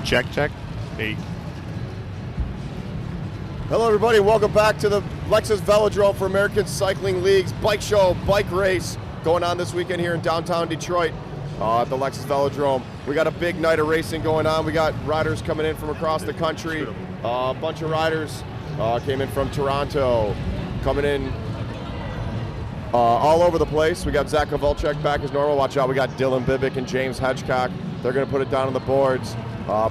Check, check. 8. Hello, everybody. Welcome back to the Lexus Velodrome for American Cycling League's bike show, bike race going on this weekend here in downtown Detroit at the Lexus Velodrome. We got a big night of racing going on. We got riders coming in from across the country. A bunch of riders came in from Toronto, coming in all over the place. We got Zach Kovalchuk back as normal. Watch out, we got Dylan Bibick and James Hedgecock. They're going to put it down on the boards.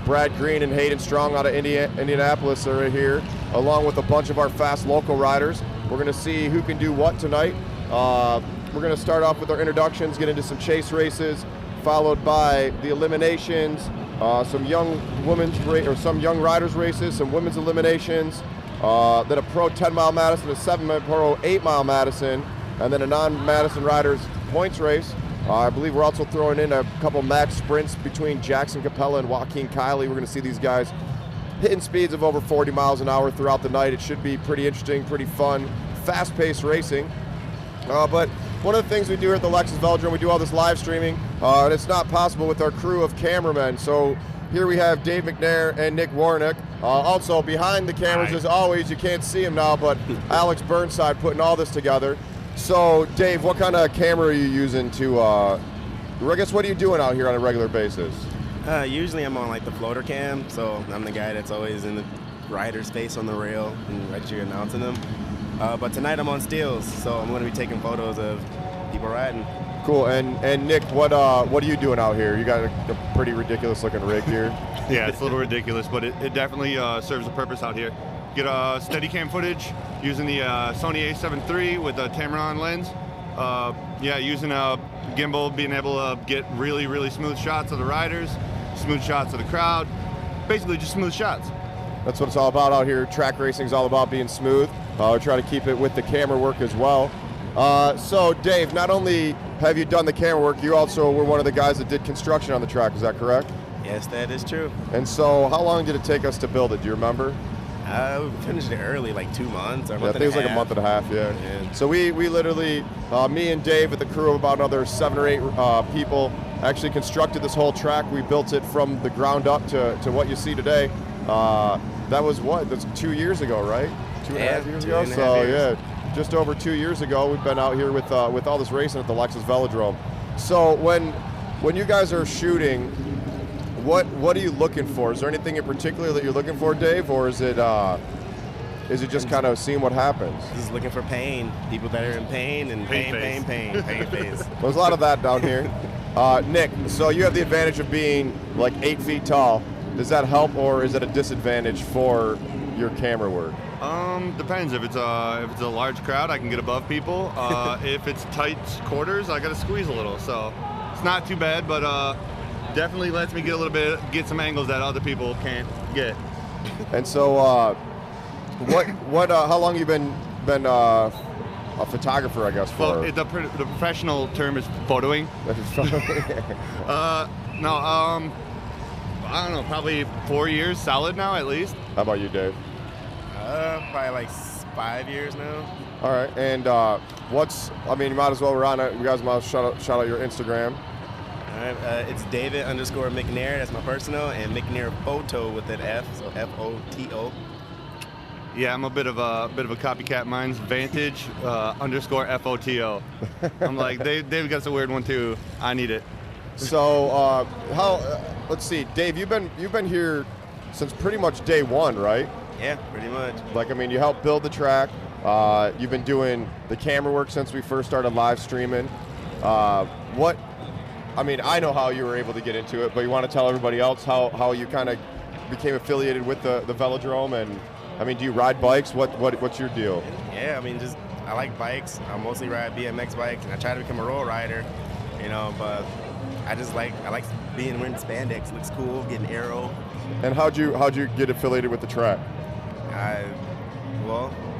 Brad Green and Hayden Strong out of Indianapolis are here, along with a bunch of our fast local riders. We're going to see who can do what tonight. We're going to start off with our introductions, get into some chase races, followed by the eliminations, some young riders races, some women's eliminations, then a pro 10-mile Madison, a 7-mile pro 8-mile Madison, and then a non-Madison riders points race. I believe we're also throwing in a couple max sprints between Jackson Capella and Joaquin Kiley. We're going to see these guys hitting speeds of over 40 miles an hour throughout the night. It should be pretty interesting, pretty fun, fast-paced racing. But one of the things we do here at the Lexus Velodrome, we do all this live streaming, and it's not possible with our crew of cameramen. So here we have Dave McNair and Nick Warnick. Also behind the cameras, as always, you can't see him now, but Alex Burnside putting all this together. So, Dave, what kind of camera are you using to, I guess, what are you doing out here on a regular basis? Usually I'm on, like, the floater cam, so I'm the guy that's always in the rider's face on the rail and right here announcing them. But tonight I'm on stills, so I'm going to be taking photos of people riding. Cool. And Nick, what are you doing out here? You got a pretty ridiculous-looking rig here. Yeah, it's a little ridiculous, but it definitely serves a purpose out here. Get Steadicam footage using the Sony a7 III with a Tamron lens. Using a gimbal, being able to get really, really smooth shots of the riders, smooth shots of the crowd, basically just smooth shots. That's what it's all about out here. Track racing is all about being smooth. We try to keep it with the camera work as well. So, Dave, not only have you done the camera work, you also were one of the guys that did construction on the track. Is that correct? Yes, that is true. And so how long did it take us to build it? Do you remember? We finished it early, like 2 months or a month and a half. I think it was like a month and a half, yeah. So we literally, me and Dave with the crew of about another 7 or 8 people actually constructed this whole track. We built it from the ground up to what you see today. That was what? That's 2 years ago, right? 2.5 years ago? So yeah, just over 2 years ago, we've been out here with all this racing at the Lexus Velodrome. So when you guys are shooting, what are you looking for? Is there anything in particular that you're looking for, Dave, or is it just kind of seeing what happens? Just looking for pain, people that are in pain and pain face. There's a lot of that down here. Nick, so you have the advantage of being like 8 feet tall. Does that help, or is it a disadvantage for your camera work? Depends. If it's a large crowd, I can get above people. If it's tight quarters, I got to squeeze a little. So it's not too bad, but definitely lets me get some angles that other people can't get. And so, how long you been a photographer, I guess, for? Well, the professional term is photoing. I don't know, probably 4 years solid now, at least. How about you, Dave? Probably like 5 years now. All right, and you might as well, we're on it. You guys might as well shout out your Instagram. All right, it's David_McNair, that's my personal, and McNair Photo with an F, so F-O-T-O. Yeah, I'm a bit of a copycat. Mine's Vantage _ F-O-T-O. I'm like, Dave got a weird one too. I need it. So let's see, Dave, you've been here since pretty much day one, right? Yeah, pretty much. Like, I mean, you helped build the track. You've been doing the camera work since we first started live streaming. I know how you were able to get into it, but you want to tell everybody else how you kind of became affiliated with the Velodrome, and I mean, do you ride bikes? What's your deal? Yeah, I like bikes. I mostly ride BMX bikes, and I try to become a road rider, but I like wearing spandex. Looks cool, getting aero. And how'd you get affiliated with the track?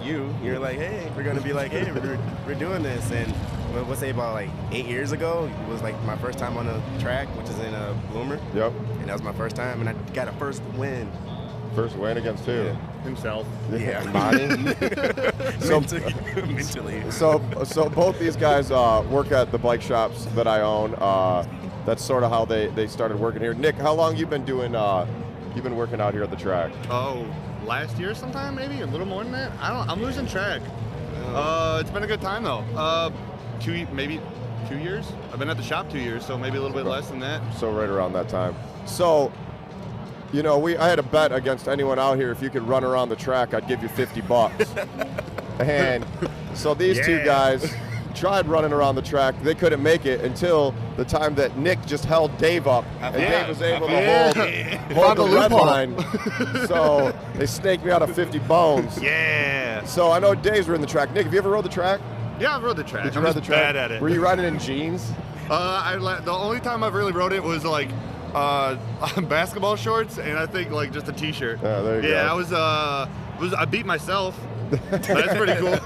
You're like, hey, we're gonna be like, hey, we're doing this, and let's say about like 8 years ago, it was like my first time on a track, which is in Bloomer. Yep. And that was my first time, and I got a first win. First win against who? Yeah. Himself. Yeah. Mentally. So both these guys work at the bike shops that I own. That's sort of how they started working here. Nick, how long you been doing you've been working out here at the track? Oh, last year sometime, maybe a little more than that. I'm losing track. It's been a good time though. Maybe 2 years. I've been at the shop 2 years, so maybe a little bit less than that. So right around that time. So, you know, I had a bet against anyone out here. If you could run around the track, I'd give you $50. And so these two guys tried running around the track. They couldn't make it until the time that Nick just held Dave up, and Dave was able to hold the red line. So they snaked me out of 50 bones. Yeah. So I know Dave's ridden the track. Nick, have you ever rode the track? Yeah, I've rode the track. Did you I'm ride just the track? bad at it. Were you riding in jeans? The only time I've really rode it was like basketball shorts and I think like just a t-shirt. Oh, there you go. Yeah, I beat myself. That's pretty cool.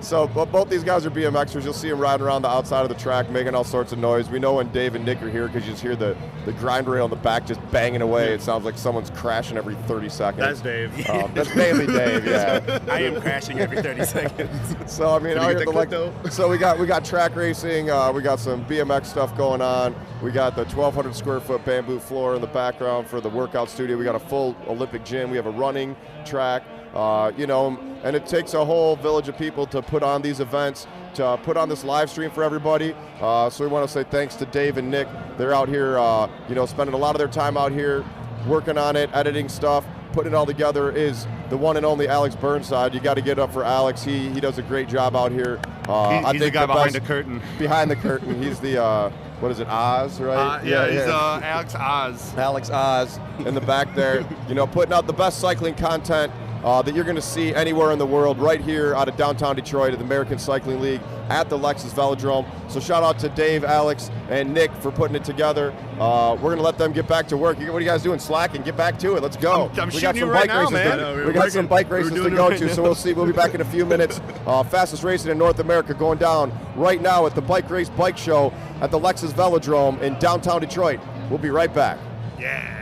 So both these guys are BMXers. You'll see them riding around the outside of the track, making all sorts of noise. We know when Dave and Nick are here because you just hear the grind rail in the back just banging away. It sounds like someone's crashing every 30 seconds. That's Dave. That's mainly Dave, yeah. I am crashing every 30 seconds. So I mean, out here so we got track racing. We got some BMX stuff going on. We got the 1,200 square foot bamboo floor in the background for the workout studio. We got a full Olympic gym. We have a running track. You know, and it takes a whole village of people to put on these events, to put on this live stream for everybody. So we want to say thanks to Dave and Nick. They're out here, you know, spending a lot of their time out here working on it, editing stuff. Putting it all together is the one and only Alex Burnside. You got to get up for Alex. He does a great job out here. He's the guy behind the curtain. Behind the curtain. He's the, what is it, Oz, right? He's Alex Oz. Alex Oz in the back there. You know, putting out the best cycling content that you're going to see anywhere in the world, right here out of downtown Detroit at the American Cycling League at the Lexus Velodrome. So shout out to Dave, Alex, and Nick for putting it together. We're going to let them get back to work. What are you guys doing? Slacking? Get back to it. Let's go. I'm shooting you right now, man. We got some bike races to go to, so we'll see. We'll be back in a few minutes. Fastest racing in North America going down right now at the Bike Race Bike Show at the Lexus Velodrome in downtown Detroit. We'll be right back. Yeah.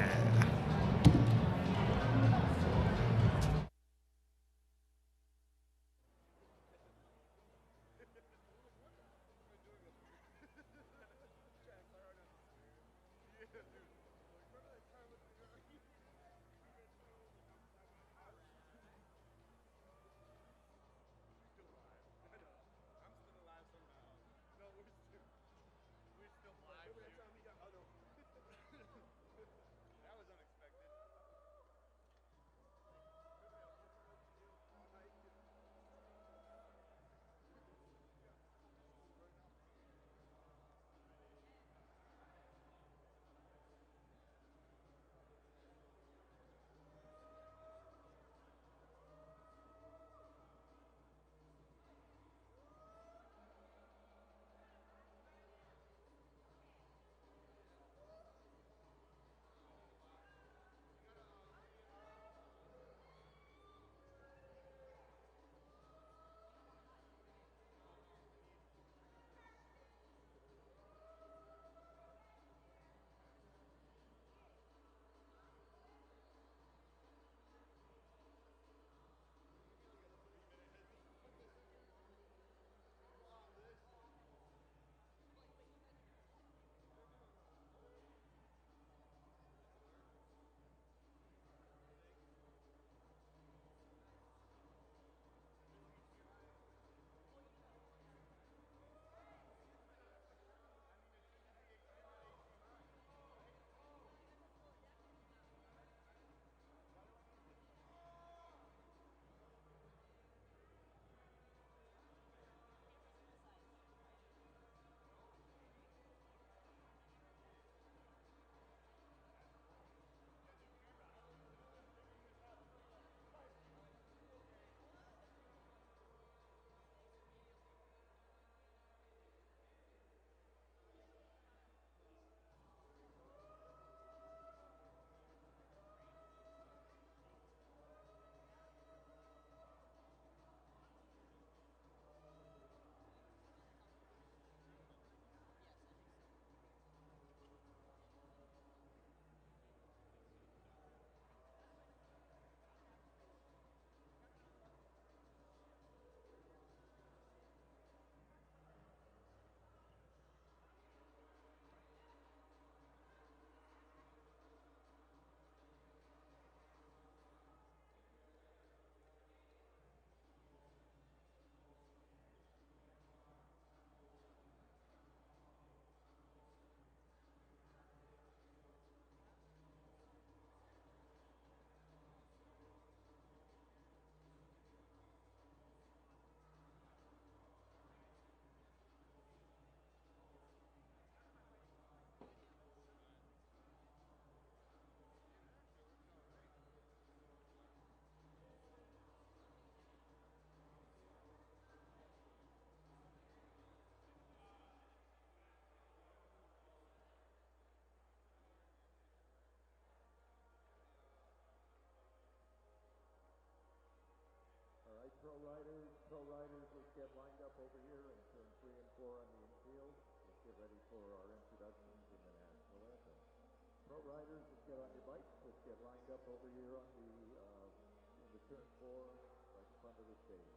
Pro riders, let's get lined up over here in turn 3 and 4 on the infield. Let's get ready for our introductions in the national anthem. Pro riders, let's get on your bikes. Let's get lined up over here on the in the turn 4 right in front of the stage.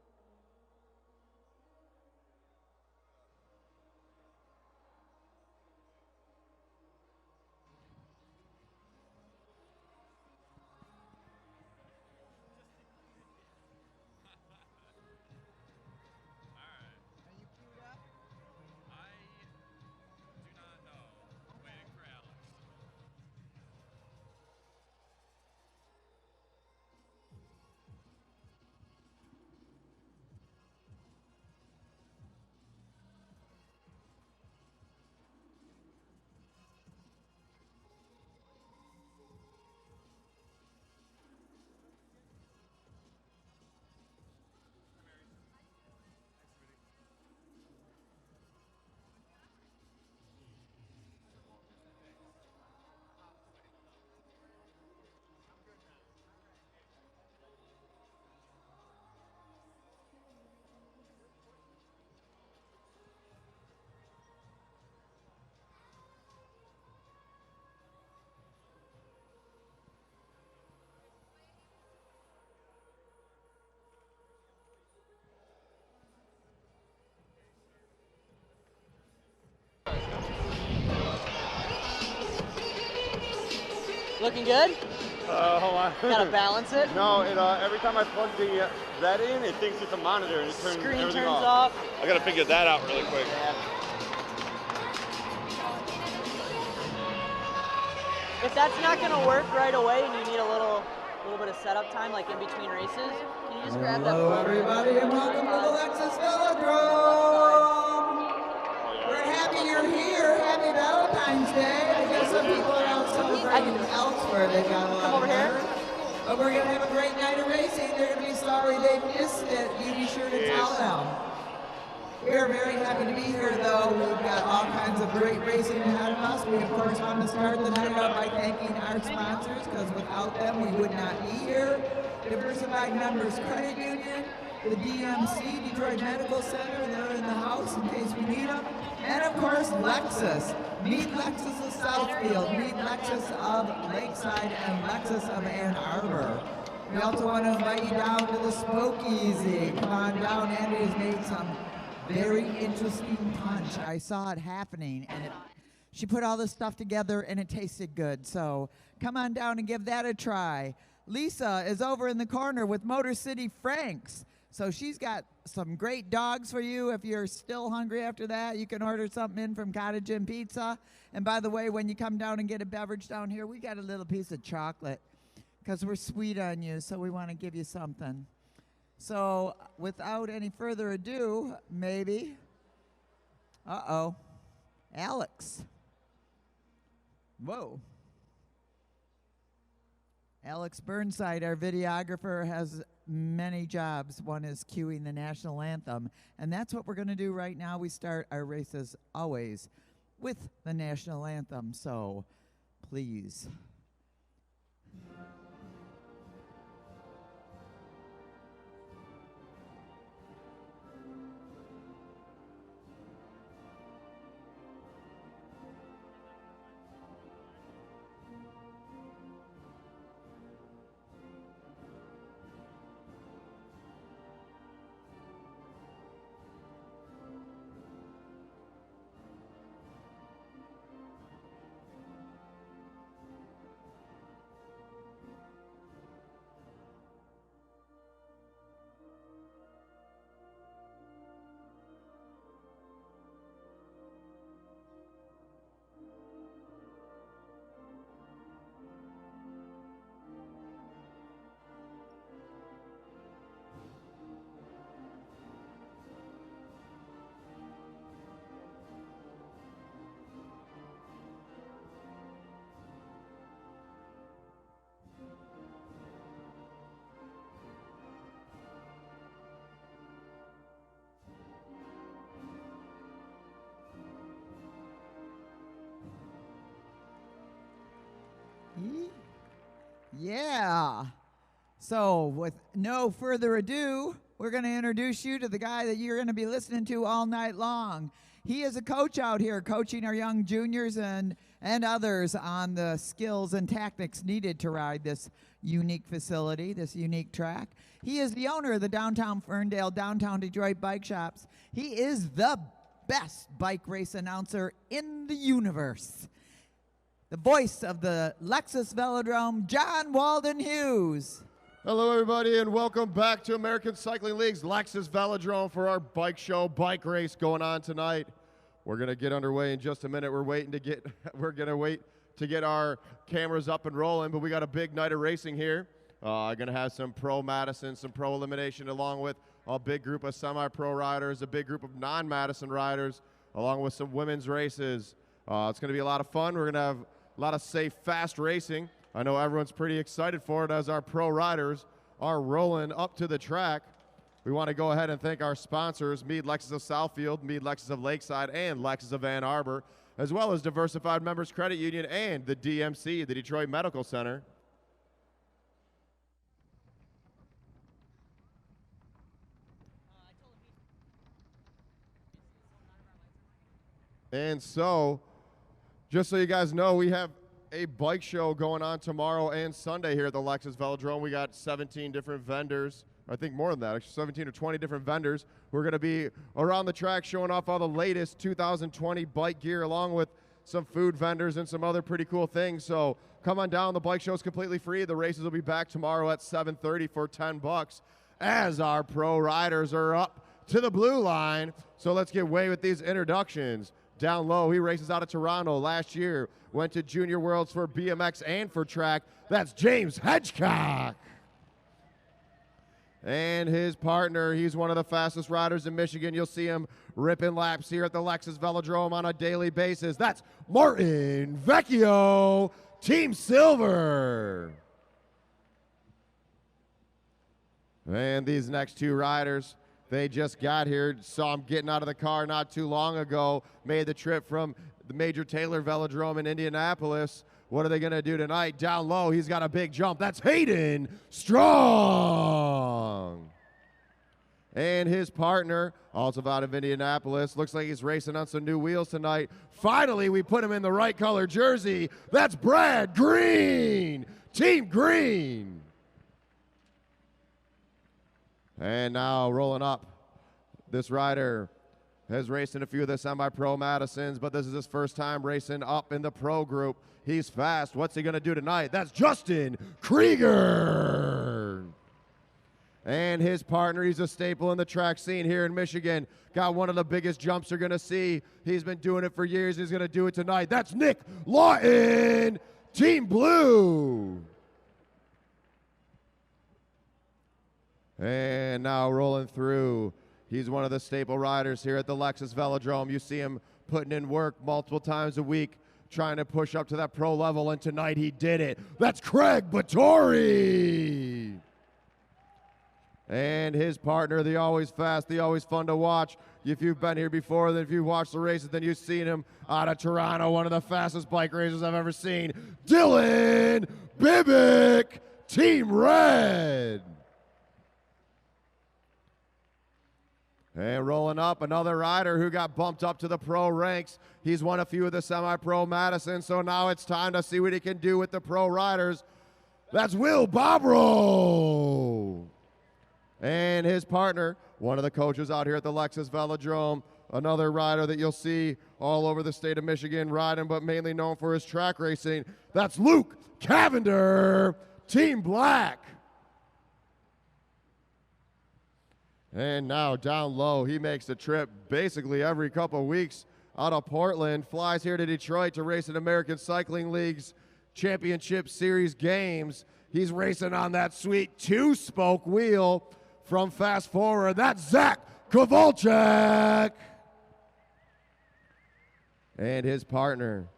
Looking good? Hold on. Gotta balance it. No, every time I plug that in, it thinks it's a monitor and it turns Screen everything turns off. off. I gotta figure that out really quick. If that's not gonna work right away and you need a little bit of setup time, like in between races, can you just grab that? Hello, everybody, and welcome to the Lexus Velodrome. We're happy you're here. Happy Valentine's Day. I guess some people are out celebrating elsewhere. They got a lot Come over here. But we're gonna have a great night of racing. They're gonna be sorry they missed it. You be sure to tell them. We are very happy to be here, though. We've got all kinds of great racing ahead of us. We, of course, want to start the night out by thanking our sponsors, because without them, we would not be here. Diversified Members Credit Union, the DMC, Detroit Medical Center, they're in the house in case we need them. And, of course, Lexus. Meet Lexus of Southfield, meet Lexus of Lakeside, and Lexus of Ann Arbor. We also want to invite you down to the Spokeasy. Come on down. Andy has made some very interesting punch. I saw it happening, and she put all this stuff together, and it tasted good. So come on down and give that a try. Lisa is over in the corner with Motor City Franks. So she's got some great dogs for you. If you're still hungry after that, you can order something in from Cottage and Pizza. And by the way, when you come down and get a beverage down here, we got a little piece of chocolate because we're sweet on you, so we want to give you something. So, without any further ado, maybe, Alex. Whoa. Alex Burnside, our videographer, has many jobs. One is cueing the national anthem, and that's what we're going to do right now. We start our races always with the national anthem, so please. Yeah. So with no further ado, we're going to introduce you to the guy that you're going to be listening to all night long. He is a coach out here, coaching our young juniors and others on the skills and tactics needed to ride this unique facility, this unique track. He is the owner of the downtown Ferndale, downtown Detroit bike shops. He is the best bike race announcer in the universe. The voice of the Lexus Velodrome, John Walden Hughes. Hello, everybody, and welcome back to American Cycling League's Lexus Velodrome for our bike show, bike race going on tonight. We're gonna get underway in just a minute. We're gonna wait to get our cameras up and rolling, but we got a big night of racing here. Gonna have some pro Madison, some pro elimination, along with a big group of semi-pro riders, a big group of non-Madison riders, along with some women's races. It's gonna be a lot of fun. We're gonna have a lot of safe, fast racing. I know everyone's pretty excited for it as our pro riders are rolling up to the track. We want to go ahead and thank our sponsors, Meade Lexus of Southfield, Meade Lexus of Lakeside, and Lexus of Ann Arbor, as well as Diversified Members Credit Union and the DMC, the Detroit Medical Center. And so, just so you guys know, we have a bike show going on tomorrow and Sunday here at the Lexus Velodrome. We got 17 different vendors, I think more than that, actually 17 or 20 different vendors who are going to be around the track showing off all the latest 2020 bike gear, along with some food vendors and some other pretty cool things. So come on down. The bike show is completely free. The races will be back tomorrow at 7:30 for $10 as our pro riders are up to the blue line. So let's get away with these introductions. Down low, he races out of Toronto last year, went to Junior Worlds for BMX and for track. That's James Hedgecock. And his partner, he's one of the fastest riders in Michigan. You'll see him ripping laps here at the Lexus Velodrome on a daily basis. That's Martin Vecchio, Team Silver. And these next two riders, they just got here, saw him getting out of the car not too long ago, made the trip from the Major Taylor Velodrome in Indianapolis. What are they going to do tonight? Down low, he's got a big jump. That's Hayden Strong. And his partner, also out of Indianapolis, looks like he's racing on some new wheels tonight. Finally, we put him in the right color jersey. That's Brad Green, Team Green. And now rolling up, this rider has raced in a few of the semi-pro Madisons, but this is his first time racing up in the pro group. He's fast. What's he going to do tonight? That's Justin Krieger. And his partner, he's a staple in the track scene here in Michigan. Got one of the biggest jumps you're going to see. He's been doing it for years. He's going to do it tonight. That's Nick Lawton, Team Blue. And now rolling through, he's one of the staple riders here at the Lexus Velodrome. You see him putting in work multiple times a week, trying to push up to that pro level, and tonight he did it. That's Craig Battori. And his partner, the always fast, the always fun to watch. If you've been here before, then if you've watched the races, then you've seen him out of Toronto, one of the fastest bike racers I've ever seen. Dylan Bibick, Team Red. And rolling up, another rider who got bumped up to the pro ranks. He's won a few of the semi-pro Madison, so now it's time to see what he can do with the pro riders. That's Will Bobrow. And his partner, one of the coaches out here at the Lexus Velodrome, another rider that you'll see all over the state of Michigan riding, but mainly known for his track racing. That's Luke Cavender, Team Black. And now down low, he makes the trip basically every couple of weeks out of Portland, flies here to Detroit to race in American Cycling League's Championship Series games. He's racing on that sweet two-spoke wheel from Fast Forward. That's Zach Kowalczyk. And his partner,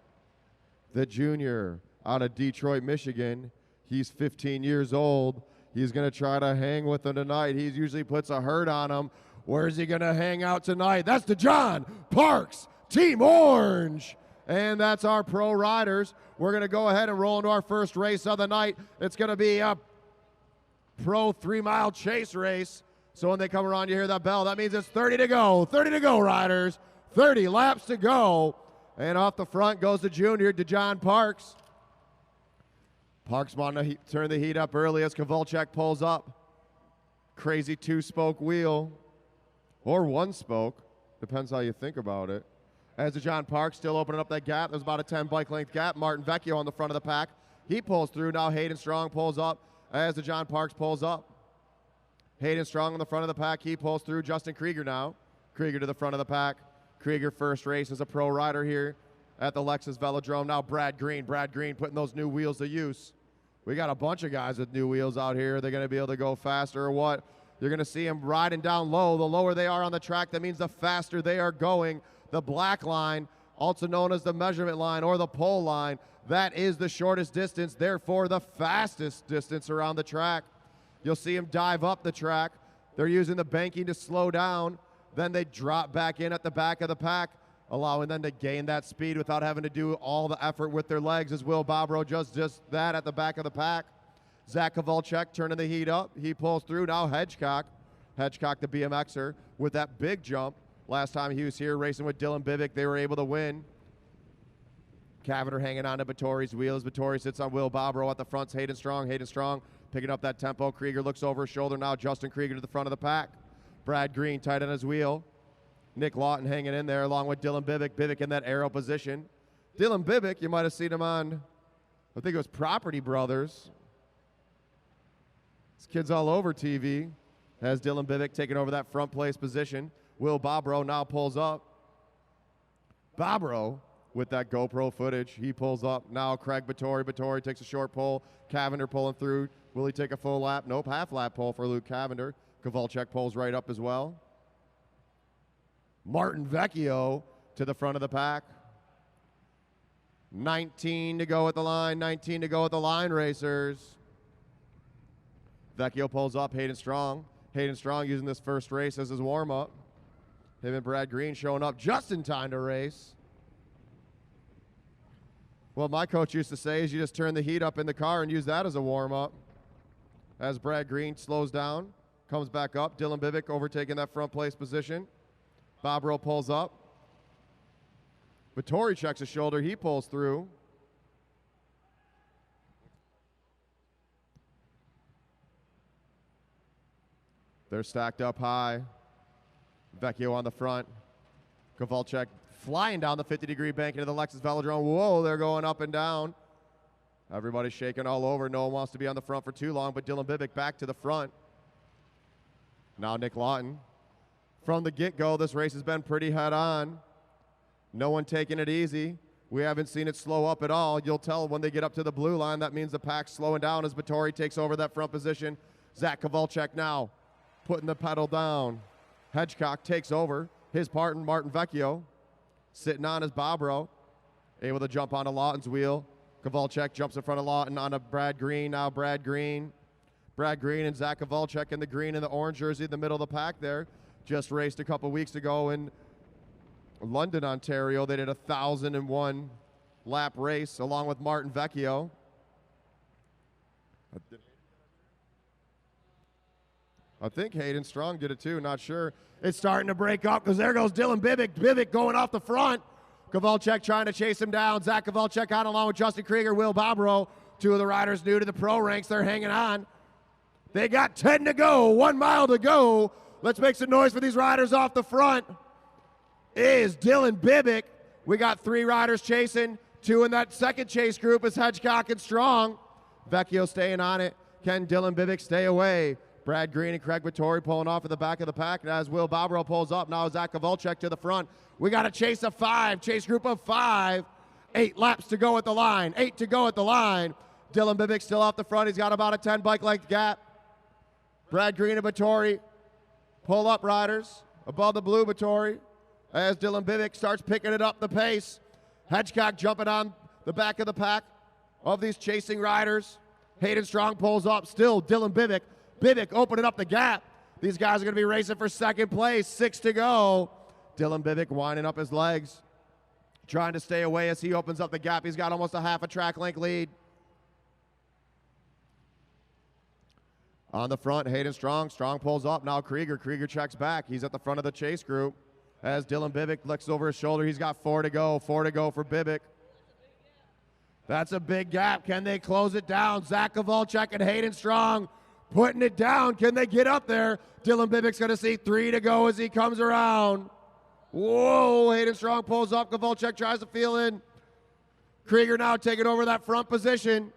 the junior out of Detroit, Michigan. He's 15 years old. He's going to try to hang with him tonight. He usually puts a hurt on him. Where's he going to hang out tonight? That's the John Parks, Team Orange. And that's our pro riders. We're going to go ahead and roll into our first race of the night. It's going to be a pro 3-mile chase race. So when they come around, you hear that bell. That means it's 30 to go. 30 to go, riders. 30 laps to go. And off the front goes the junior, DeJohn Parks. Parks wanting to turn the heat up early as Kovalchuk pulls up. Crazy two-spoke wheel. Or one spoke. Depends how you think about it. As DeJohn Parks still opening up that gap. There's about a 10 bike length gap. Martin Vecchio on the front of the pack. He pulls through. Now Hayden Strong pulls up as DeJohn Parks pulls up. Hayden Strong on the front of the pack. He pulls through. Justin Krieger now. Krieger to the front of the pack. Krieger first race as a pro rider here at the Lexus Velodrome. Now Brad Green. Brad Green putting those new wheels to use. We got a bunch of guys with new wheels out here. They're going to be able to go faster or what? You're going to see them riding down low. The lower they are on the track, that means the faster they are going. The black line, also known as the measurement line or the pole line, that is the shortest distance, therefore the fastest distance around the track. You'll see them dive up the track. They're using the banking to slow down. Then they drop back in at the back of the pack, allowing them to gain that speed without having to do all the effort with their legs, as Will Bobrow does just that at the back of the pack. Zach Kovalchuk turning the heat up. He pulls through. Now Hedgecock. Hedgecock, the BMXer, with that big jump. Last time he was here racing with Dylan Bivick, they were able to win. Cavender hanging on to Vittori's wheels. Vittori sits on Will Bobrow at the front. Hayden Strong. Hayden Strong picking up that tempo. Krieger looks over his shoulder now. Justin Krieger to the front of the pack. Brad Green tight on his wheel. Nick Lawton hanging in there along with Dylan Bivick. Bivick in that aero position. Dylan Bivick, you might have seen him on, I think it was Property Brothers. This kid's all over TV. Has Dylan Bivick taking over that front place position. Will Bobrow now pulls up. Bobrow with that GoPro footage. He pulls up. Now Craig Vittori. Vittori takes a short pull. Cavender pulling through. Will he take a full lap? Nope, half lap pull for Luke Cavender. Kovalchuk pulls right up as well. Martin Vecchio to the front of the pack. 19 to go at the line. 19 to go at the line, racers. Vecchio pulls up. Hayden Strong. Hayden Strong using this first race as his warm-up. Him and Brad Green showing up just in time to race. What my coach used to say is you just turn the heat up in the car and use that as a warm-up. As Brad Green slows down, comes back up. Dylan Bivick overtaking that front place position. Bobrow pulls up. Vittori checks his shoulder. He pulls through. They're stacked up high. Vecchio on the front. Kovalchuk flying down the 50-degree bank into the Lexus Velodrome. Whoa, they're going up and down. Everybody's shaking all over. No one wants to be on the front for too long, but Dylan Bivick back to the front. Now Nick Lawton. From the get-go, this race has been pretty head-on. No one taking it easy. We haven't seen it slow up at all. You'll tell when they get up to the blue line. That means the pack's slowing down as Vittori takes over that front position. Zach Kovalchuk now putting the pedal down. Hedgecock takes over. His partner, Martin Vecchio, sitting on his Bobrow, able to jump onto Lawton's wheel. Kovalchuk jumps in front of Lawton onto Brad Green. Now Brad Green. Brad Green and Zach Kovalchuk in the green and the orange jersey in the middle of the pack there. Just raced a couple weeks ago in London, Ontario. They did a 1,001 lap race along with Martin Vecchio. I think Hayden Strong did it too, not sure. It's starting to break up because there goes Dylan Bivick. Bivick going off the front. Kovalchuk trying to chase him down. Zach Kovalchuk on along with Justin Krieger, Will Bobrow. Two of the riders new to the pro ranks. They're hanging on. They got 10 to go, 1 mile to go. Let's make some noise for these riders off the front. Is Dylan Bivick. We got 3 riders chasing. 2 in that second chase group is Hedgecock and Strong. Vecchio staying on it. Can Dylan Bivick stay away? Brad Green and Craig Vittori pulling off at the back of the pack. And as Will Bobrow pulls up, now Zach Kovalchuk to the front. We got a chase of 5, chase group of 5. 8 laps to go at the line. 8 to go at the line. Dylan Bivick still off the front. He's got about a 10 bike length gap. Brad Green and Vittori pull up riders above the blue Vittori as Dylan Bivick starts picking it up the pace. Hedgecock jumping on the back of the pack of these chasing riders. Hayden Strong pulls up. Still Dylan Bivick. Bivick opening up the gap. These guys are going to be racing for second place. 6 to go. Dylan Bivick winding up his legs, trying to stay away as he opens up the gap. He's got almost a half a track length lead. On the front, Hayden Strong. Strong pulls up. Now Krieger. Krieger checks back. He's at the front of the chase group. As Dylan Bibick looks over his shoulder, he's got 4 to go. 4 to go for Bibick. That's a big gap. Can they close it down? Zach Kowalczyk and Hayden Strong putting it down. Can they get up there? Dylan Bibick's going to see 3 to go as he comes around. Whoa, Hayden Strong pulls up. Kowalczyk tries to feel in. Krieger now taking over that front position.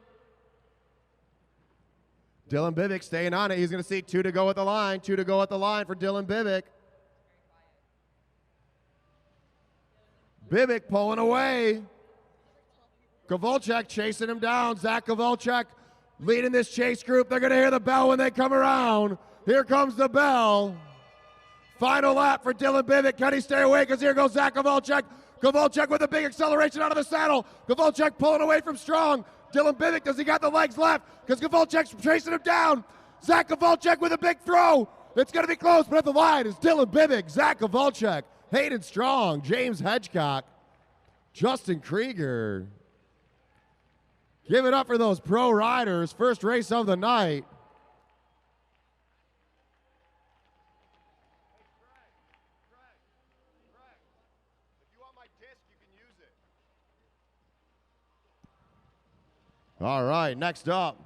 Dylan Bibick staying on it. He's going to see 2 to go at the line. 2 to go at the line for Dylan Bibick. Bibick pulling away. Kowalczyk chasing him down. Zach Kowalczyk leading this chase group. They're going to hear the bell when they come around. Here comes the bell. Final lap for Dylan Bibick. Can he stay away? Because here goes Zach Kowalczyk. Kowalczyk with a big acceleration out of the saddle. Kowalczyk pulling away from Strong. Dylan Bibick, does he got the legs left? Because Kowalczyk's chasing him down. Zach Kowalczyk with a big throw. It's going to be close, but at the line is Dylan Bibick, Zach Kowalczyk, Hayden Strong, James Hedgecock, Justin Krieger. Give it up for those pro riders. First race of the night. All right, next up,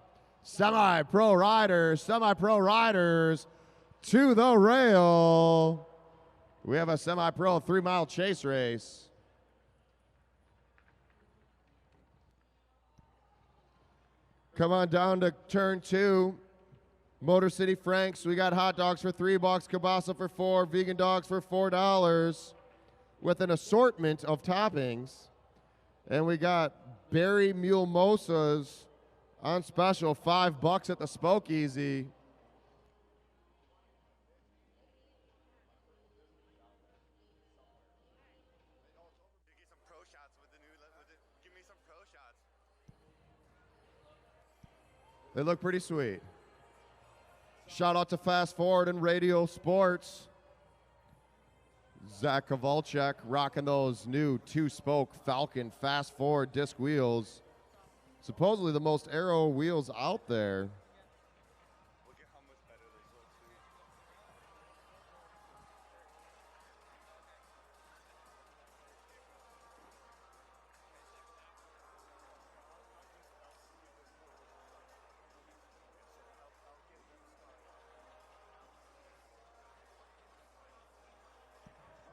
semi-pro riders to the rail. We have a semi-pro 3-mile chase race. Come on down to turn 2. Motor City Franks, we got hot dogs for $3, kielbasa for $4, vegan dogs for $4 with an assortment of toppings. And we got berry mule mosas on special, $5 at the Spoke Easy. They look pretty sweet. Shout out to Fast Forward and Radio Sports. Zach Kowalczyk rocking those new 2-spoke Falcon Fast Forward disc wheels. Supposedly the most aero wheels out there.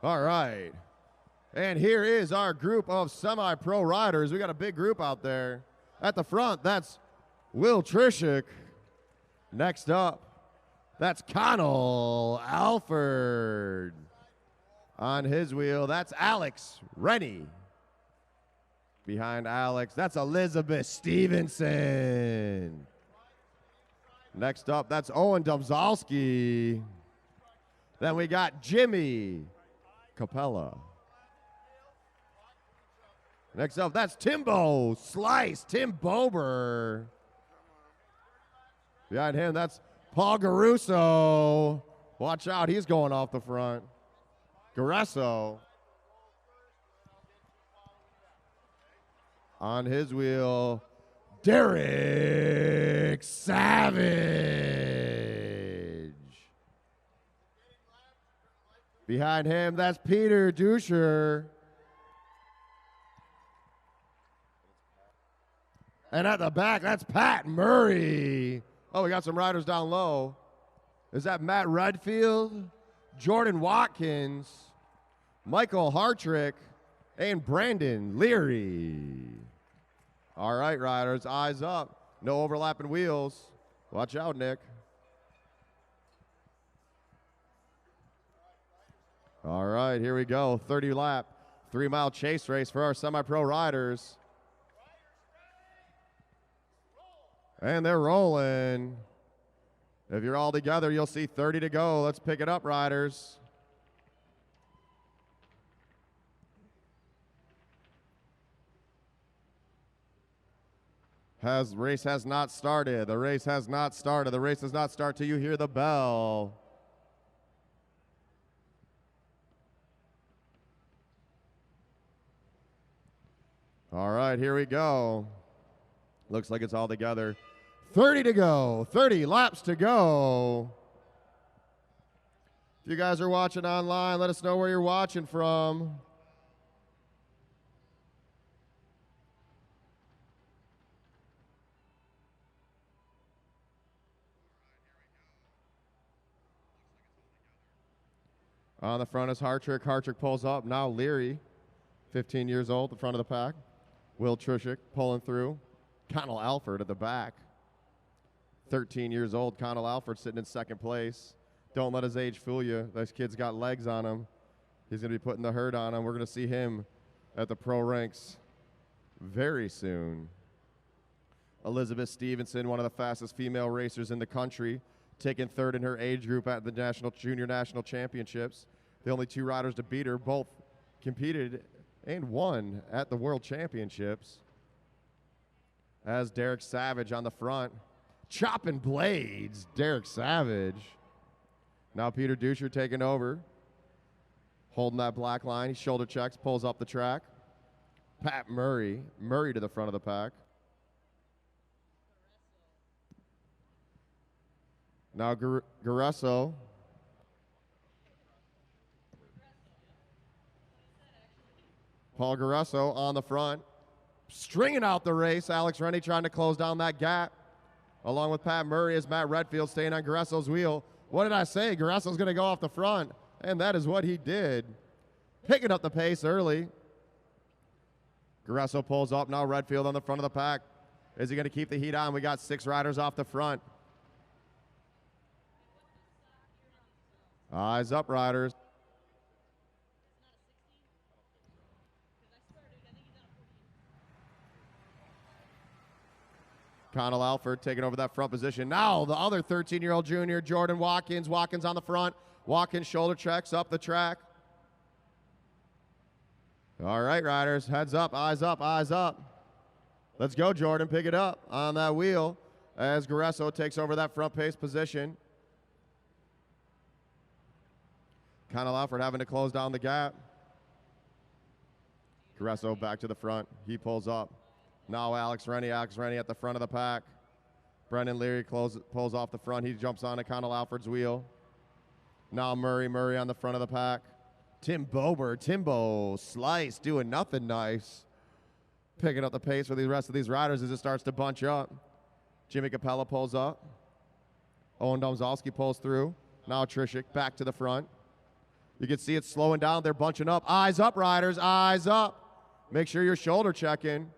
All right. And here is our group of semi-pro riders. We got a big group out there. At the front, that's Will Trishik. Next up, that's Connell Alford. On his wheel, that's Alex Rennie. Behind Alex, that's Elizabeth Stevenson. Next up, that's Owen Domzalski. Then we got Jimmy Capella. Next up, that's Timbo Slice, Tim Bober. Behind him, that's Paul Garuso. Watch out, he's going off the front. Garesso. On his wheel, Derek Savage. Behind him, that's Peter Duscher. And at the back, that's Pat Murray. Oh, we got some riders down low. Is that Matt Redfield, Jordan Watkins, Michael Hartrick, and Brandon Leary? All right, riders, eyes up. No overlapping wheels. Watch out, Nick. All right, here we go. 30-lap, 3-mile chase race for our semi-pro riders. And they're rolling. If you're all together, you'll see 30 to go. Let's pick it up, riders. Race has not started. The race has not started. The race does not start till you hear the bell. All right, here we go. Looks like it's all together. 30 to go. 30 laps to go. If you guys are watching online, let us know where you're watching from. On the front is Hartrick. Hartrick pulls up. Now Leary, 15 years old, the front of the pack. Will Trushick pulling through. Connell Alford at the back. 13 years old, Connell Alford sitting in second place. Don't let his age fool you. This kid's got legs on him. He's going to be putting the hurt on him. We're going to see him at the pro ranks very soon. Elizabeth Stevenson, one of the fastest female racers in the country, taking third in her age group at the Junior National Championships. The only two riders to beat her, both competed and won at the World Championships. As Derek Savage on the front, chopping blades, Derek Savage. Now Peter Duscher taking over, holding that black line. He shoulder checks, pulls up the track. Pat Murray to the front of the pack. Now Garesso. Paul Garesso on the front, stringing out the race. Alex Rennie trying to close down that gap, along with Pat Murray as Matt Redfield staying on Garesso's wheel. What did I say? Garesso's going to go off the front, and that is what he did. Picking up the pace early. Garesso pulls up. Now Redfield on the front of the pack. Is he going to keep the heat on? We got 6 riders off the front. Eyes up, riders. Connell Alford taking over that front position. Now the other 13-year-old junior, Jordan Watkins. Watkins on the front. Watkins shoulder checks up the track. All right, riders, heads up, eyes up, eyes up. Let's go, Jordan, pick it up on that wheel as Garesso takes over that front pace position. Connell Alford having to close down the gap. Garesso back to the front. He pulls up. Now Alex Rennie at the front of the pack. Brendan Leary pulls off the front. He jumps onto Connell Alford's wheel. Now Murray on the front of the pack. Timbo Slice doing nothing nice. Picking up the pace for the rest of these riders as it starts to bunch up. Jimmy Capella pulls up. Owen Domzalski pulls through. Now Trishik back to the front. You can see it slowing down. They're bunching up. Eyes up, riders. Eyes up. Make sure you're shoulder checking.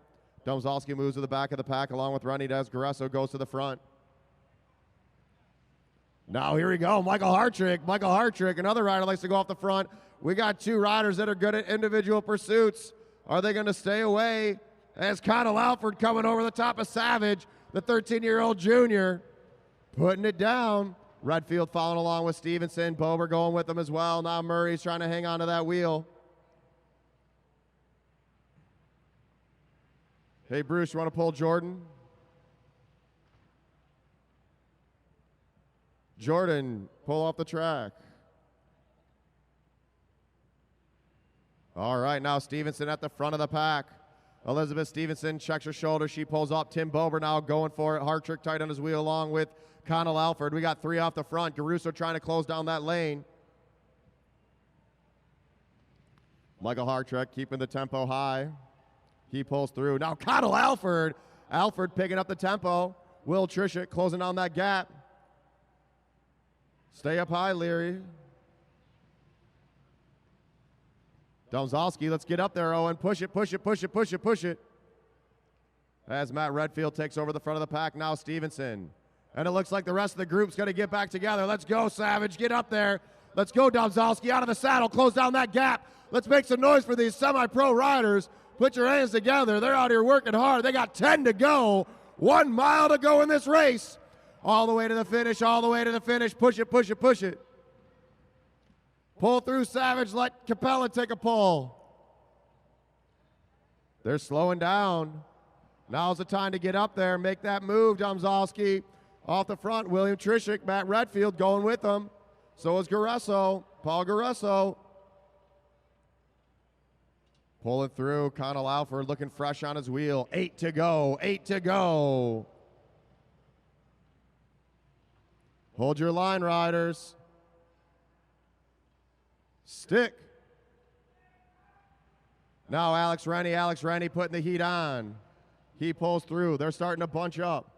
Domzalski moves to the back of the pack along with Rennie as Garesso goes to the front. Now here we go. Michael Hartrick, another rider likes to go off the front. We got 2 riders that are good at individual pursuits. Are they going to stay away? As Connell Alford coming over the top of Savage, the 13-year-old junior, putting it down. Redfield following along with Stevenson. Bober going with them as well. Now Murray's trying to hang on to that wheel. Hey, Bruce, you want to pull Jordan? Jordan, pull off the track. All right, now Stevenson at the front of the pack. Elizabeth Stevenson checks her shoulder. She pulls up. Tim Bober now going for it. Hartrick tight on his wheel along with Connell Alford. We got 3 off the front. Garuso trying to close down that lane. Michael Hartrick keeping the tempo high. He pulls through. Now Connell Alford. Alford picking up the tempo. Will Trishik closing on that gap. Stay up high, Leary. Domzalski, let's get up there, Owen. Push it. As Matt Redfield takes over the front of the pack, now Stevenson. And it looks like the rest of the group's going to get back together. Let's go, Savage. Get up there. Let's go, Domzalski. Out of the saddle. Close down that gap. Let's make some noise for these semi-pro riders. Put your hands together. They're out here working hard. They got 10 to go. 1 mile to go in this race. All the way to the finish, Push it. Pull through, Savage. Let Capella take a pull. They're slowing down. Now's the time to get up there. Make that move, Domzalski. Off the front, William Trishik, Matt Redfield going with them. So is Garesso, Paul Garesso. Pulling through, Connell Alford looking fresh on his wheel. 8 to go. Hold your line, riders. Stick. Now Alex Rennie putting the heat on. He pulls through. They're starting to bunch up.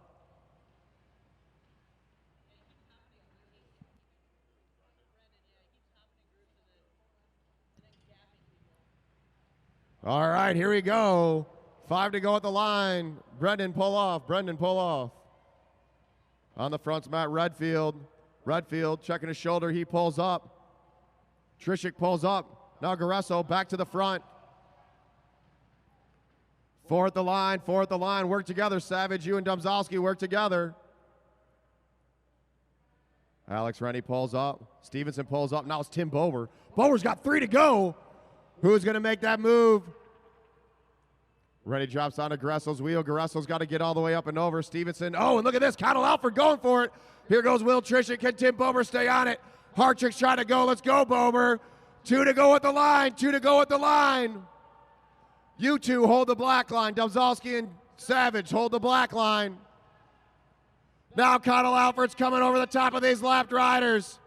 All right, here we go. 5 to go at the line. Brendan, pull off. On the front's Matt Redfield. Redfield checking his shoulder. He pulls up. Trishik pulls up. Now Garesso back to the front. 4 at the line. Work together. Savage, you and Domzalski work together. Alex Rennie pulls up. Stevenson pulls up. Now it's Tim Bober. Bober's got 3 to go. Who's going to make that move? Rennie drops onto Garesso's wheel. Garesso's got to get all the way up and over. Stevenson. Oh, and look at this. Connell Alford going for it. Here goes Will Trishik. Can Tim Bober stay on it? Hartrick's trying to go. Let's go, Bober. 2 to go at the line. You two hold the black line. Domzalski and Savage hold the black line. Now Connell Alford's coming over the top of these lapped riders.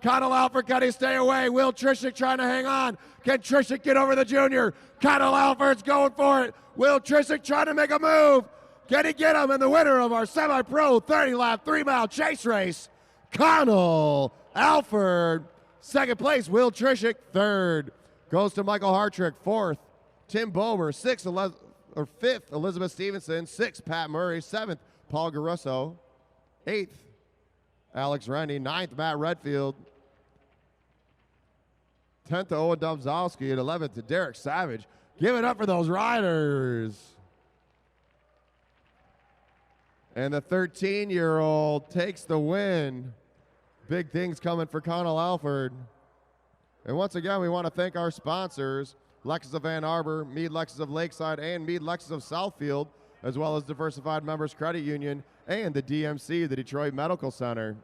Connell Alford, can he stay away? Will Trishik trying to hang on. Can Trishik get over the junior? Connell Alford's going for it. Will Trishik trying to make a move. Can he get him? And the winner of our semi-pro 30-lap 3-mile chase race, Connell Alford. Second place, Will Trishik. Third goes to Michael Hartrick. Fourth, Tim Bober. Fifth, Elizabeth Stevenson. Sixth, Pat Murray. Seventh, Paul Garesso. Eighth, Alex Rennie. Ninth, Matt Redfield. 10th to Owen Domzalski. And 11th to Derek Savage. Give it up for those riders. And the 13-year-old takes the win. Big things coming for Connell Alford. And once again, we want to thank our sponsors, Lexus of Ann Arbor, Meade Lexus of Lakeside, and Meade Lexus of Southfield, as well as Diversified Members Credit Union and the DMC, the Detroit Medical Center.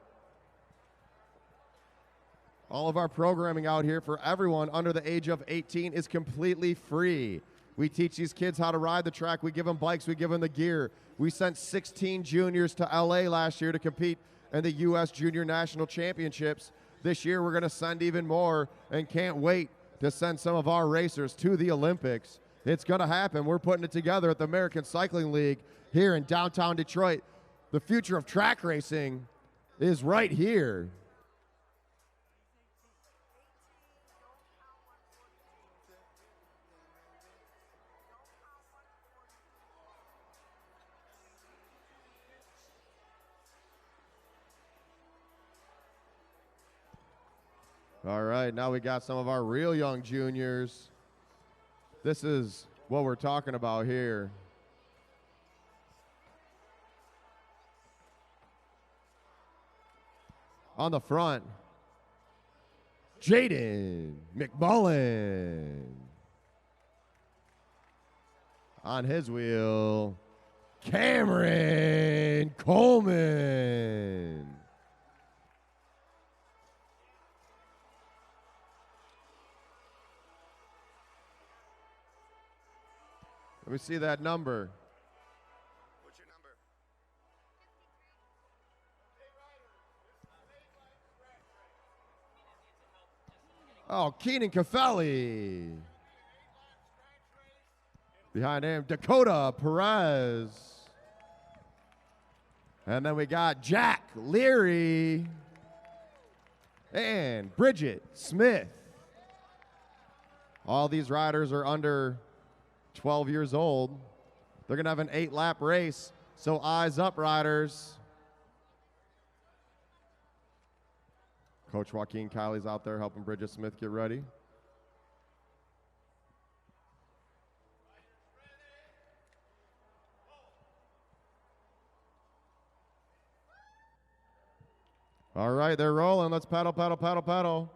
All of our programming out here for everyone under the age of 18 is completely free. We teach these kids how to ride the track. We give them bikes. We give them the gear. We sent 16 juniors to LA last year to compete in the U.S. Junior National Championships. This year we're going to send even more and can't wait to send some of our racers to the Olympics. It's going to happen. We're putting it together at the American Cycling League here in downtown Detroit. The future of track racing is right here. All right, now we got some of our real young juniors. This is what we're talking about here. On the front, Jaden McMullen. On his wheel, Cameron Coleman. Let me see that number. What's your number? Oh, Keenan Caffelli. Behind him, Dakota Perez. And then we got Jack Leary and Bridget Smith. All these riders are under 12 years old. They're going to have an 8-lap race, so eyes up, riders. Coach Joaquin Kiley's out there helping Bridget Smith get ready. All right, they're rolling. Let's pedal, pedal, pedal, pedal.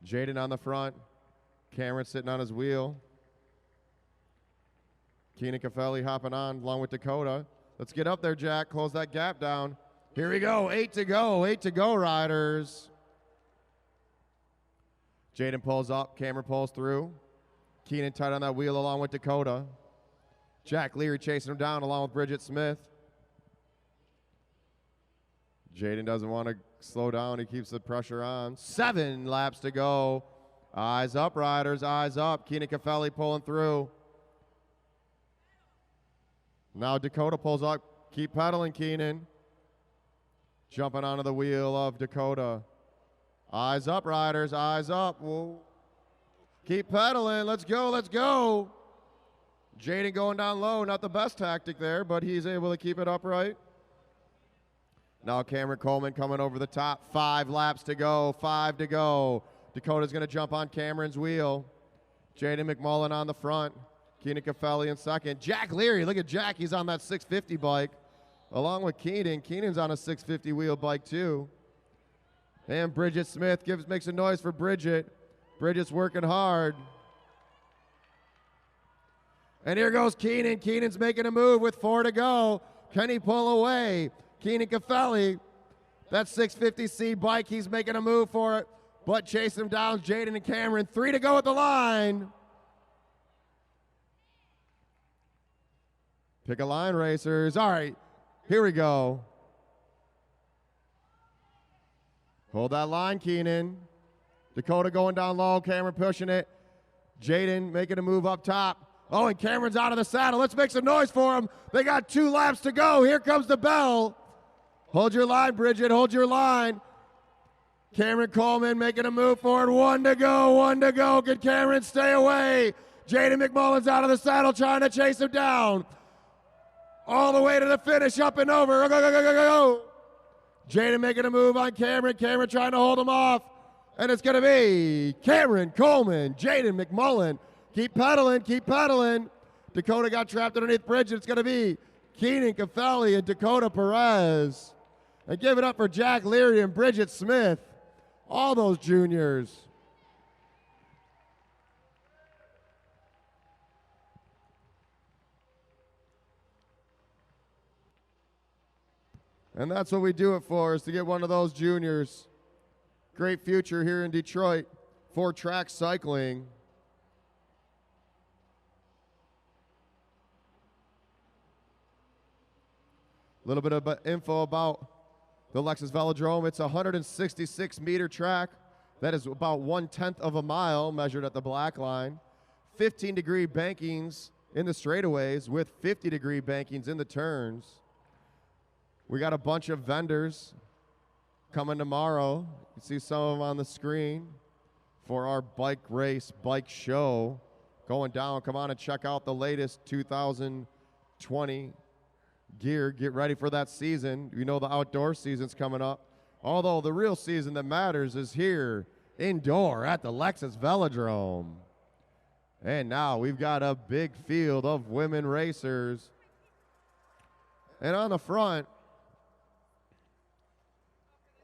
Jaden on the front. Cameron sitting on his wheel. Keenan Caffelli hopping on along with Dakota. Let's get up there, Jack. Close that gap down. Here we go. 8 to go. 8 to go, riders. Jaden pulls up. Cameron pulls through. Keenan tight on that wheel along with Dakota. Jack Leary chasing him down along with Bridget Smith. Jaden doesn't want to slow down. He keeps the pressure on. 7 laps to go. Eyes up, riders. Eyes up. Keenan Caffelli pulling through. Now Dakota pulls up. Keep pedaling, Keenan. Jumping onto the wheel of Dakota. Eyes up, riders. Eyes up. Whoa. Keep pedaling. Let's go. Let's go. Jaden going down low. Not the best tactic there, but he's able to keep it upright. Now Cameron Coleman coming over the top. 5 laps to go. 5 to go. Dakota's going to jump on Cameron's wheel. Jaden McMullen on the front. Keenan Caffelli in second. Jack Leary. Look at Jack. He's on that 650 bike. Along with Keenan. Keenan's on a 650 wheel bike too. And Bridget Smith makes a noise for Bridget. Bridget's working hard. And here goes Keenan. Keenan's making a move with 4 to go. Can he pull away? Keenan Caffelli. That 650C bike, he's making a move for it. But chase him down, Jaden and Cameron. 3 to go at the line. Pick a line, racers. All right, here we go. Hold that line, Keenan. Dakota going down low, Cameron pushing it. Jaden making a move up top. Oh, and Cameron's out of the saddle. Let's make some noise for him. They got 2 laps to go. Here comes the bell. Hold your line, Bridget. Hold your line. Cameron Coleman making a move for it. 1 to go. 1 to go. Can Cameron stay away? Jaden McMullen's out of the saddle trying to chase him down. All the way to the finish, up and over. Go, go, go, go, go, go. Jaden making a move on Cameron. Cameron trying to hold him off. And it's going to be Cameron Coleman, Jaden McMullen. Keep pedaling, keep pedaling. Dakota got trapped underneath Bridget. It's going to be Keenan Caffelli and Dakota Perez. And give it up for Jack Leary and Bridget Smith. All those juniors. And that's what we do it for, is to get one of those juniors. Great future here in Detroit for track cycling. A little bit of info about the Lexus Velodrome. It's a 166-meter track. That is about 1/10 of a mile measured at the black line. 15-degree bankings in the straightaways with 50-degree bankings in the turns. We got a bunch of vendors coming tomorrow. You can see some of them on the screen for our bike race, bike show going down. Come on and check out the latest 2020 gear. Get ready for that season. You know the outdoor season's coming up. Although the real season that matters is here indoor at the Lexus Velodrome. And now we've got a big field of women racers. And on the front,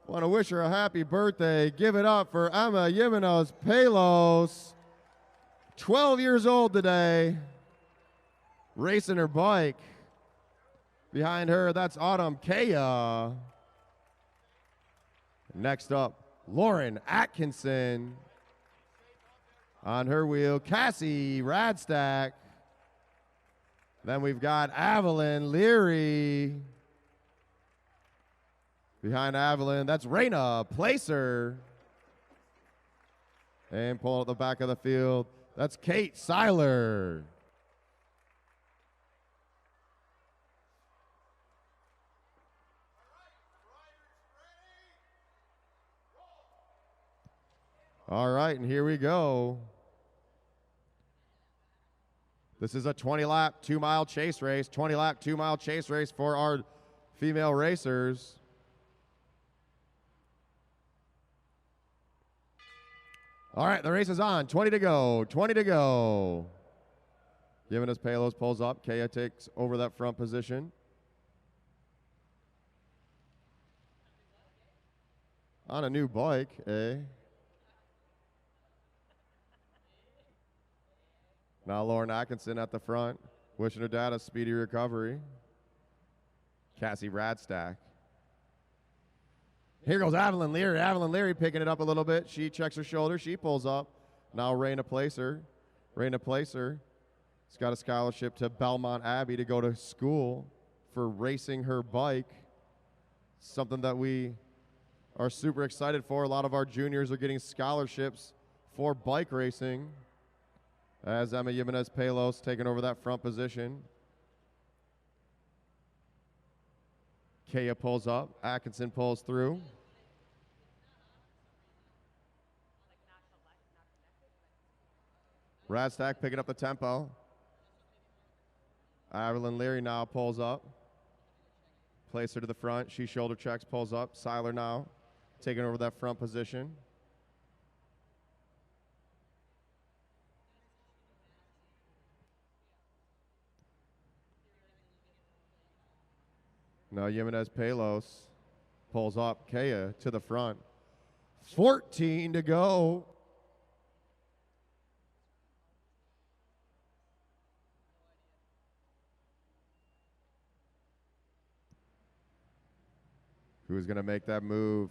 want to wish her a happy birthday. Give it up for Emma Jimenez Palos. 12 years old today. Racing her bike. Behind her, that's Autumn Kaya. Next up, Lauren Atkinson. On her wheel, Cassie Radstack. Then we've got Evelyn Leary. Behind Evelyn, that's Raina Placer. And pulling up the back of the field, that's Kate Seiler. All right, and here we go. This is a 20-lap, 2-mile chase race. 20-lap, 2-mile chase race for our female racers. All right, the race is on. 20 to go. 20 to go. Giving us Palos pulls up. Kaya takes over that front position. On a new bike, eh? Now Lauren Atkinson at the front, wishing her dad a speedy recovery. Cassie Radstack. Here goes Evelyn Leary. Evelyn Leary picking it up a little bit. She checks her shoulder. She pulls up. Now Raina Placer. Raina Placer has got a scholarship to Belmont Abbey to go to school for racing her bike. Something that we are super excited for. A lot of our juniors are getting scholarships for bike racing as Emma Jimenez-Palos taking over that front position. Kaya pulls up, Atkinson pulls through. Radstack picking up the tempo. Evelyn Leary now pulls up. Place her to the front. She shoulder checks, pulls up. Seiler now taking over that front position. Now Jimenez-Palos pulls up. Kaya to the front. 14 to go. Who's going to make that move?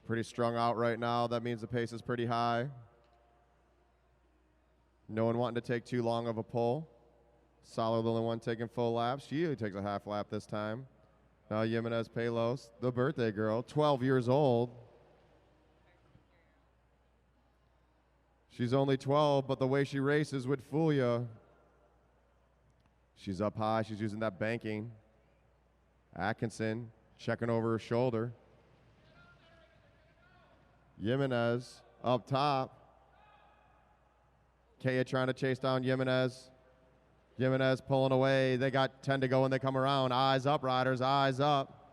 Pretty strung out right now. That means the pace is pretty high. No one wanting to take too long of a pull. Solid, the only one taking full laps. She takes a half lap this time. Now Jimenez-Palos, the birthday girl, 12 years old. She's only 12, but the way she races would fool you. She's up high. She's using that banking. Atkinson checking over her shoulder. Jimenez up top. Kaya trying to chase down Jimenez. Jimenez pulling away. They got 10 to go when they come around. Eyes up, riders, eyes up.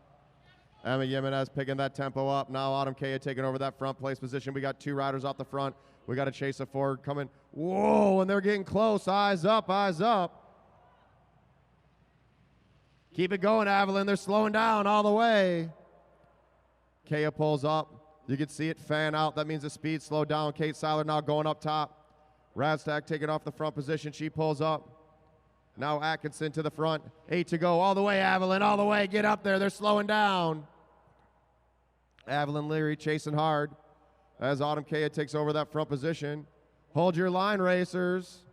Emma Jimenez picking that tempo up. Now Autumn Kaya taking over that front place position. We got two riders off the front. We got to chase it forward coming. Whoa, and they're getting close. Eyes up, eyes up. Keep it going, Evelyn. They're slowing down all the way. Kaya pulls up. You can see it fan out. That means the speed slowed down. Kate Seiler now going up top. Radstack taking off the front position. She pulls up. Now Atkinson to the front. 8 to go. All the way, Evelyn. All the way. Get up there. They're slowing down. Evelyn Leary chasing hard as Autumn Kaya takes over that front position. Hold your line, racers.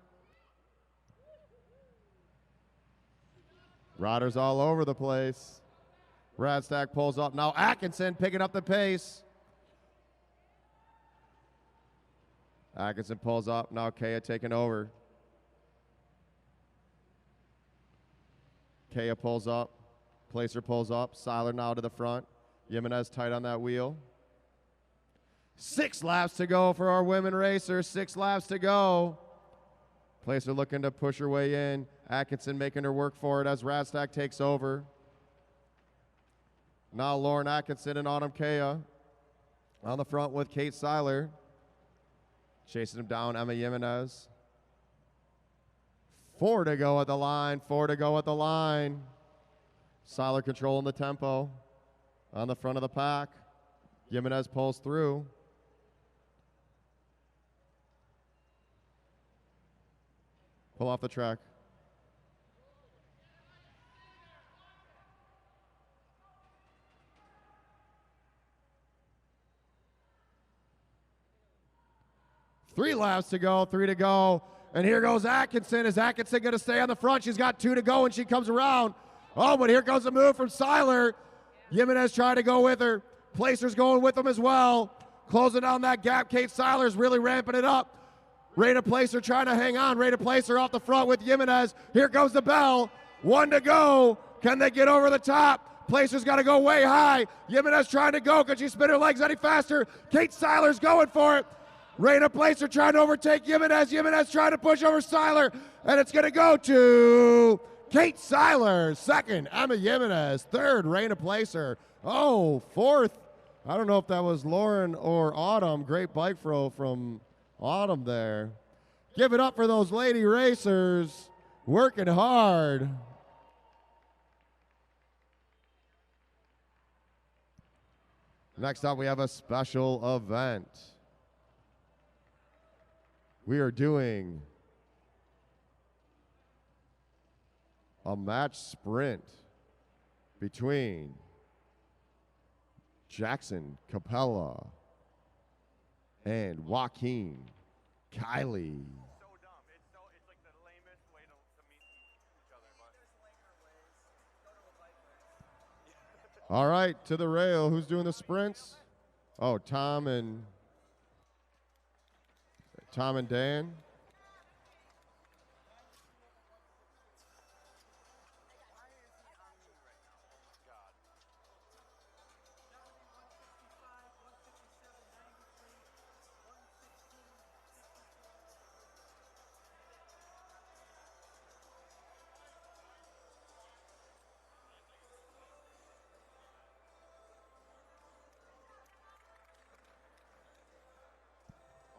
Riders all over the place. Radstack pulls up. Now Atkinson picking up the pace. Atkinson pulls up. Now Kaya taking over. Kaya pulls up. Placer pulls up. Seiler now to the front. Jimenez tight on that wheel. 6 laps to go for our women racers. 6 laps to go. Placer looking to push her way in. Atkinson making her work for it as Radstack takes over. Now Lauren Atkinson and Autumn Kaya on the front with Kate Seiler. Chasing him down, Emma Jimenez. 4 to go at the line, 4 to go at the line. Seiler controlling the tempo on the front of the pack. Jimenez pulls through. Pull off the track. Three laps to go, 3 to go. And here goes Atkinson. Is Atkinson going to stay on the front? She's got 2 to go and she comes around. Oh, but here goes a move from Seiler. Jimenez trying to go with her. Placer's going with them as well. Closing down that gap. Kate Seiler's really ramping it up. Rita Placer trying to hang on. Rita Placer off the front with Jimenez. Here goes the bell. 1 to go. Can they get over the top? Placer's got to go way high. Jimenez trying to go. Can she spin her legs any faster? Kate Seiler's going for it. Reyna Placer trying to overtake Jimenez. Jimenez trying to push over Seiler. And it's going to go to Kate Seiler. 2nd, Emma Jimenez. 3rd, Reyna Placer. Oh, 4th. I don't know if that was Lauren or Autumn. Great bike throw from Autumn there. Give it up for those lady racers. Working hard. Next up, we have a special event. We are doing a match sprint between Jackson Capella and Joaquin Kiley. So dumb. It's like the lamest way to meet each other. But. All right, to the rail. Who's doing the sprints? Oh, Tom and Dan.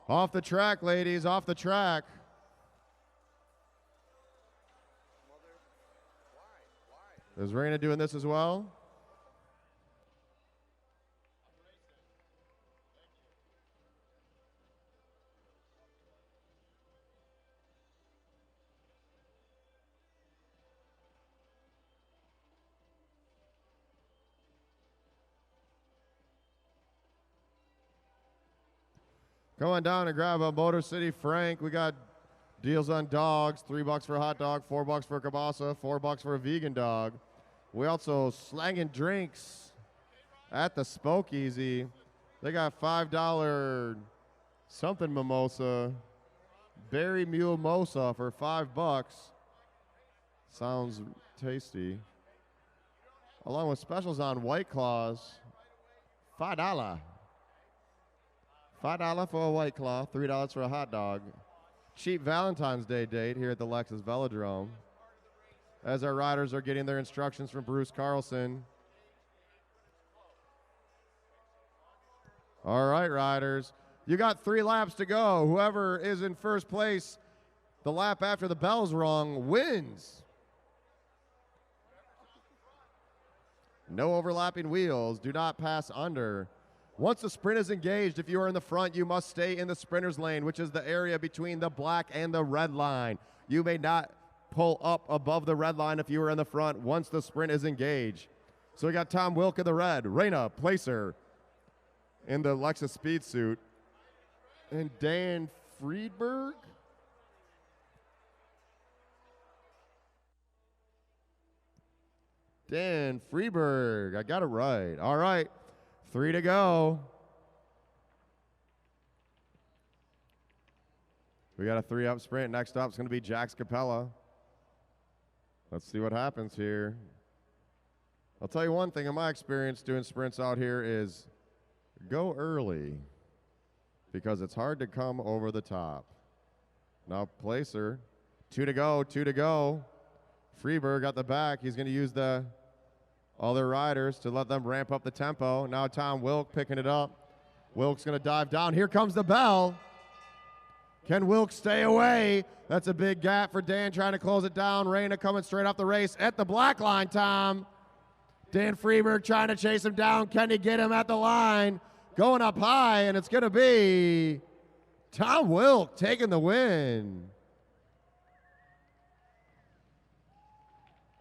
Off the track, ladies, off the track. Is Raina doing this as well? Go on down and grab a Motor City Frank. We got deals on dogs, $3 for a hot dog, $4 for a kielbasa, $4 for a vegan dog. We also slanging drinks at the Spokeasy. They got $5 something mimosa, berry mule mosa for $5. Sounds tasty. Along with specials on White Claws, $5. $5 for a White Claw, $3 for a hot dog. Cheap Valentine's Day date here at the Lexus Velodrome. As our riders are getting their instructions from Bruce Carlson. All right, riders. You got 3 laps to go. Whoever is in first place the lap after the bell's rung wins. No overlapping wheels. Do not pass under. Once the sprint is engaged, if you are in the front, you must stay in the sprinter's lane, which is the area between the black and the red line. You may not pull up above the red line if you are in the front once the sprint is engaged. So we got Tom Wilk in the red, Raina Placer in the Lexus Speed Suit, and Dan Friedberg. Dan Freeberg, I got it right. All right, 3 to go. We got a 3-up sprint. Next up is going to be Jax Capella. Let's see what happens here. I'll tell you one thing in my experience doing sprints out here is go early because it's hard to come over the top. Now Placer, 2 to go, 2 to go. Freeberg at the back. He's going to use all their riders to let them ramp up the tempo. Now Tom Wilk picking it up. Wilk's going to dive down. Here comes the bell. Can Wilk stay away? That's a big gap for Dan trying to close it down. Raina coming straight off the race at the black line, Tom. Dan Freeberg trying to chase him down. Can he get him at the line? Going up high, and it's going to be Tom Wilk taking the win.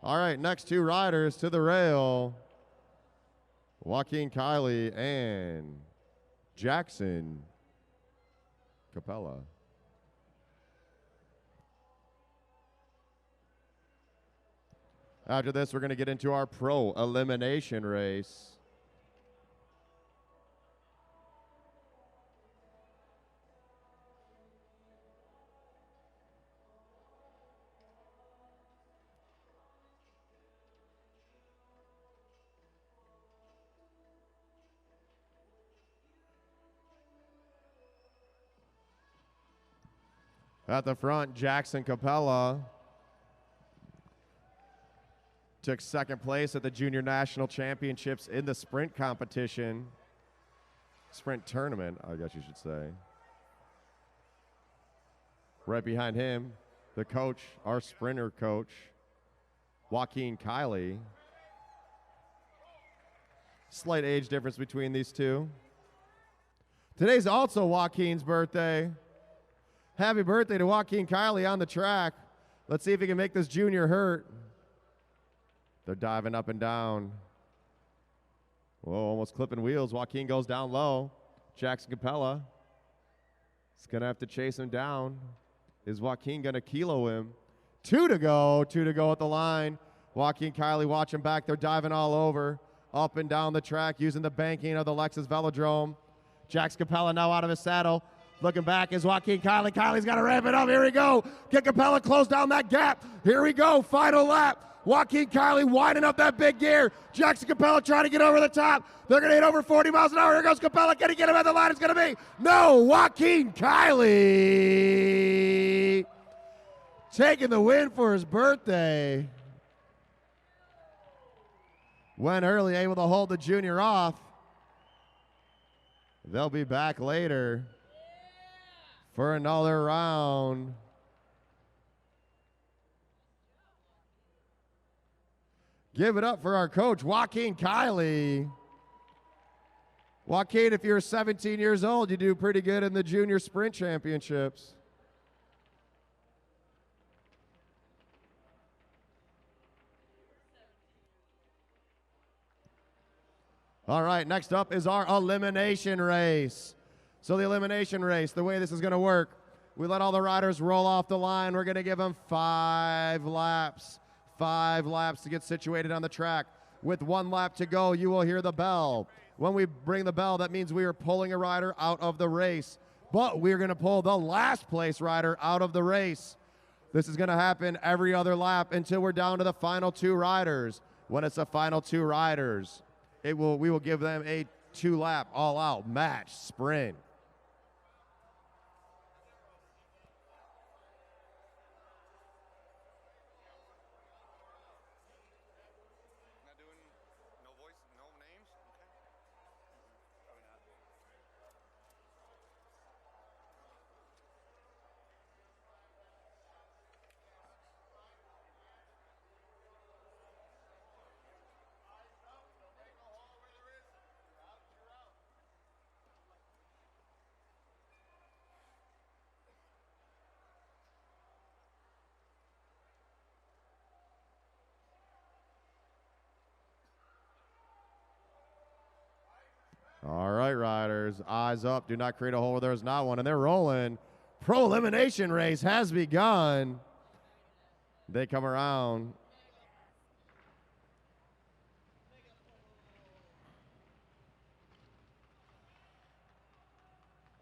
All right, next 2 riders to the rail. Joaquin Kiley and Jackson Capella. After this, we're going to get into our pro elimination race. At the front, Jackson Capella took 2nd place at the Junior National Championships in the sprint competition. Sprint tournament, I guess you should say. Right behind him, the coach, our sprinter coach, Joaquin Kiley. Slight age difference between these two. Today's also Joaquin's birthday. Happy birthday to Joaquin Kiley on the track. Let's see if he can make this junior hurt. They're diving up and down. Whoa, almost clipping wheels. Joaquin goes down low. Jackson Capella is going to have to chase him down. Is Joaquin going to kilo him? 2 to go. 2 to go at the line. Joaquin Kiley watching back. They're diving all over. up and down the track using the banking of the Lexus Velodrome. Jax Capella now out of his saddle. Looking back is Joaquin Kiley. Kiley's got to ramp it up. Here we go. Get Capella close down that gap. Here we go. Final lap. Joaquin Kiley winding up that big gear. Jackson Capella trying to get over the top. They're going to hit over 40 miles an hour. Here goes Capella. Can he get him at the line? It's going to be no. Joaquin Kiley taking the win for his birthday. Went early, able to hold the junior off. They'll be back later for another round. Give it up for our coach, Joaquin Kiley. Joaquin, if you're 17 years old, you do pretty good in the junior sprint championships. All right, next up is our elimination race. So the elimination race, the way this is going to work, we let all the riders roll off the line. We're going to give them 5 laps. 5 laps to get situated on the track. With 1 lap to go, you will hear the bell. When we bring the bell, that means we are pulling a rider out of the race. But we're going to pull the last place rider out of the race. This is going to happen every other lap until we're down to the final 2 riders. When it's the final 2 riders, we will give them a 2-lap all-out match sprint. All right, riders, eyes up. Do not create a hole where there's not one. And they're rolling. Pro elimination race has begun. They come around.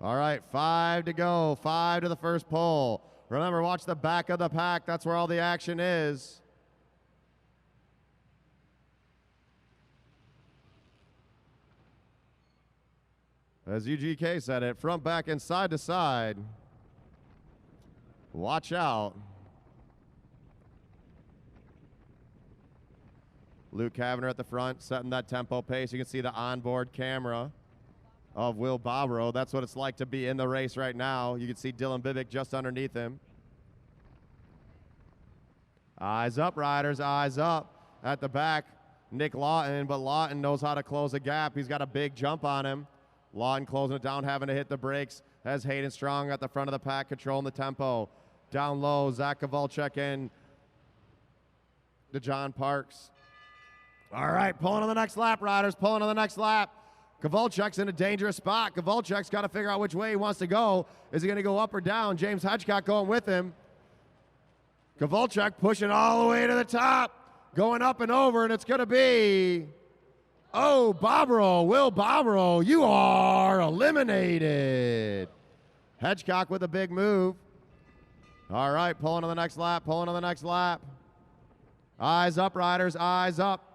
All right, 5 to go. 5 to the first pole. Remember, watch the back of the pack. That's where all the action is. As UGK said it, front, back, and side to side. Watch out. Luke Cavener at the front, setting that tempo pace. You can see the onboard camera of Will Bobrow. That's what it's like to be in the race right now. You can see Dylan Bibick just underneath him. Eyes up, riders, eyes up. At the back, Nick Lawton, but Lawton knows how to close a gap. He's got a big jump on him. Lawton closing it down, having to hit the brakes as Hayden Strong at the front of the pack, controlling the tempo. Down low, Zach Kowalczyk and DeJohn Parks. All right, pulling on the next lap, riders, pulling on the next lap. Kowalczyk's in a dangerous spot. Kowalczyk's got to figure out which way he wants to go. Is he going to go up or down? James Hedgecock going with him. Kowalczyk pushing all the way to the top, going up and over, and it's going to be... Oh, Bobrow, Will Bobrow, you are eliminated. Hedgecock with a big move. All right, pulling on the next lap, pulling on the next lap. Eyes up, riders, eyes up.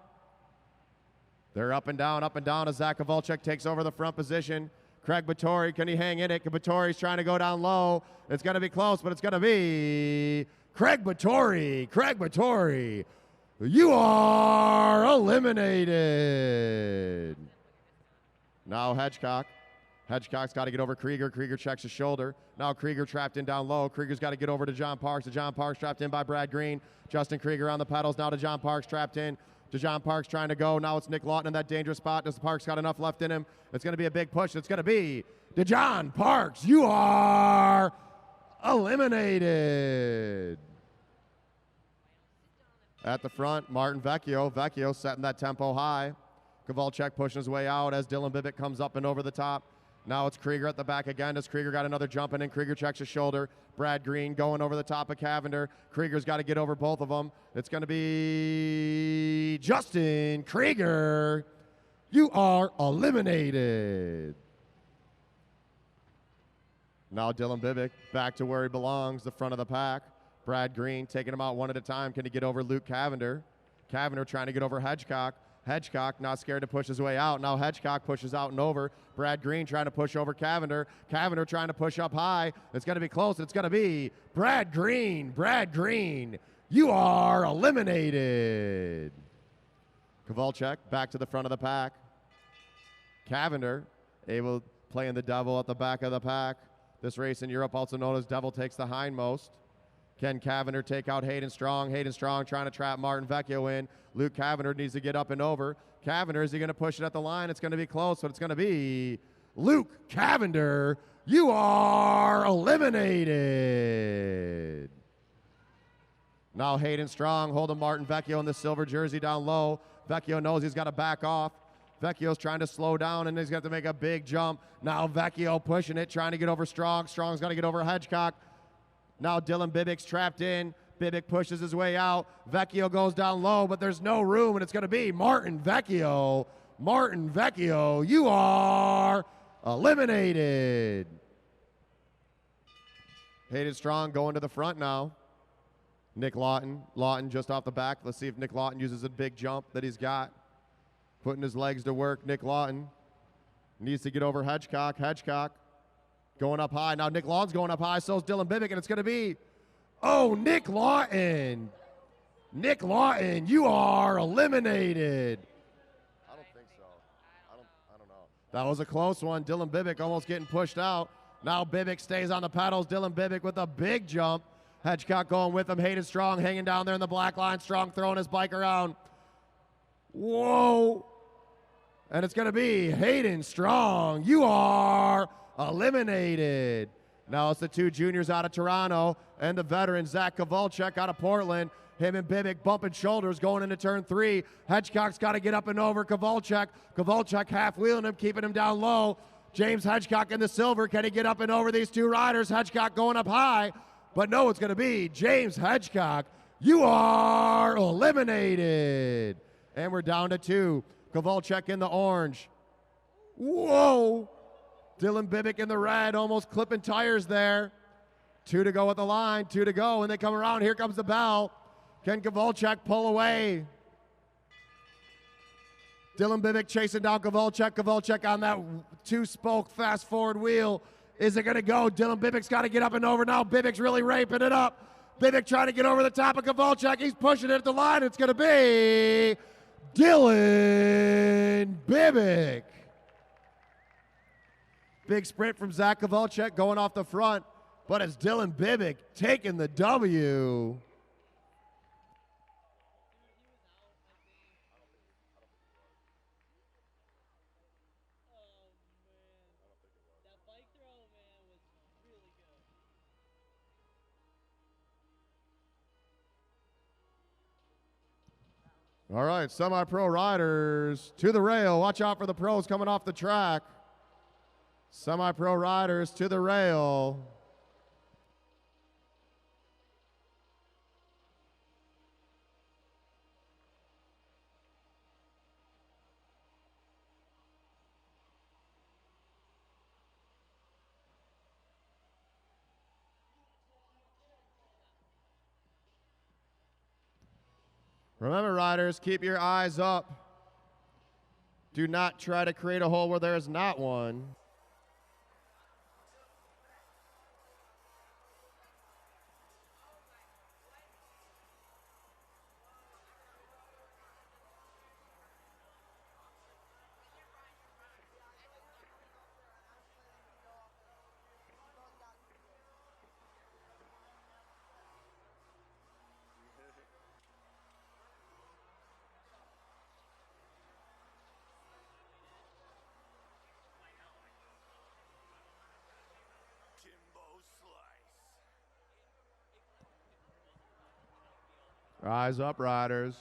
They're up and down as Zach Kowalczyk takes over the front position. Craig Battori, can he hang in it? Battori's trying to go down low. It's going to be close, but it's going to be Craig Battori. Craig Battori. You are eliminated. Now Hedgecock. Hedgecock's got to get over Krieger. Krieger checks his shoulder. Now Krieger trapped in down low. Krieger's got to get over to John Parks. DeJohn Parks trapped in by Brad Green. Justin Krieger on the pedals. Now DeJohn Parks trapped in. DeJohn Parks trying to go. Now it's Nick Lawton in that dangerous spot. Does Parks got enough left in him? It's going to be a big push. It's going to be DeJohn Parks. You are eliminated. At the front, Martin Vecchio. Vecchio setting that tempo high. Kowalczyk pushing his way out as Dylan Bibick comes up and over the top. Now it's Krieger at the back again. Does Krieger got another jump in? Krieger checks his shoulder. Brad Green going over the top of Cavender. Krieger's got to get over both of them. It's going to be Justin Krieger. You are eliminated. Now Dylan Bibick back to where he belongs, the front of the pack. Brad Green taking him out one at a time. Can he get over Luke Cavender? Cavender trying to get over Hedgecock. Hedgecock not scared to push his way out. Now Hedgecock pushes out and over. Brad Green trying to push over Cavender. Cavender trying to push up high. It's going to be close. It's going to be Brad Green. Brad Green, you are eliminated. Kowalczyk back to the front of the pack. Cavender able playing the devil at the back of the pack. This race in Europe, also known as Devil Takes the Hindmost. Can Cavender take out Hayden Strong? Hayden Strong trying to trap Martin Vecchio in. Luke Cavender needs to get up and over. Cavender, is he going to push it at the line? It's going to be close, but it's going to be Luke Cavender. You are eliminated. Now Hayden Strong holding Martin Vecchio in the silver jersey down low. Vecchio knows he's got to back off. Vecchio's trying to slow down, and he's got to make a big jump. Now Vecchio pushing it, trying to get over Strong. Strong's got to get over Hedgecock. Now Dylan Bibick's trapped in. Bibick pushes his way out. Vecchio goes down low, but there's no room, and it's going to be Martin Vecchio. Martin Vecchio, you are eliminated. Hayden Strong going to the front now. Nick Lawton. Lawton just off the back. Let's see if Nick Lawton uses a big jump that he's got. Putting his legs to work. Nick Lawton needs to get over Hedgecock. Hedgecock going up high. Now Nick Lawton's going up high. So is Dylan Bibick, and it's going to be, oh, Nick Lawton. Nick Lawton, you are eliminated. I don't think so. I don't know. That was a close one. Dylan Bibick almost getting pushed out. Now Bibick stays on the pedals. Dylan Bibick with a big jump. Hedgecock going with him. Hayden Strong hanging down there in the black line. Strong throwing his bike around. Whoa. And it's going to be Hayden Strong. You are eliminated. Now it's the two juniors out of Toronto and the veteran Zach Kowalczyk out of Portland. Him and Bibick bumping shoulders going into turn 3. Hedgecock's got to get up and over Kowalczyk. Kowalczyk half-wheeling him, keeping him down low. James Hedgecock in the silver. Can he get up and over these two riders? Hedgecock going up high. But no, it's going to be James Hedgecock. You are eliminated. And we're down to 2. Kowalczyk in the orange. Whoa. Dylan Bibick in the red, almost clipping tires there. 2 to go at the line, 2 to go, and they come around. Here comes the bell. Can Kowalczyk pull away? Dylan Bibick chasing down Kowalczyk. Kowalczyk on that 2-spoke fast-forward wheel. Is it going to go? Dylan Bibick's got to get up and over now. Bibick's really raping it up. Bibick trying to get over the top of Kowalczyk. He's pushing it at the line. It's going to be Dylan Bibick. Big sprint from Zach Kowalczyk going off the front, but it's Dylan Bibick taking the W. All right, semi-pro riders to the rail. Watch out for the pros coming off the track. Semi-pro riders to the rail. Remember, riders, keep your eyes up. Do not try to create a hole where there is not one. Eyes up, riders.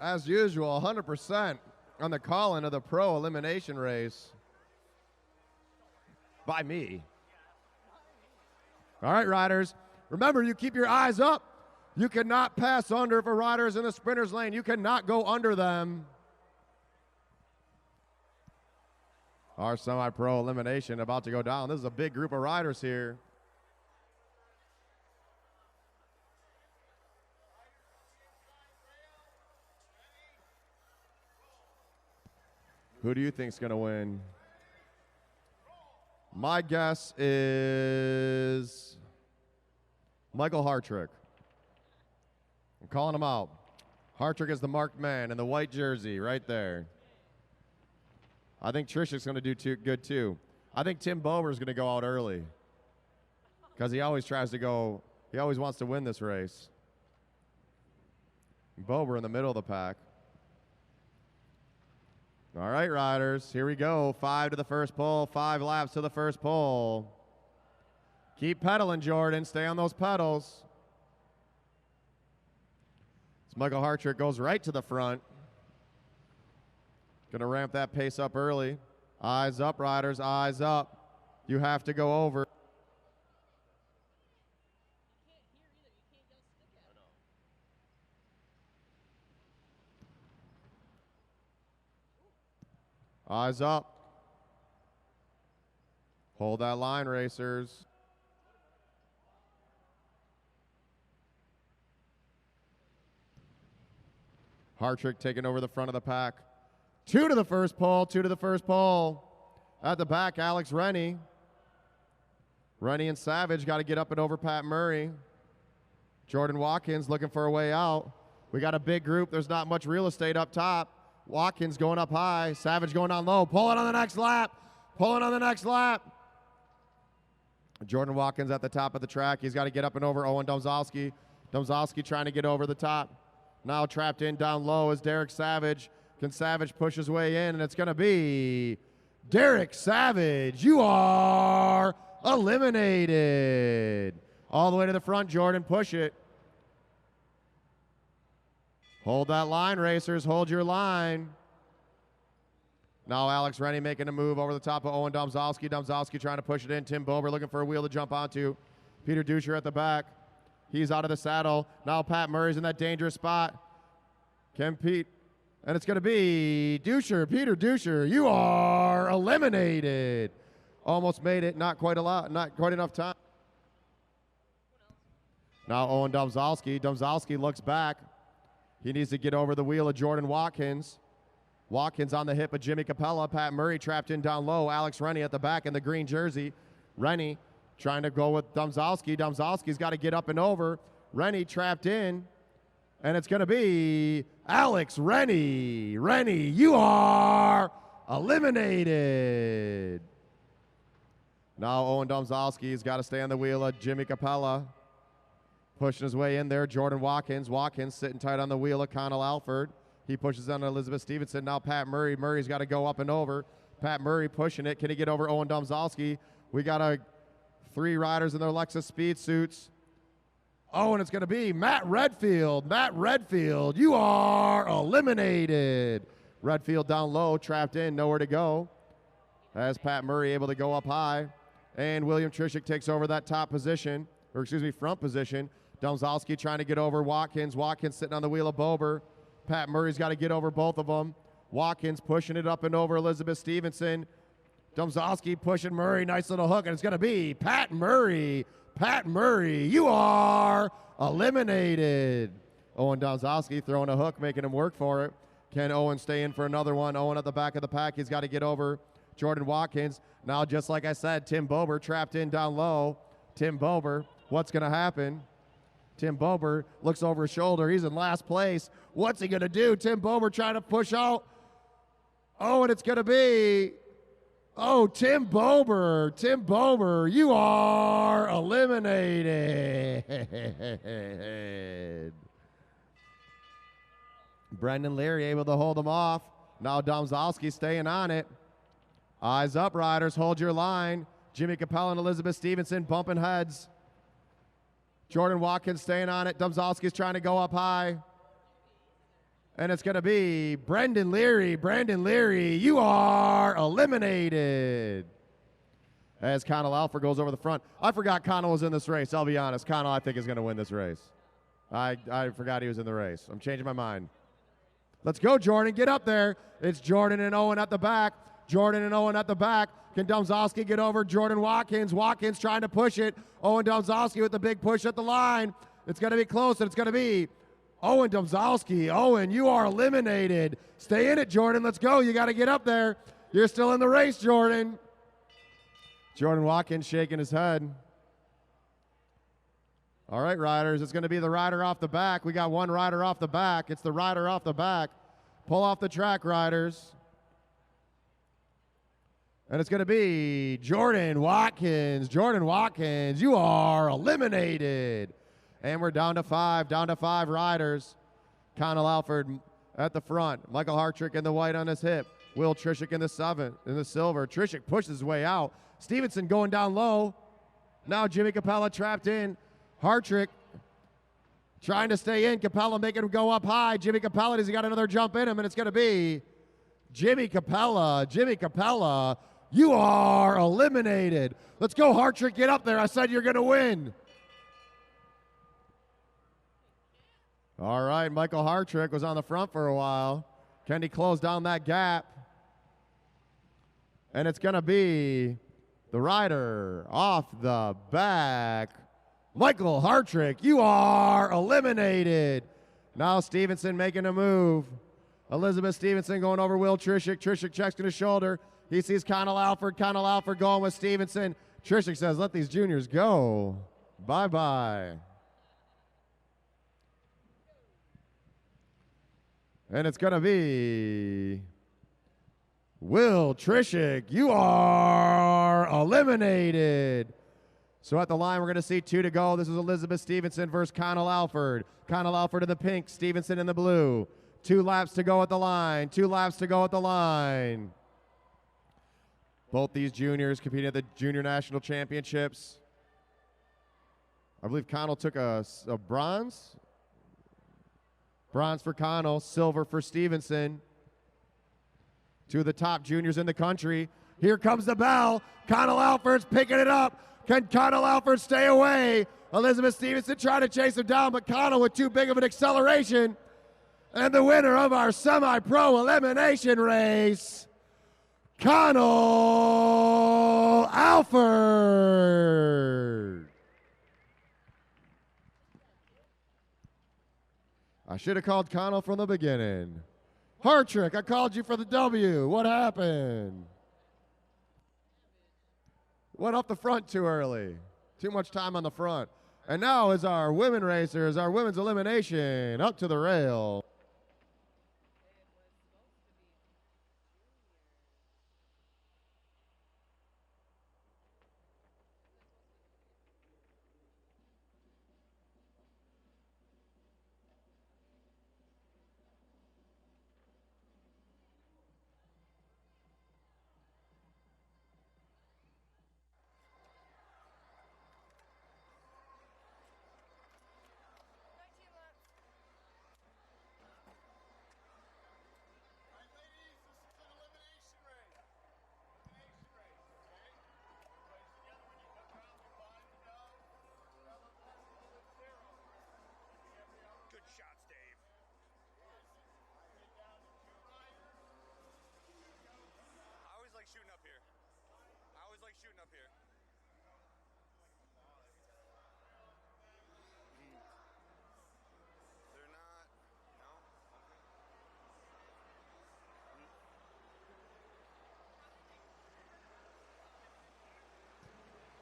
as usual, 100% on the call-in of the pro elimination race. By me. All right, riders. Remember, you keep your eyes up. You cannot pass under if a rider is in the sprinter's lane. You cannot go under them. Our semi-pro elimination about to go down. This is a big group of riders here. Who do you think is going to win? My guess is Michael Hartrick. I'm calling him out. Hartrick is the marked man in the white jersey right there. I think Trishik's going to do good too. I think Tim Bober is going to go out early because he always tries to go, he always wants to win this race. Bober in the middle of the pack. All right, riders, here we go. 5 to the first pole, 5 laps to the first pole. Keep pedaling, Jordan. Stay on those pedals. As Michael Hartrick goes right to the front. Going to ramp that pace up early. Eyes up, riders, eyes up. You have to go over. Eyes up. Hold that line, racers. Hartrick taking over the front of the pack. 2 to the first pole, 2 to the first pole. At the back, Alex Rennie. Rennie and Savage got to get up and over Pat Murray. Jordan Watkins looking for a way out. We got a big group. There's not much real estate up top. Watkins going up high. Savage going down low. Pulling on the next lap. Pulling on the next lap. Jordan Watkins at the top of the track. He's got to get up and over Owen Domzowski. Domzowski trying to get over the top. Now trapped in down low is Derek Savage. Can Savage push his way in? And it's going to be Derek Savage. You are eliminated. All the way to the front, Jordan. Push it. Hold that line, racers. Hold your line. Now Alex Rennie making a move over the top of Owen Domzowski. Domzowski trying to push it in. Tim Bober looking for a wheel to jump onto. Peter Duscher at the back. He's out of the saddle. Now Pat Murray's in that dangerous spot. Can Pete. And it's going to be Duscher. Peter Duscher, you are eliminated. Almost made it. Not quite a lot. Not quite enough time. Now Owen Domzowski. Domzowski looks back. He needs to get over the wheel of Jordan Watkins. Watkins on the hip of Jimmy Capella. Pat Murray trapped in down low. Alex Rennie at the back in the green jersey. Rennie trying to go with Domzowski. Domzowski's got to get up and over. Rennie trapped in. And it's going to be Alex Rennie. Rennie, you are eliminated. Now Owen Domzowski's got to stay on the wheel of Jimmy Capella. Pushing his way in there, Jordan Watkins. Watkins sitting tight on the wheel of Connell Alford. He pushes on Elizabeth Stevenson. Now Pat Murray. Murray's got to go up and over. Pat Murray pushing it. Can he get over Owen Domzowski? We got 3 riders in their Lexus speed suits. Oh, and it's going to be Matt Redfield. Matt Redfield, you are eliminated. Redfield down low, trapped in, nowhere to go. As Pat Murray able to go up high. And William Trishik takes over that top position, or excuse me, front position. Domzowski trying to get over Watkins. Watkins sitting on the wheel of Bober. Pat Murray's got to get over both of them. Watkins pushing it up and over Elizabeth Stevenson. Domzowski pushing Murray. Nice little hook, and it's going to be Pat Murray. Pat Murray, you are eliminated. Owen Domzowski throwing a hook, making him work for it. Can Owen stay in for another one? Owen at the back of the pack. He's got to get over Jordan Watkins. Now, just like I said, Tim Bober trapped in down low. Tim Bober, what's going to happen? Tim Bober looks over his shoulder. He's in last place. What's he going to do? Tim Bober trying to push out. Oh, and it's going to be, Tim Bober. Tim Bober, you are eliminated. Brendan Leary able to hold him off. Now Domzowski staying on it. Eyes up, riders. Hold your line. Jimmy Capella and Elizabeth Stevenson bumping heads. Jordan Watkins staying on it. Domzowski's trying to go up high. And it's going to be Brendan Leary. Brendan Leary, you are eliminated. As Connell Alford goes over the front. I forgot Connell was in this race. I'll be honest. Connell, I think, is going to win this race. I forgot he was in the race. I'm changing my mind. Let's go, Jordan. Get up there. It's Jordan and Owen at the back. Jordan and Owen at the back. Can Domzowski get over Jordan Watkins? Watkins trying to push it. Owen Domzowski with the big push at the line. It's going to be close, and it's going to be Owen Domzowski. Owen, you are eliminated. Stay in it, Jordan. Let's go. You got to get up there. You're still in the race, Jordan. Jordan Watkins shaking his head. All right, riders. It's going to be the rider off the back. We got one rider off the back. It's the rider off the back. Pull off the track, riders. And it's going to be Jordan Watkins. Jordan Watkins, you are eliminated. And we're down to five riders. Connell Alford at the front. Michael Hartrick in the white on his hip. Will Trishik in the silver. Trishik pushes his way out. Stevenson going down low. Now Jimmy Capella trapped in. Hartrick trying to stay in. Capella making him go up high. Jimmy Capella, has he got another jump in him? And it's going to be Jimmy Capella. Jimmy Capella, you are eliminated. Let's go, Hartrick. Get up there. I said you're going to win. All right, Michael Hartrick was on the front for a while. Can he close down that gap? And it's going to be the rider off the back. Michael Hartrick, you are eliminated. Now Stevenson making a move. Elizabeth Stevenson going over Will Trishik. Trishik checks to the shoulder. He sees Connell Alford. Connell Alford going with Stevenson. Trishik says, let these juniors go. Bye-bye. And it's going to be Will Trishik. You are eliminated. So at the line, we're going to see 2 to go. This is Elizabeth Stevenson versus Connell Alford. Connell Alford in the pink, Stevenson in the blue. 2 laps to go at the line. 2 laps to go at the line. Both these juniors competing at the Junior National Championships. I believe Connell took a bronze. Bronze for Connell, silver for Stevenson. 2 of the top juniors in the country. Here comes the bell. Connell Alford's picking it up. Can Connell Alford stay away? Elizabeth Stevenson trying to chase him down, but Connell with too big of an acceleration. And the winner of our semi-pro elimination race, Connell Alford. I should have called Connell from the beginning. Hartrick, I called you for the W. What happened? Went up the front too early. Too much time on the front. And now is our women racers, our women's elimination up to the rail.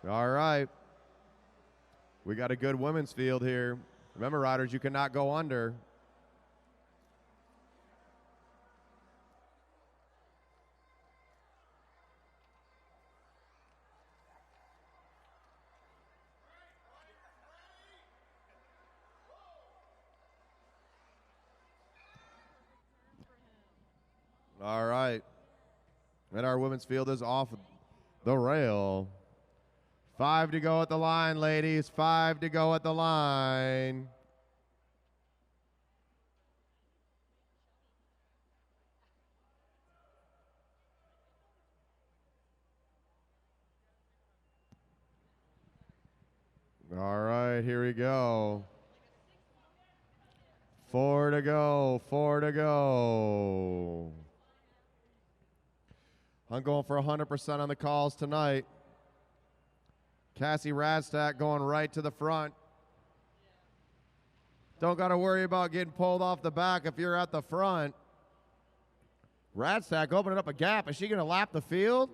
All right. We got a good women's field here. Remember, riders, you cannot go under. All right. And our women's field is off the rail. 5 to go at the line, ladies. 5 to go at the line. All right, here we go. 4 to go, 4 to go. I'm going for 100% on the calls tonight. Cassie Radstack going right to the front. Don't got to worry about getting pulled off the back if you're at the front. Radstack opening up a gap. Is she going to lap the field?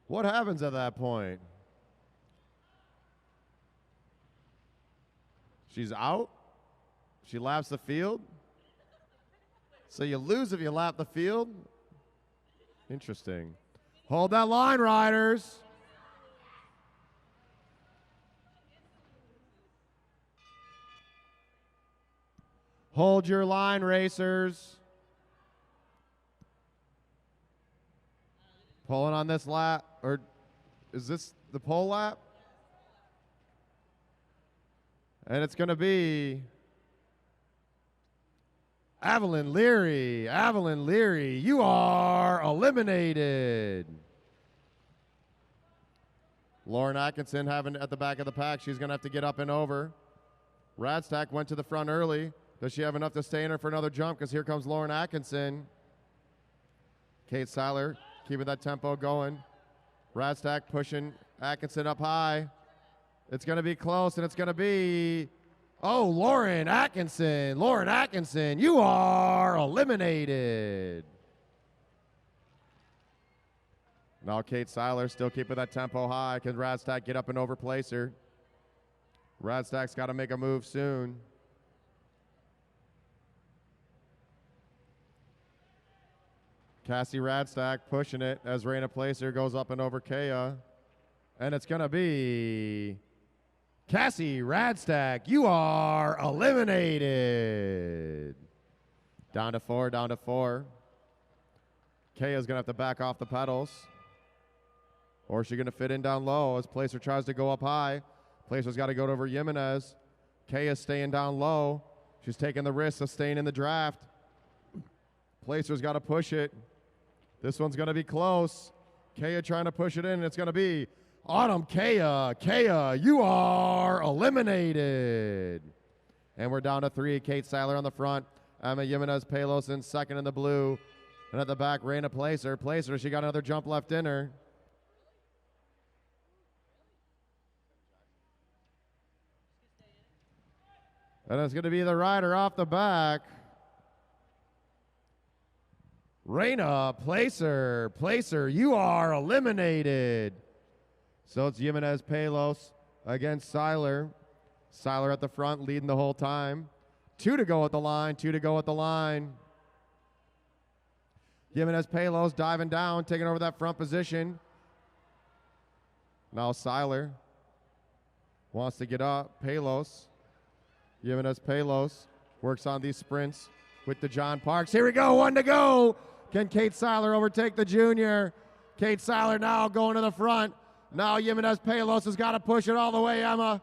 What happens at that point? She's out. She laps the field. So you lose if you lap the field. Interesting. Hold that line, riders. Hold your line, racers. Pulling on this lap, or is this the pole lap? And it's going to be Evelyn Leary. Evelyn Leary, you are eliminated. Lauren Atkinson having at the back of the pack. She's going to have to get up and over. Radstack went to the front early. Does she have enough to stay in her for another jump? Because here comes Lauren Atkinson. Kate Seiler keeping that tempo going. Radstack pushing Atkinson up high. It's going to be close, and it's going to be, oh, Lauren Atkinson. Lauren Atkinson, you are eliminated. Now Kate Seiler still keeping that tempo high. Can Radstack get up and overplace her? Radstack's got to make a move soon. Cassie Radstack pushing it as Raina Placer goes up and over Kea. And it's going to be Cassie Radstack, you are eliminated. Down to 4, down to 4. Kea's going to have to back off the pedals. Or is she going to fit in down low as Placer tries to go up high? Placer's got to go over Jimenez. Kea's staying down low. She's taking the risk of staying in the draft. Placer's got to push it. This one's going to be close. Kea trying to push it in, and it's going to be Autumn Kea. Kea, you are eliminated. And we're down to 3. Kate Seiler on the front. Emma Jimenez Palos in second in the blue. And at the back, Raina Placer. Placer, she got another jump left in her. And it's going to be the rider off the back. Raina Placer. Placer, you are eliminated. So it's Jimenez Palos against Seiler. Seiler at the front, leading the whole time. 2 to go at the line, 2 to go at the line. Jimenez Palos diving down, taking over that front position. Now Seiler wants to get up. Palos. Jimenez Palos works on these sprints with the John Parks. Here we go, 1 to go. Can Kate Seiler overtake the junior? Kate Seiler now going to the front. Now Jimenez Palos has got to push it all the way, Emma.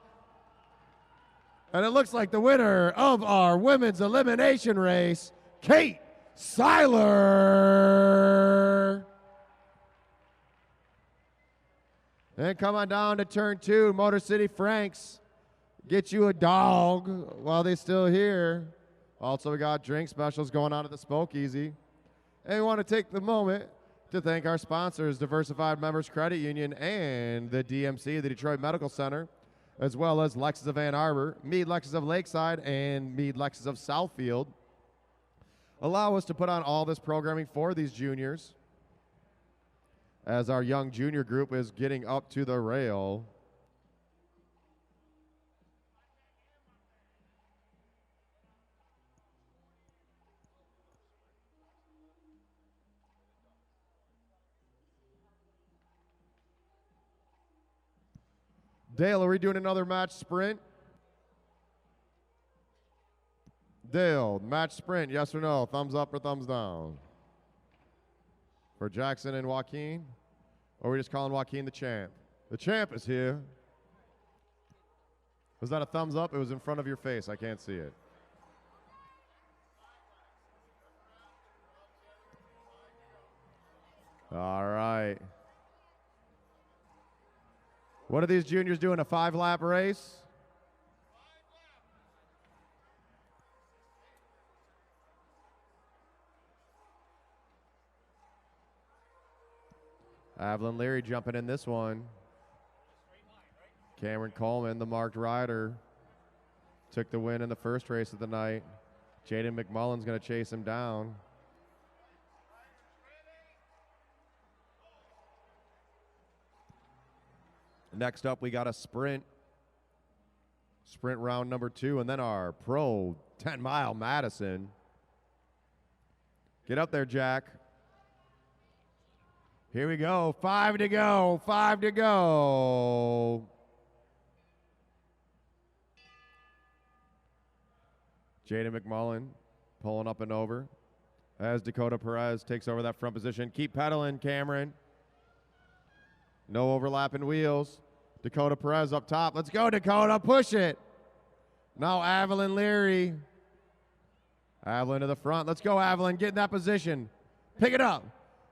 And it looks like the winner of our women's elimination race, Kate Seiler. And come on down to turn 2, Motor City Franks. Get you a dog while they're still here. Also, we got drink specials going on at the Spokeasy. And we want to take the moment to thank our sponsors, Diversified Members Credit Union and the DMC, the Detroit Medical Center, as well as Lexus of Ann Arbor, Mead Lexus of Lakeside, and Mead Lexus of Southfield. Allow us to put on all this programming for these juniors as our young junior group is getting up to the rail. Dale, are we doing another match sprint? Dale, match sprint, yes or no? Thumbs up or thumbs down? For Jackson and Joaquin? Or are we just calling Joaquin the champ? The champ is here. Was that a thumbs up? It was in front of your face. I can't see it. All right. What are these juniors doing, a 5-lap race? Avalon Leary jumping in this one. Cameron Coleman, the marked rider, took the win in the first race of the night. Jaden McMullen's going to chase him down. Next up, we got a sprint. Sprint round number 2, and then our pro 10-mile Madison. Get up there, Jack. Here we go. 5 to go. 5 to go. Jaden McMullen pulling up and over as Dakota Perez takes over that front position. Keep pedaling, Cameron. No overlapping wheels. Dakota Perez up top. Let's go, Dakota. Push it. Now Avalon Leary. Avalon to the front. Let's go, Avalon. Get in that position. Pick it up.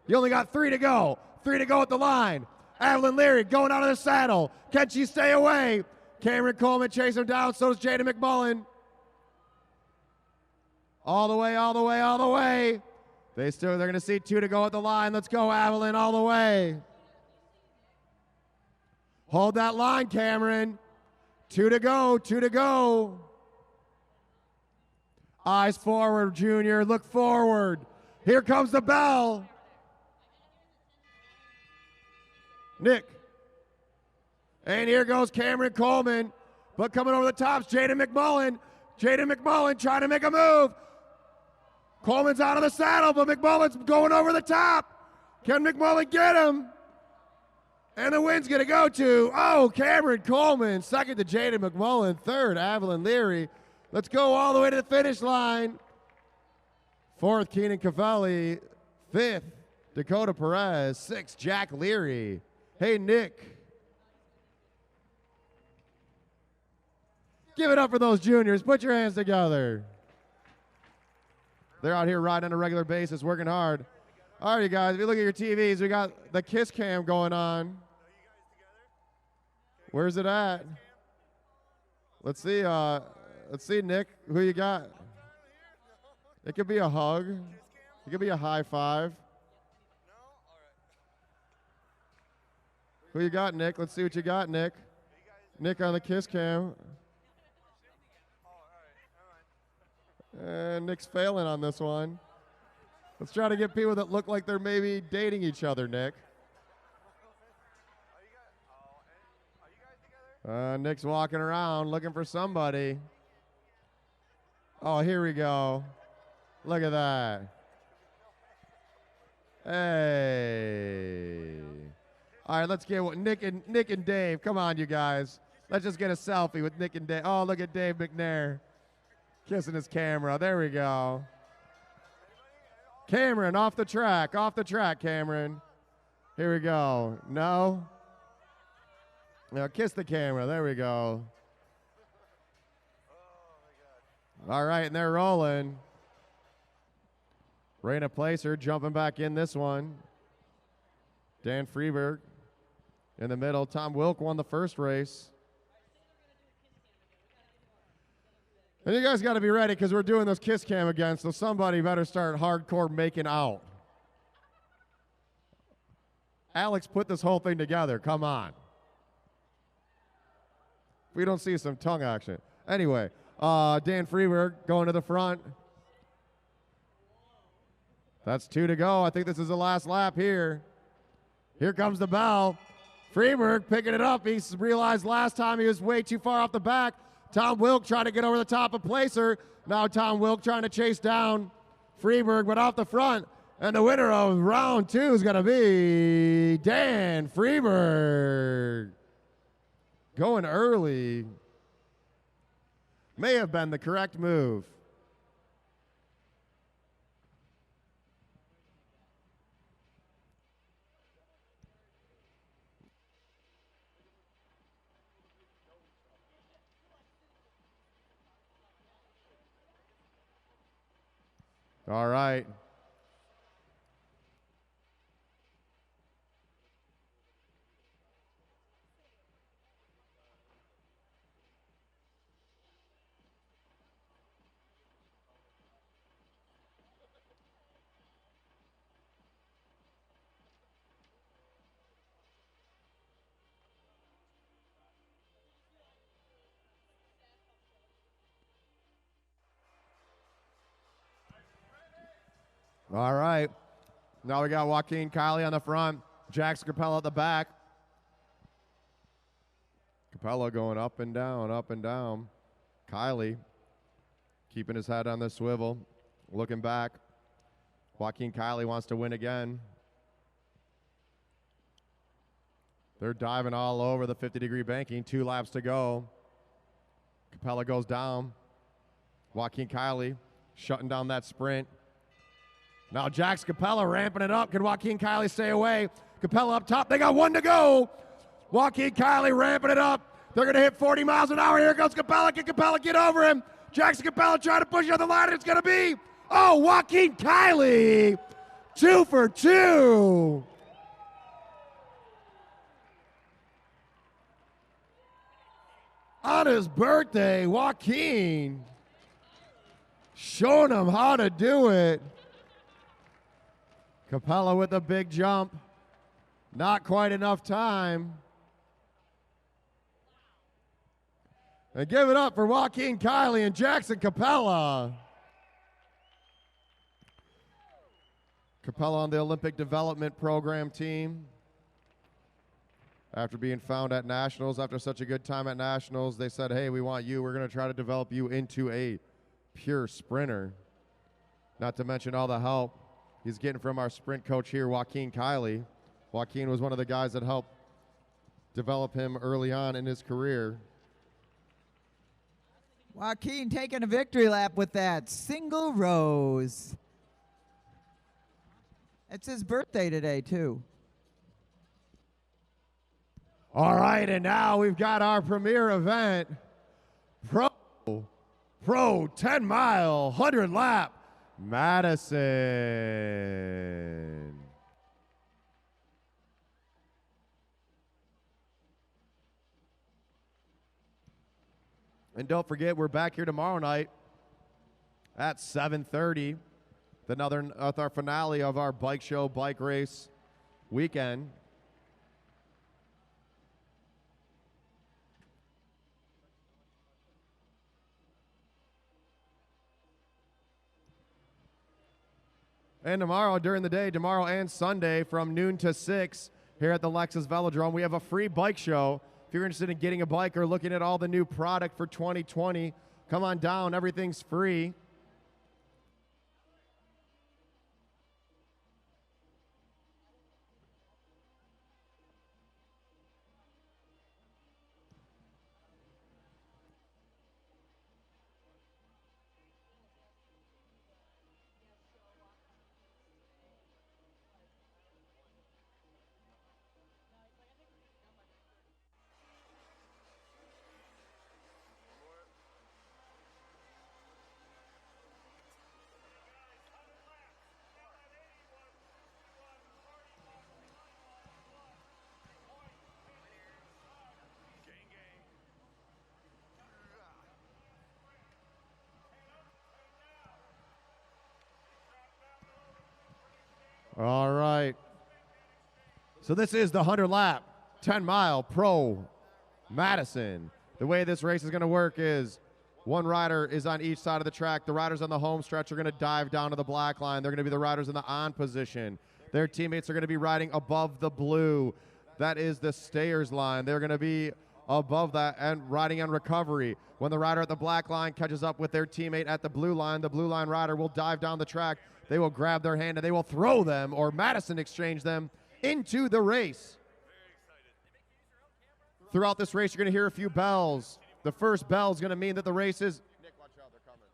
You only got 3 to go. 3 to go at the line. Avalon Leary going out of the saddle. Can she stay away? Cameron Coleman chase him down. So does Jaden McMullen. All the way, all the way, all the way. They're going to see 2 to go at the line. Let's go, Avalon, all the way. Hold that line, Cameron. 2 to go, 2 to go. Eyes forward, Junior. Look forward. Here comes the bell. Nick. And here goes Cameron Coleman. But coming over the top is Jaden McMullen. Jaden McMullen trying to make a move. Coleman's out of the saddle, but McMullen's going over the top. Can McMullen get him? And the win's going to go to, Cameron Coleman. Second to Jaden McMullen. Third, Avalon Leary. Let's go all the way to the finish line. Fourth, Keenan Cavelli. Fifth, Dakota Perez. Sixth, Jack Leary. Hey, Nick. Give it up for those juniors. Put your hands together. They're out here riding on a regular basis, working hard. All right, you guys, if you look at your TVs, we got the Kiss Cam going on. Where's it at? Let's see, Nick, who you got? It could be a hug. It could be a high five. Who you got, Nick? Let's see what you got, Nick. Nick on the Kiss Cam. And Nick's failing on this one. Let's try to get people that look like they're maybe dating each other, Nick. Nick's walking around looking for somebody. Oh, here we go. Look at that. Hey. All right, let's get Nick and Dave. Come on, you guys. Let's just get a selfie with Nick and Dave. Oh, look at Dave McNair. Kissing his camera. There we go. Cameron, off the track, Cameron. Here we go. No? Now kiss the camera. There we go. All right, and they're rolling. Raina Placer jumping back in this one. Dan Freeberg in the middle. Tom Wilk won the first race. And you guys got to be ready because we're doing this Kiss Cam again, so somebody better start hardcore making out. Alex put this whole thing together. Come on. We don't see some tongue action. Anyway, Dan Freeberg going to the front. That's 2 to go. I think this is the last lap here. Here comes the bell. Freeberg picking it up. He realized last time he was way too far off the back. Tom Wilk trying to get over the top of Placer. Now Tom Wilk trying to chase down Freeberg, but off the front. And the winner of round 2 is going to be Dan Freeberg. Going early may have been the correct move. All right. All right. Now we got Joaquin Kiley on the front, Jackson Capella at the back. Capella going up and down, up and down. Kiley keeping his head on the swivel, looking back. Joaquin Kiley wants to win again. They're diving all over the 50-degree banking. 2 laps to go. Capella goes down. Joaquin Kiley shutting down that sprint. Now Jax Capella ramping it up. Can Joaquin Kiley stay away? Capella up top. They got 1 to go. Joaquin Kiley ramping it up. They're going to hit 40 miles an hour. Here goes Capella. Can Capella get over him? Jackson Capella trying to push on the line. It's going to be, oh, Joaquin Kiley. 2 for 2. On his birthday, Joaquin showing him how to do it. Capella with a big jump. Not quite enough time. And give it up for Joaquin Kiley and Jackson Capella. Capella on the Olympic Development Program team. After being found at Nationals, after such a good time at Nationals, they said, hey, we want you. We're going to try to develop you into a pure sprinter. Not to mention all the help he's getting from our sprint coach here, Joaquin Kiley. Joaquin was one of the guys that helped develop him early on in his career. Joaquin taking a victory lap with that single rose. It's his birthday today, too. All right, and now we've got our premier event, Pro 10-mile, 100-lap, Madison. And don't forget, we're back here tomorrow night at 7:30 with our finale of our bike show, bike race weekend. And tomorrow, during the day, tomorrow and Sunday, from noon to 6, here at the Lexus Velodrome, we have a free bike show. If you're interested in getting a bike or looking at all the new product for 2020, come on down. Everything's free. All right. So this is the 100-lap, 10-mile Pro Madison. The way this race is going to work is one rider is on each side of the track. The riders on the home stretch are going to dive down to the black line. They're going to be the riders in the on position. Their teammates are going to be riding above the blue. That is the stayers line. They're going to be above that and riding on recovery. When the rider at the black line catches up with their teammate at the blue line rider will dive down the track. They will grab their hand and they will throw them, or Madison exchange them, into the race. Throughout this race, you're going to hear a few bells. The first bell is going to mean that the race is... Nick, watch out, they're coming.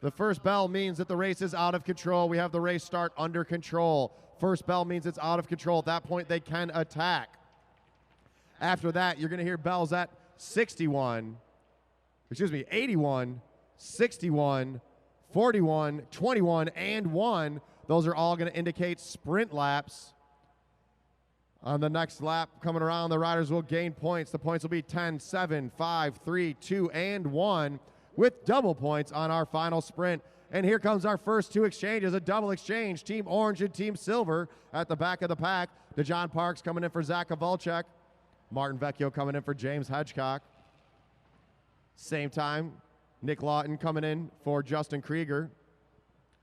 The first bell means that the race is out of control. We have the race start under control. First bell means it's out of control. At that point, they can attack. After that, you're going to hear bells at 81, 61, 41, 21, and 1. Those are all going to indicate sprint laps. On the next lap coming around, the riders will gain points. The points will be 10, 7, 5, 3, 2, and 1 with double points on our final sprint. And here comes our first two exchanges, a double exchange. Team Orange and Team Silver at the back of the pack. DeJohn Parks coming in for Zach Kowalczyk. Martin Vecchio coming in for James Hedgecock. Same time, Nick Lawton coming in for Justin Krieger.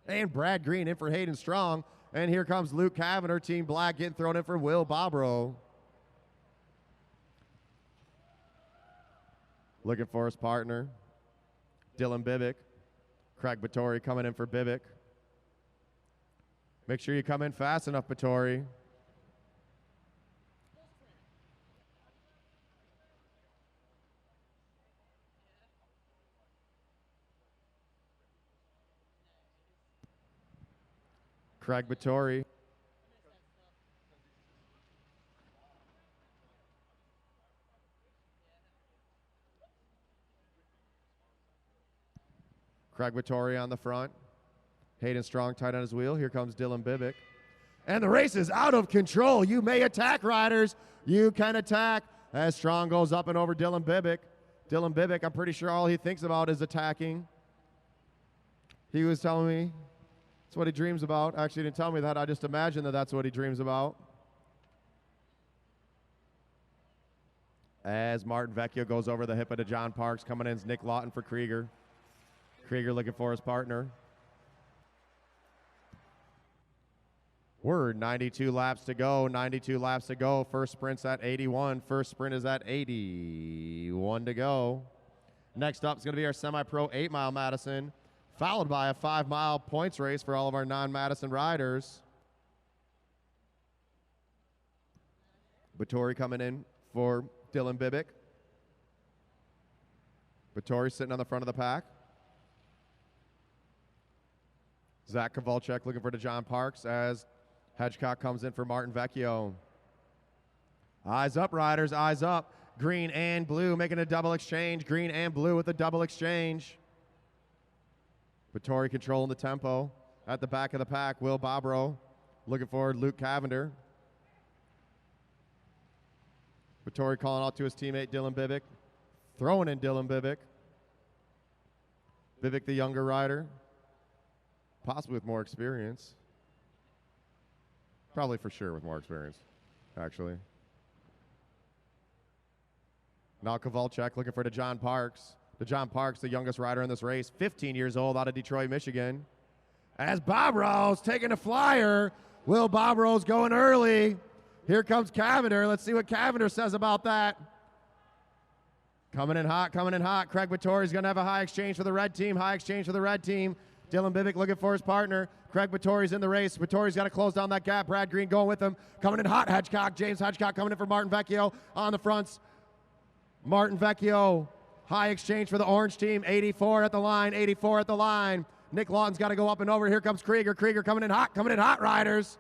And Brad Green in for Hayden Strong. And here comes Luke Cavender, Team Black, getting thrown in for Will Bobrow. Looking for his partner, Dylan Bibick. Craig Vittori coming in for Bibick. Make sure you come in fast enough, Vittori. Craig Vittori. Craig Vittori on the front. Hayden Strong tight on his wheel. Here comes Dylan Bibick. And the race is out of control. You may attack, riders. You can attack as Strong goes up and over Dylan Bibick. Dylan Bibick, I'm pretty sure all he thinks about is attacking. He was telling me that's what he dreams about. Actually, he didn't tell me that. I just imagine that that's what he dreams about. As Martin Vecchio goes over the hip of John Parks, coming in is Nick Lawton for Krieger. Krieger looking for his partner. We're 92 laps to go. 92 laps to go. First sprint's at 81. First sprint is at 81 to go. Next up is going to be our semi-pro 8-mile Madison, followed by a 5-mile points race for all of our non-Madison riders. Vittori coming in for Dylan Bibick. Vittori sitting on the front of the pack. Zach Kowalczyk looking for John Parks as Hedgecock comes in for Martin Vecchio. Eyes up, riders, eyes up. Green and blue making a double exchange. Green and blue with a double exchange. Vittori controlling the tempo. At the back of the pack, Will Bobrow looking for Luke Cavender. Vittori calling out to his teammate Dylan Bibick. Throwing in Dylan Bibick. Bibick, the younger rider. Possibly with more experience. Probably for sure with more experience, actually. Now Kowalczyk looking for John Parks. John Parks, the youngest rider in this race, 15 years old, out of Detroit, Michigan. As Bobrow's taking a flyer. Will Bobrow's going early. Here comes Cavender. Let's see what Cavender says about that. Coming in hot, coming in hot. Craig Vittori's going to have a high exchange for the red team. High exchange for the red team. Dylan Bibick looking for his partner. Craig Vittori's in the race. Vittori's got to close down that gap. Brad Green going with him. Coming in hot, Hedgecock. James Hedgecock coming in for Martin Vecchio on the fronts. Martin Vecchio, high exchange for the orange team. 84 at the line, 84 at the line. Nick Lawton's got to go up and over. Here comes Krieger. Krieger coming in hot, riders.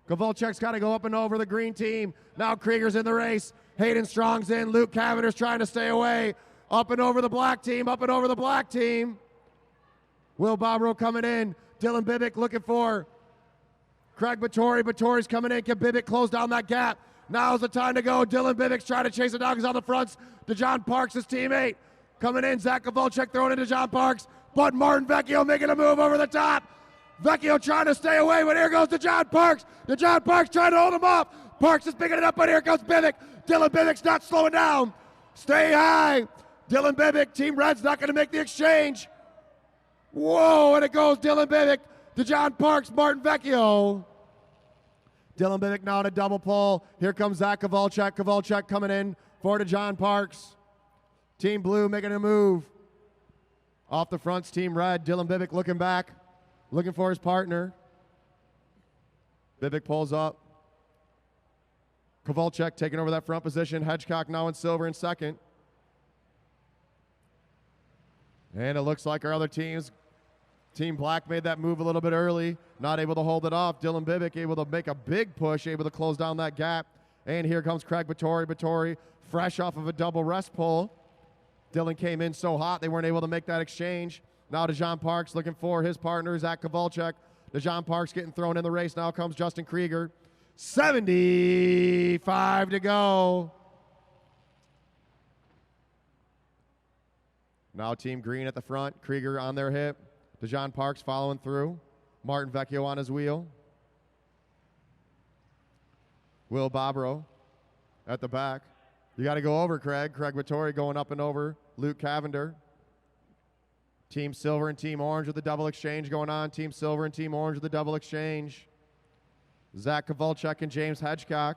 Kowalczyk's got to go up and over the green team. Now Krieger's in the race. Hayden Strong's in. Luke Cavender's trying to stay away. Up and over the black team, up and over the black team. Will Bobrow coming in. Dylan Bibick looking for Craig Vittori. Vittori's coming in. Can Bibick close down that gap? Now's the time to go. Dylan Bibick's trying to chase it down. He's on the fronts. John Parks, his teammate. Coming in. Zach Kowalczyk throwing into John Parks. But Martin Vecchio making a move over the top. Vecchio trying to stay away, but here goes John Parks. John Parks trying to hold him off. Parks is picking it up, but here comes Bibick. Dylan Bibick's not slowing down. Stay high. Dylan Bibick, Team Red's not going to make the exchange. Whoa, and it goes Dylan Bibick to John Parks, Martin Vecchio. Dylan Bibick now in a double pull. Here comes Zach Kowalczyk. Kowalczyk coming in for John Parks. Team Blue making a move. Off the fronts, Team Red. Dylan Bibick looking back, looking for his partner. Bibick pulls up. Kowalczyk taking over that front position. Hedgecock now in silver in second. And it looks like our other teams, Team Black made that move a little bit early, not able to hold it off. Dylan Bibick able to make a big push, able to close down that gap. And here comes Craig Vittori. Vittori fresh off of a double rest pull. Dylan came in so hot they weren't able to make that exchange. Now John Parks looking for his partner, Zach Kowalczyk. John Parks getting thrown in the race. Now comes Justin Krieger. 75 to go. Now Team Green at the front. Krieger on their hip. John Parks following through. Martin Vecchio on his wheel. Will Bobrow at the back. You got to go over, Craig. Craig Vittori going up and over Luke Cavender. Team Silver and Team Orange with the double exchange going on. Team Silver and Team Orange with the double exchange. Zach Kowalczyk and James Hedgecock.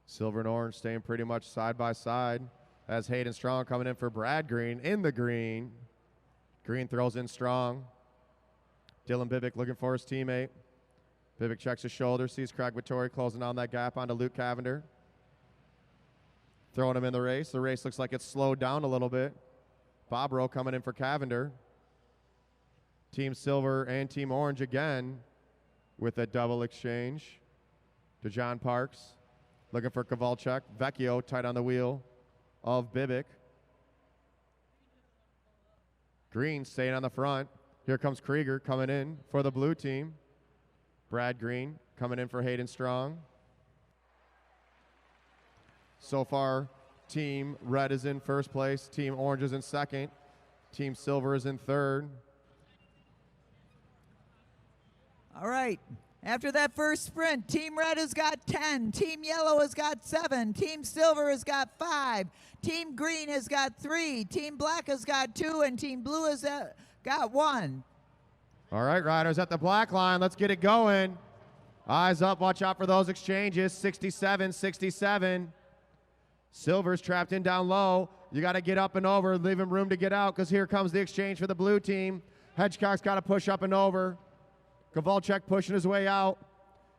Silver and Orange staying pretty much side by side as Hayden Strong coming in for Brad Green in the green. Green throws in Strong. Dylan Bibick looking for his teammate. Bibick checks his shoulder, sees Craig Vittori closing on that gap onto Luke Cavender. Throwing him in the race. The race looks like it's slowed down a little bit. Bobrow coming in for Cavender. Team Silver and Team Orange again with a double exchange. To John Parks. Looking for Kowalczyk. Vecchio tight on the wheel of Bibick. Green staying on the front. Here comes Krieger coming in for the blue team. Brad Green coming in for Hayden Strong. So far, Team Red is in first place. Team Orange is in second. Team Silver is in third. All right. After that first sprint, Team Red has got 10, Team Yellow has got 7, Team Silver has got 5, Team Green has got 3, Team Black has got 2, and Team Blue has got 1. All right, riders at the black line. Let's get it going. Eyes up. Watch out for those exchanges. 67, 67. Silver's trapped in down low. You got to get up and over, leave him room to get out because here comes the exchange for the blue team. Hedgecock's got to push up and over. Kowalczyk pushing his way out.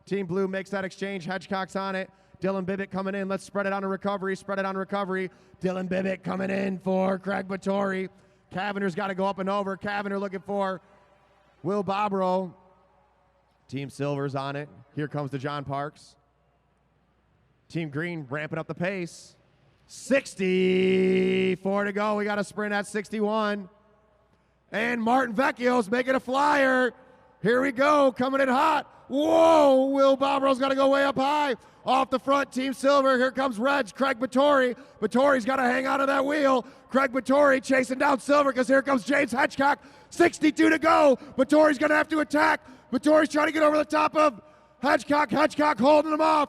Team Blue makes that exchange. Hedgecock's on it. Dylan Bibick coming in. Let's spread it on a recovery. Spread it on recovery. Dylan Bibick coming in for Craig Vittori. Cavender's got to go up and over. Cavender looking for Will Bobrow. Team Silver's on it. Here comes the John Parks. Team Green ramping up the pace. 64 to go. We got a sprint at 61. And Martin Vecchio's making a flyer. Here we go, coming in hot. Whoa, Will Bobrow's got to go way up high. Off the front, Team Silver. Here comes Reds, Craig Vittori. Vittori's got to hang on to that wheel. Craig Vittori chasing down Silver because here comes James Hedgecock. 62 to go. Vittori's going to have to attack. Vittori's trying to get over the top of Hedgecock. Hedgecock holding him off.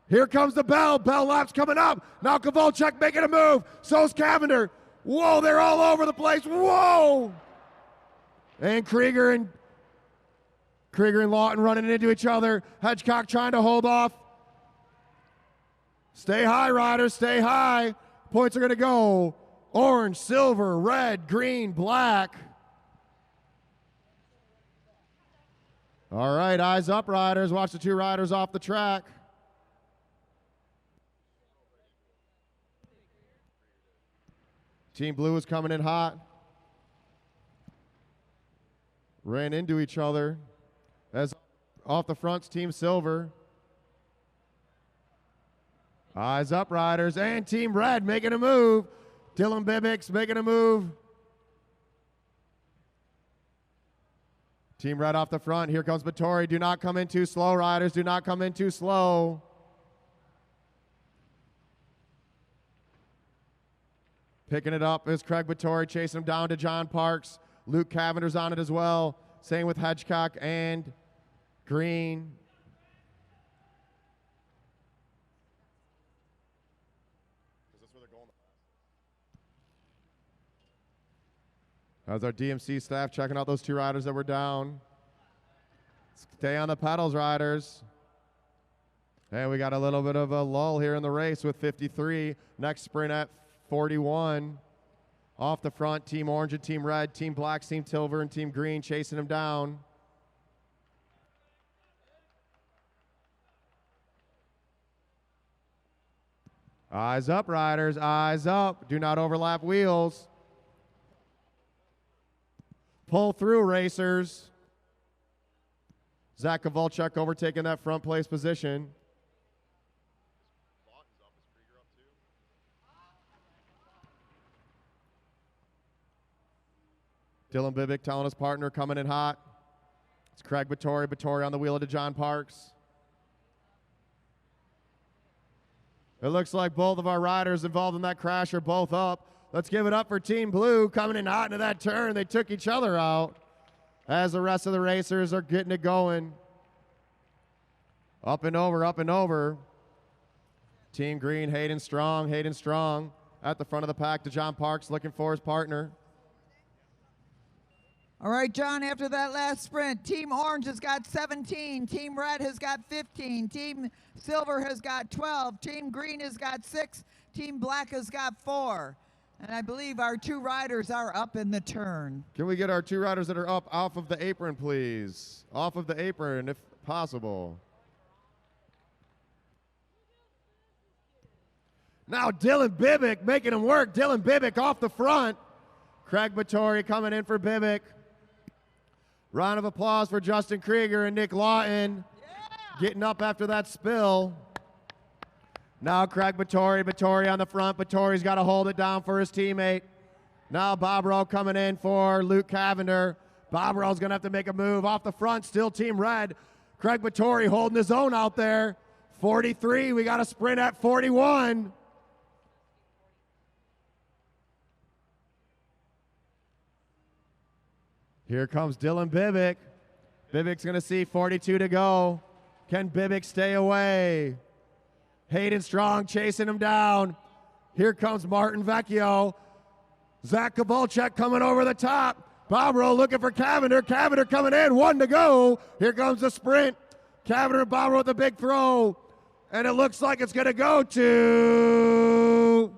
Here comes the bell. Bell lap's coming up. Now Kowalczyk making a move. So's Cavender. Whoa, they're all over the place. Whoa! And Krieger and Lawton running into each other. Hedgecock trying to hold off. Stay high, riders, stay high. Points are going to go orange, silver, red, green, black. All right, eyes up, riders. Watch the two riders off the track. Team Blue is coming in hot. Ran into each other. As off the front's Team Silver. Eyes up, riders. And Team Red making a move. Dylan Bibick's making a move. Team Red off the front. Here comes Vittori. Do not come in too slow, riders. Do not come in too slow. Picking it up is Craig Vittori, chasing him down to John Parks. Luke Cavender's on it as well. Same with Hedgecock and Green. How's our DMC staff checking out those two riders that were down? Stay on the pedals, riders. And we got a little bit of a lull here in the race with 53. Next sprint at 41. Off the front, Team Orange and Team Red, Team Black, Team Silver, and Team Green chasing him down. Eyes up, riders, eyes up. Do not overlap wheels. Pull through, racers. Zach Kowalczyk overtaking that front place position. Dylan Bibick telling his partner coming in hot. It's Craig Vittori. Vittori on the wheel to John Parks. It looks like both of our riders involved in that crash are both up. Let's give it up for Team Blue coming in hot into that turn. They took each other out as the rest of the racers are getting it going. Up and over, up and over. Team green, Hayden Strong. Hayden Strong at the front of the pack. DeJohn Parks looking for his partner. All right, John, after that last sprint, Team Orange has got 17, Team Red has got 15, Team Silver has got 12, Team Green has got 6, Team Black has got 4. And I believe our 2 riders are up in the turn. Can we get our 2 riders that are up off of the apron, please? Off of the apron, if possible. Now Dylan Bibick making him work. Dylan Bibick off the front. Craig Vittori coming in for Bibick. Round of applause for Justin Krieger and Nick Lawton getting up after that spill. Now Craig Vittori on the front. Vittori's got to hold it down for his teammate. Now Bob Rowe coming in for Luke Cavender. Bob Rowe's going to have to make a move off the front. Still Team Red. Craig Vittori holding his own out there. 43. We got a sprint at 41. Here comes Dylan Bibick. Bibick's going to see 42 to go. Can Bibick stay away? Hayden Strong chasing him down. Here comes Martin Vecchio. Zach Kowalczyk coming over the top. Bob Rowe looking for Cavender. Cavender coming in. 1 to go. Here comes the sprint. Cavender and Bob Rowe with the big throw. And it looks like it's going to go to...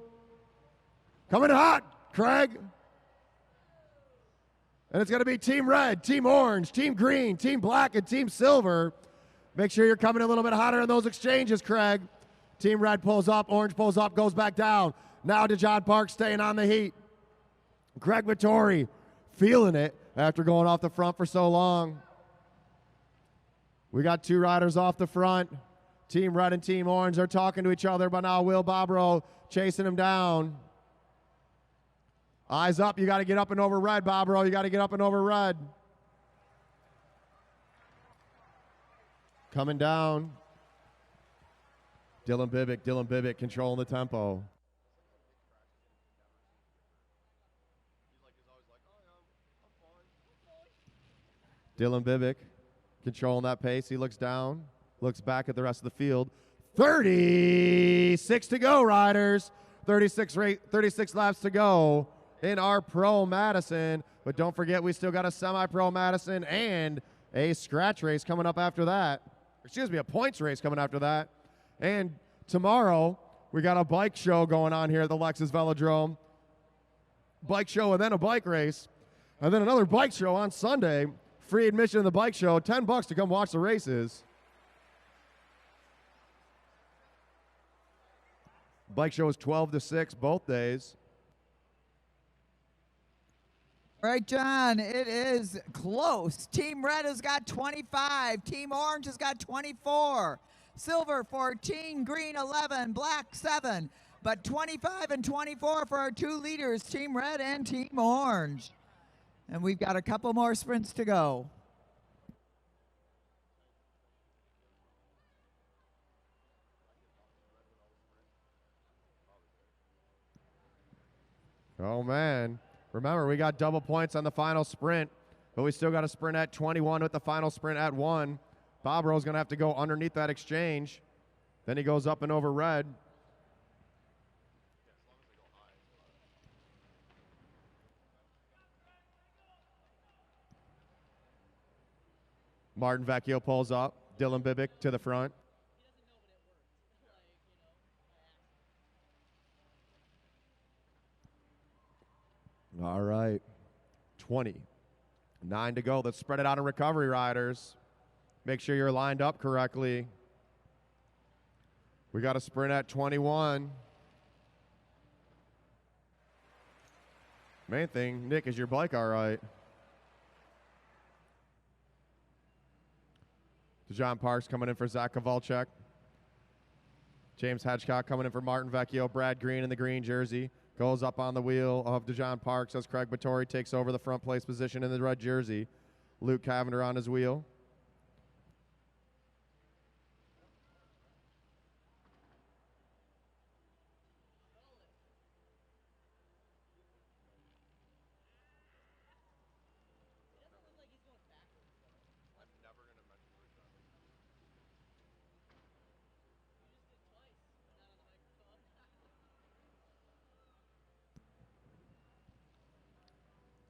Coming hot, Craig. And it's going to be Team Red, Team Orange, Team Green, Team Black, and Team Silver. Make sure you're coming a little bit hotter in those exchanges, Craig. Team Red pulls up, Orange pulls up, goes back down. Now DeJohn Parks staying on the heat. Craig Vittori feeling it after going off the front for so long. We got 2 riders off the front. Team Red and Team Orange are talking to each other, but now Will Bob Rowe chasing him down. Eyes up, you got to get up and over Red, Bob Rowe. You got to get up and over Red. Coming down. Dylan Bibick controlling the tempo. Dylan Bibick controlling that pace. He looks down, looks back at the rest of the field. 36 to go, riders. 36 laps to go in our Pro Madison. But don't forget, we still got a semi-pro Madison and a scratch race coming up after that. Excuse me, a points race coming after that. And tomorrow, we got a bike show going on here at the Lexus Velodrome. Bike show and then a bike race. And then another bike show on Sunday. Free admission to the bike show, $10 to come watch the races. Bike show is 12 to 6 both days. All right, John, it is close. Team Red has got 25. Team Orange has got 24. Silver 14, Green 11, Black 7. But 25 and 24 for our 2 leaders, Team Red and Team Orange. And we've got a couple more sprints to go. Oh, man. Remember, we got double points on the final sprint, but we still got a sprint at 21 with the final sprint at 1. Bob Rowe's going to have to go underneath that exchange. Then he goes up and over Red. Martin Vecchio pulls up. Dylan Bibick to the front. All right, 9 to go. Let's spread it out in recovery, riders. Make sure you're lined up correctly. We got a sprint at 21. Main thing, Nick, is your bike all right? DeJohn Parks coming in for Zach Kowalczyk. James Hedgecock coming in for Martin Vecchio. Brad Green in the green jersey. Goes up on the wheel of DeJohn Parks as Craig Vittori takes over the front place position in the red jersey. Luke Cavender on his wheel.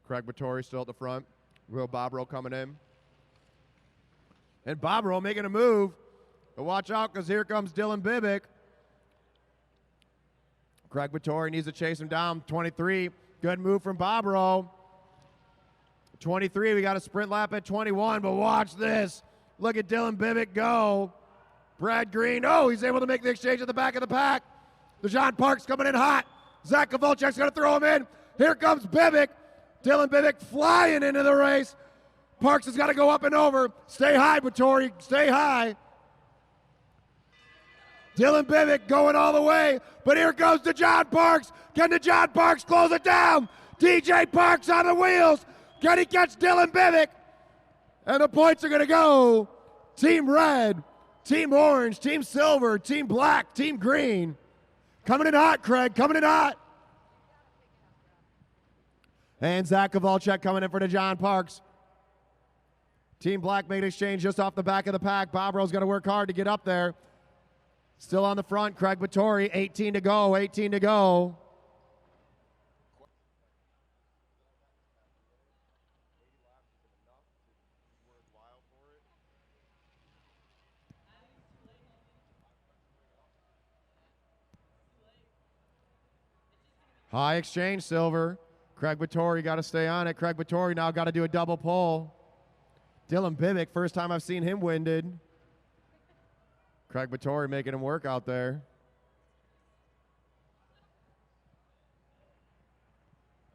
Craig Vittori still at the front. Will Bobrow coming in. And Bobrow making a move. But watch out, because here comes Dylan Bibick. Craig Vittori needs to chase him down. 23. Good move from Bobrow. 23. We got a sprint lap at 21. But watch this. Look at Dylan Bibick go. Brad Green. Oh, he's able to make the exchange at the back of the pack. DeJon Parks coming in hot. Zach Kowalczyk's going to throw him in. Here comes Bibick. Dylan Bibick flying into the race. Parks has got to go up and over. Stay high, Vittori. Stay high. Dylan Bibick going all the way. But here goes DeJon Parks. Can DeJon Parks close it down? DJ Parks on the wheels. Can he catch Dylan Bibick? And the points are going to go Team Red, Team Orange, Team Silver, Team Black, Team Green. Coming in hot, Craig. Coming in hot. And Zach Kowalczyk coming in for DeJon Parks. Team Black made exchange just off the back of the pack. Bobrow's going to work hard to get up there. Still on the front, Craig Vittori. 18 to go, 18 to go. High exchange, Silver. Craig Vittori got to stay on it. Craig Vittori now got to do a double pull. Dylan Bibick, first time I've seen him winded. Craig Vittori making him work out there.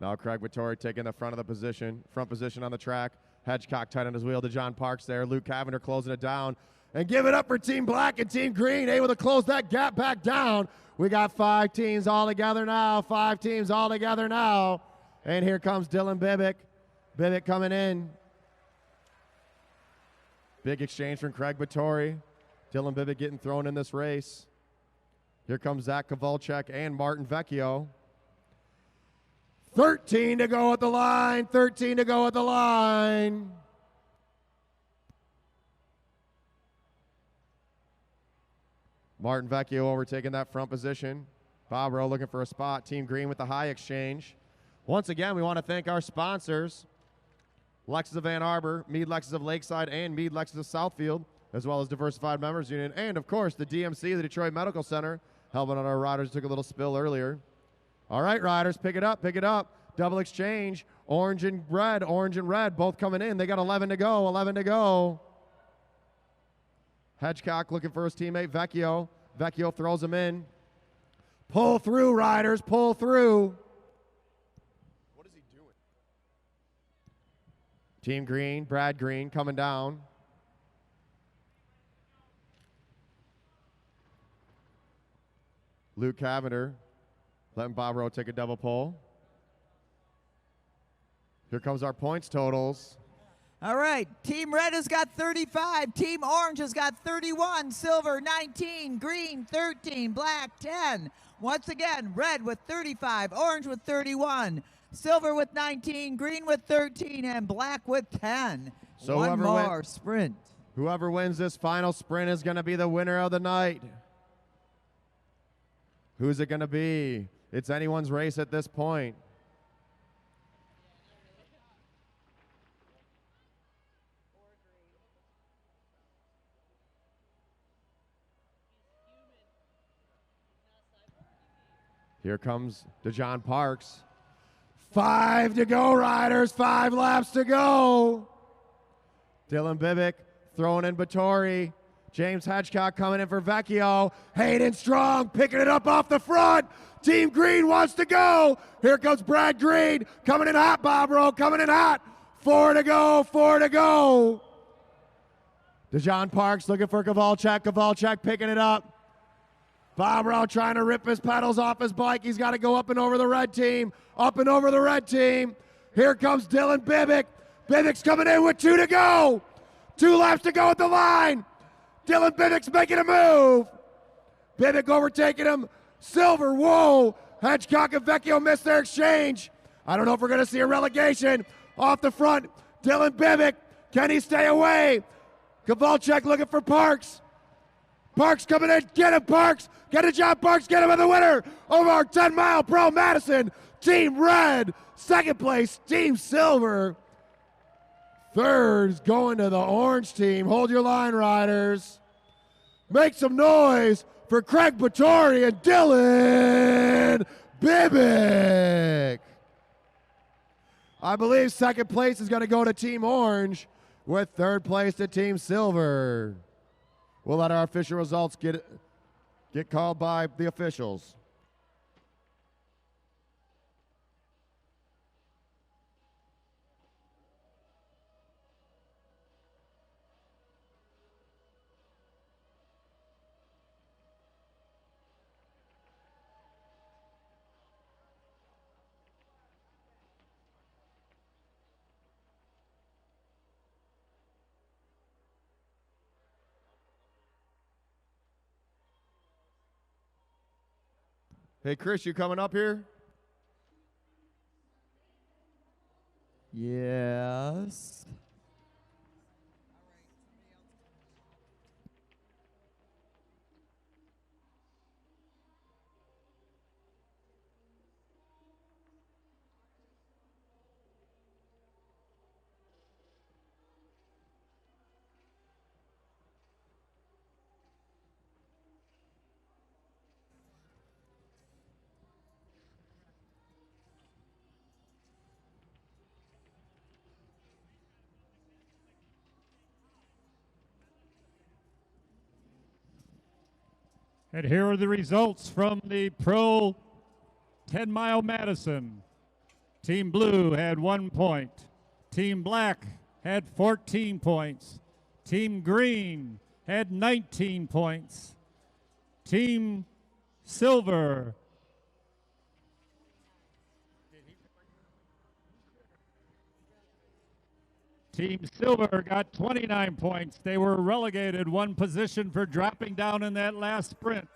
Now Craig Vittori taking the front position on the track. Hedgecock tight on his wheel. DeJon Parks there. Luke Cavender closing it down. And give it up for Team Black and Team Green, able to close that gap back down. We got 5 teams all together now. 5 teams all together now. And here comes Dylan Bibick. Bibick coming in. Big exchange from Craig Vittori. Dylan Bibick getting thrown in this race. Here comes Zach Kowalczyk and Martin Vecchio. 13 to go at the line. 13 to go at the line. Martin Vecchio overtaking that front position. Bobrow looking for a spot. Team Green with the high exchange. Once again, we want to thank our sponsors, Lexus of Ann Arbor, Meade Lexus of Lakeside, and Meade Lexus of Southfield, as well as Diversified Members Union, and, of course, the DMC, the Detroit Medical Center, helping out our riders who took a little spill earlier. All right, riders, pick it up, pick it up. Double exchange, orange and red, both coming in. They got 11 to go, 11 to go. Hedgecock looking for his teammate, Vecchio. Vecchio throws him in. Pull through, riders, pull through. What is he doing? Team Green, Brad Green coming down. Luke Cavender letting Bobrow take a double pull. Here comes our points totals. All right, Team Red has got 35, Team Orange has got 31, Silver 19, Green 13, Black 10. Once again, Red with 35, Orange with 31, Silver with 19, Green with 13, and Black with 10. So one more sprint. Whoever wins this final sprint is going to be the winner of the night. Who's it going to be? It's anyone's race at this point. Here comes DeJon Parks. 5 to go, riders. 5 laps to go. Dylan Bibick throwing in Vittori. James Hedgecock coming in for Vecchio. Hayden Strong picking it up off the front. Team Green wants to go. Here comes Brad Green coming in hot, Bobrow coming in hot. 4 to go, 4 to go. DeJon Parks looking for Kowalczyk. Kowalczyk picking it up. Bobrow trying to rip his pedals off his bike. He's got to go up and over the red team. Up and over the red team. Here comes Dylan Bibick. Bibick's coming in with 2 to go. 2 laps to go at the line. Dylan Bibick's making a move. Bibick overtaking him. Silver, whoa. Hedgecock and Vecchio missed their exchange. I don't know if we're going to see a relegation. Off the front, Dylan Bibick. Can he stay away? Kowalczyk looking for Parks. Parks coming in. Get him, Parks. Get it, John Parks. Get him in the winner of our 10-mile pro Madison Team Red. Second place, Team Silver. Third's going to the orange team. Hold your line, riders. Make some noise for Craig Batori and Dylan Bibick. I believe second place is going to go to Team Orange, with third place to Team Silver. We'll let our official results get called by the officials. Hey, Chris, you coming up here? Yes. And here are the results from the Pro 10-mile Madison. Team Blue had 1 point. Team Black had 14 points. Team Green had 19 points. Team Silver got 29 points. They were relegated one position for dropping down in that last sprint.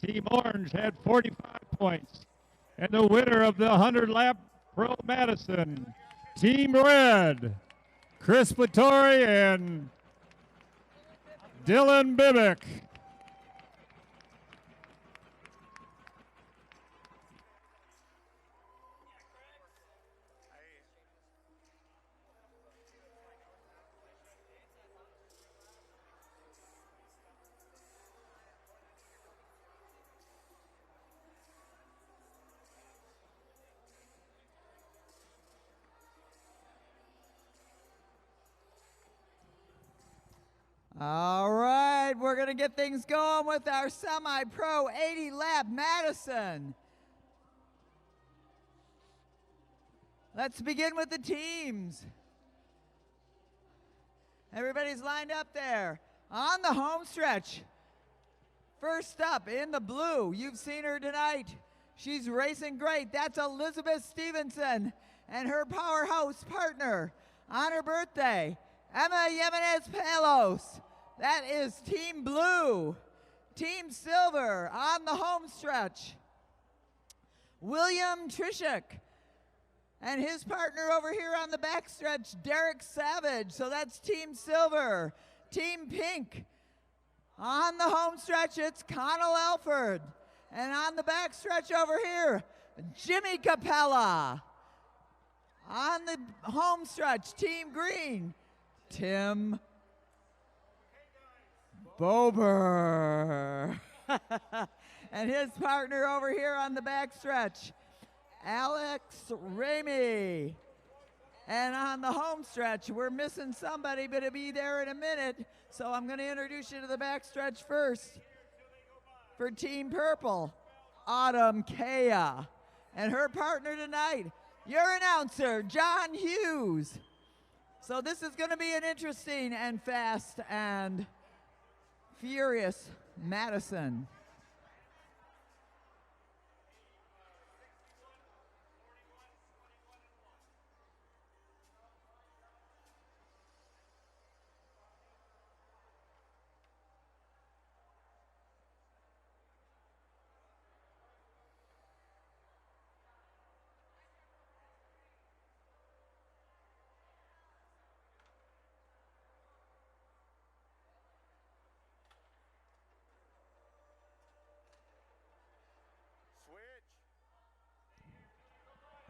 Team Orange had 45 points. And the winner of the 100-lap Pro Madison, Team Red, Chris Vittori and Dylan Bibick. All right, we're going to get things going with our semi-pro 80-lap Madison. Let's begin with the teams. Everybody's lined up there. On the home stretch, first up in the blue, you've seen her tonight. She's racing great. That's Elizabeth Stevenson and her powerhouse partner on her birthday, Emma Jimenez Palos. That is Team Blue. Team Silver on the home stretch, William Trishik and his partner over here on the back stretch, Derek Savage. So that's Team Silver. Team Pink on the home stretch, it's Connell Alford. And on the back stretch over here, Jimmy Capella. On the home stretch, Team Green, Tim Bober. And his partner over here on the back stretch, Alex Ramey. And on the home stretch, we're missing somebody, but it'll be there in a minute. So I'm going to introduce you to the back stretch first. For Team Purple, Autumn Kea. And her partner tonight, your announcer, John Hughes. So this is going to be an interesting and fast and furious Madison.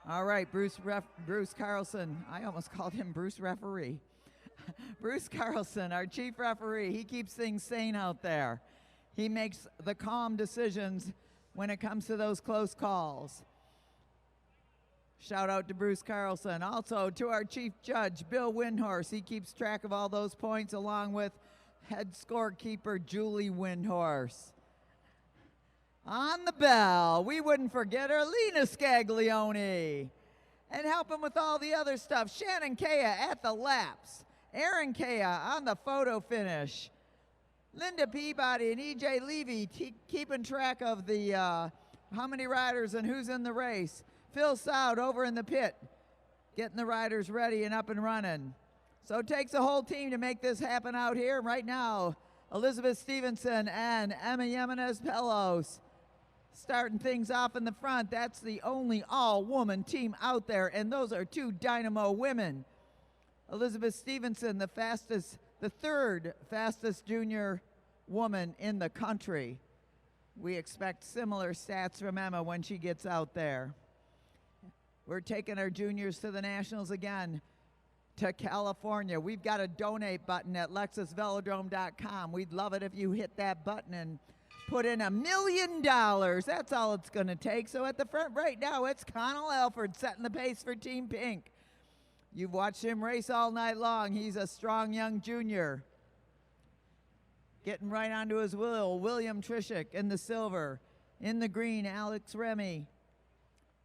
All right, Bruce Carlson. I almost called him Bruce Referee. Bruce Carlson, our chief referee, he keeps things sane out there. He makes the calm decisions when it comes to those close calls. Shout out to Bruce Carlson. Also to our chief judge, Bill Windhorse. He keeps track of all those points along with head scorekeeper Julie Windhorse. On the bell, we wouldn't forget her, Lena Scaglione. And helping with all the other stuff, Shannon Kea at the laps. Aaron Kea on the photo finish. Linda Peabody and EJ Levy keeping track of the how many riders and who's in the race. Phil Soud over in the pit, getting the riders ready and up and running. So it takes a whole team to make this happen out here. Right now, Elizabeth Stevenson and Emma Jimenez-Pelos starting things off in the front. That's the only all-woman team out there, and those are two dynamo women. Elizabeth Stevenson, the third fastest junior woman in the country. We expect similar stats from Emma when she gets out there. We're taking our juniors to the Nationals again, to California. We've got a donate button at lexusvelodrome.com. We'd love it if you hit that button and put in $1 million. That's all it's going to take. So at the front right now, it's Connell Alford setting the pace for Team Pink. You've watched him race all night long. He's a strong young junior. Getting right onto his wheel, William Trishik in the silver. In the green, Alex Remy.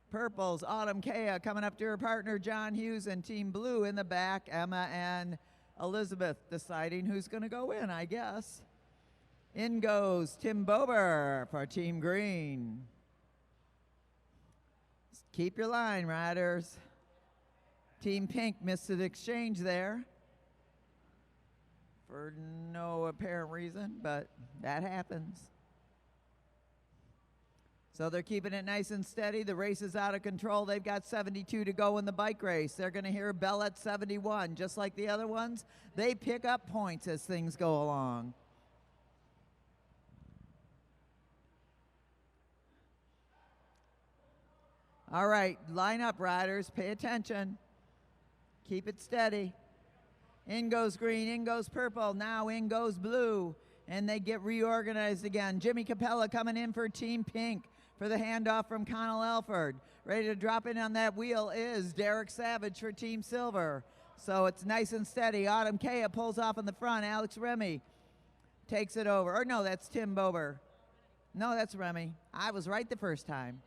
Purples, Autumn Kea coming up to her partner, John Hughes, and Team Blue in the back, Emma and Elizabeth deciding who's going to go in, I guess. In goes Tim Bober for Team Green. Keep your line, riders. Team Pink missed an exchange there for no apparent reason, but that happens. So they're keeping it nice and steady. The race is out of control. They've got 72 to go in the bike race. They're going to hear a bell at 71. Just like the other ones, they pick up points as things go along. All right, line up, riders. Pay attention. Keep it steady. In goes green, in goes purple. Now in goes blue. And they get reorganized again. Jimmy Capella coming in for Team Pink for the handoff from Connell Alford. Ready to drop in on that wheel is Derek Savage for Team Silver. So it's nice and steady. Autumn Kea pulls off in the front. Alex Remy takes it over. Or no, that's Tim Bober. No, that's Remy. I was right the first time.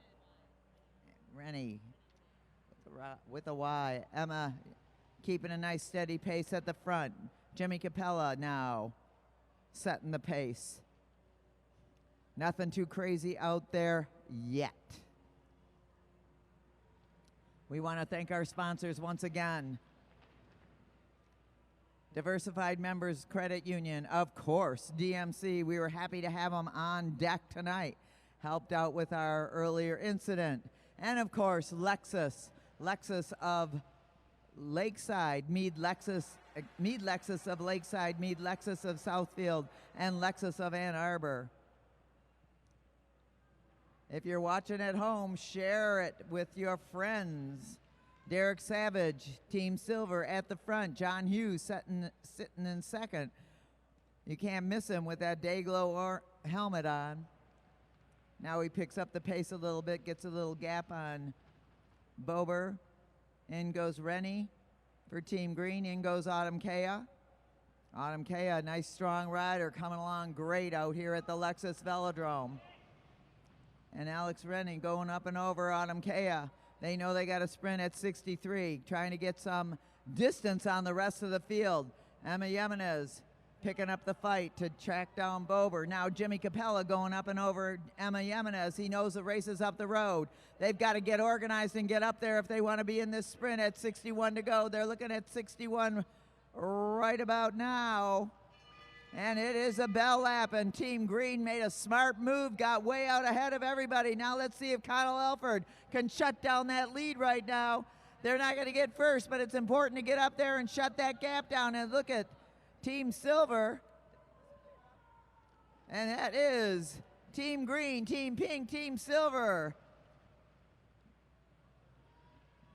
Rennie with a Y. Emma keeping a nice steady pace at the front. Jimmy Capella now setting the pace. Nothing too crazy out there yet. We want to thank our sponsors once again. Diversified Members Credit Union, of course, DMC. We were happy to have them on deck tonight. Helped out with our earlier incident. And of course, Lexus. Lexus of Lakeside, Mead Lexus of Lakeside, Mead Lexus of Southfield, and Lexus of Ann Arbor. If you're watching at home, share it with your friends. Derek Savage, Team Silver at the front. John Hughes sitting in second. You can't miss him with that Dayglow helmet on. Now he picks up the pace a little bit, gets a little gap on Bober. In goes Rennie for Team Green. In goes Autumn Kea. Autumn Kea, a nice strong rider coming along great out here at the Lexus Velodrome. And Alex Rennie going up and over Autumn Kea. They know they got a sprint at 63, trying to get some distance on the rest of the field. Emma Jimenez picking up the fight to track down Bober. Now Jimmy Capella going up and over Emma Jimenez. He knows the race is up the road. They've got to get organized and get up there if they want to be in this sprint at 61 to go. They're looking at 61 right about now. And it is a bell lap, and Team Green made a smart move, got way out ahead of everybody. Now let's see if Connell Alford can shut down that lead right now. They're not going to get first, but it's important to get up there and shut that gap down. And look at Team Silver. And that is Team Green, Team Pink, Team Silver.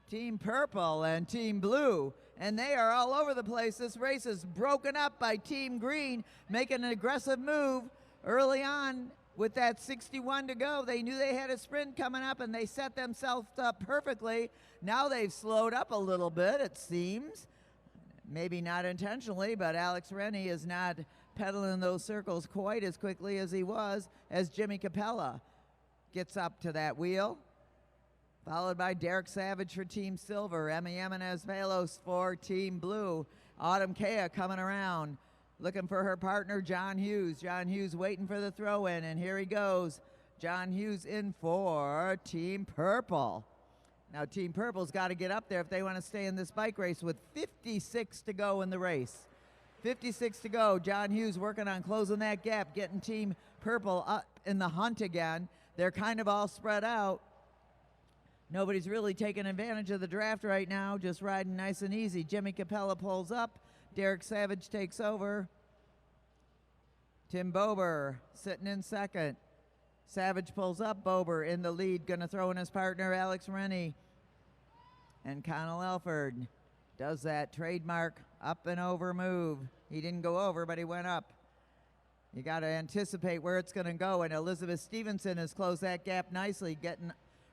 Team Purple and Team Blue, and they are all over the place. This race is broken up by Team Green, making an aggressive move early on with that 61 to go. They knew they had a sprint coming up, and they set themselves up perfectly. Now they've slowed up a little bit, it seems. Maybe not intentionally, but Alex Rennie is not pedaling those circles quite as quickly as he was as Jimmy Capella gets up to that wheel. Followed by Derek Savage for Team Silver, Emmy Jimenez-Velos for Team Blue. Autumn Kea coming around, looking for her partner, John Hughes. John Hughes waiting for the throw-in, and here he goes. John Hughes in for Team Purple. Now, Team Purple's got to get up there if they want to stay in this bike race with 56 to go in the race. 56 to go. John Hughes working on closing that gap, getting Team Purple up in the hunt again. They're kind of all spread out. Nobody's really taking advantage of the draft right now, just riding nice and easy. Jimmy Capella pulls up. Derek Savage takes over. Tim Bober sitting in second. Savage pulls up. Bober in the lead, going to throw in his partner, Alex Rennie. And Connell Elford does that trademark up and over move. He didn't go over, but he went up. You got to anticipate where it's going to go, and Elizabeth Stevenson has closed that gap nicely,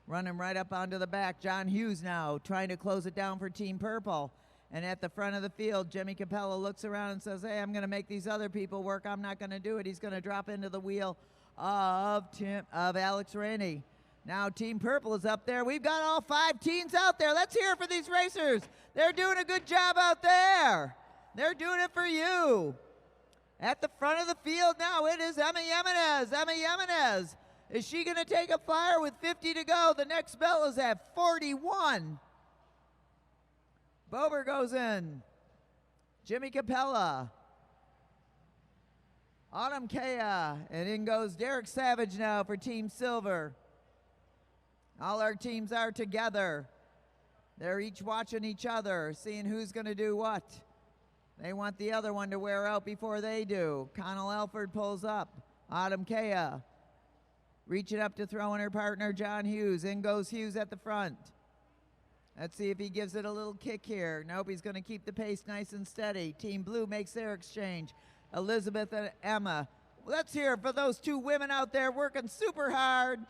running right up onto the back. John Hughes now trying to close it down for Team Purple. And at the front of the field, Jimmy Capella looks around and says, hey, I'm going to make these other people work. I'm not going to do it. He's going to drop into the wheel of Alex Rennie. Now Team Purple is up there. We've got all 5 teams out there. Let's hear it for these racers. They're doing a good job out there. They're doing it for you. At the front of the field now, it is Emmy Jimenez. Emmy Jimenez. Is she going to take a flyer with 50 to go? The next bell is at 41. Bober goes in. Jimmy Capella. Autumn Kea. And in goes Derek Savage now for Team Silver. All our teams are together. They're each watching each other, seeing who's going to do what. They want the other one to wear out before they do. Connell Elford pulls up. Autumn Kea. Reaching up to throw in her partner, John Hughes. In goes Hughes at the front. Let's see if he gives it a little kick here. Nope, he's going to keep the pace nice and steady. Team Blue makes their exchange. Elizabeth and Emma. Let's hear it for those 2 women out there working super hard.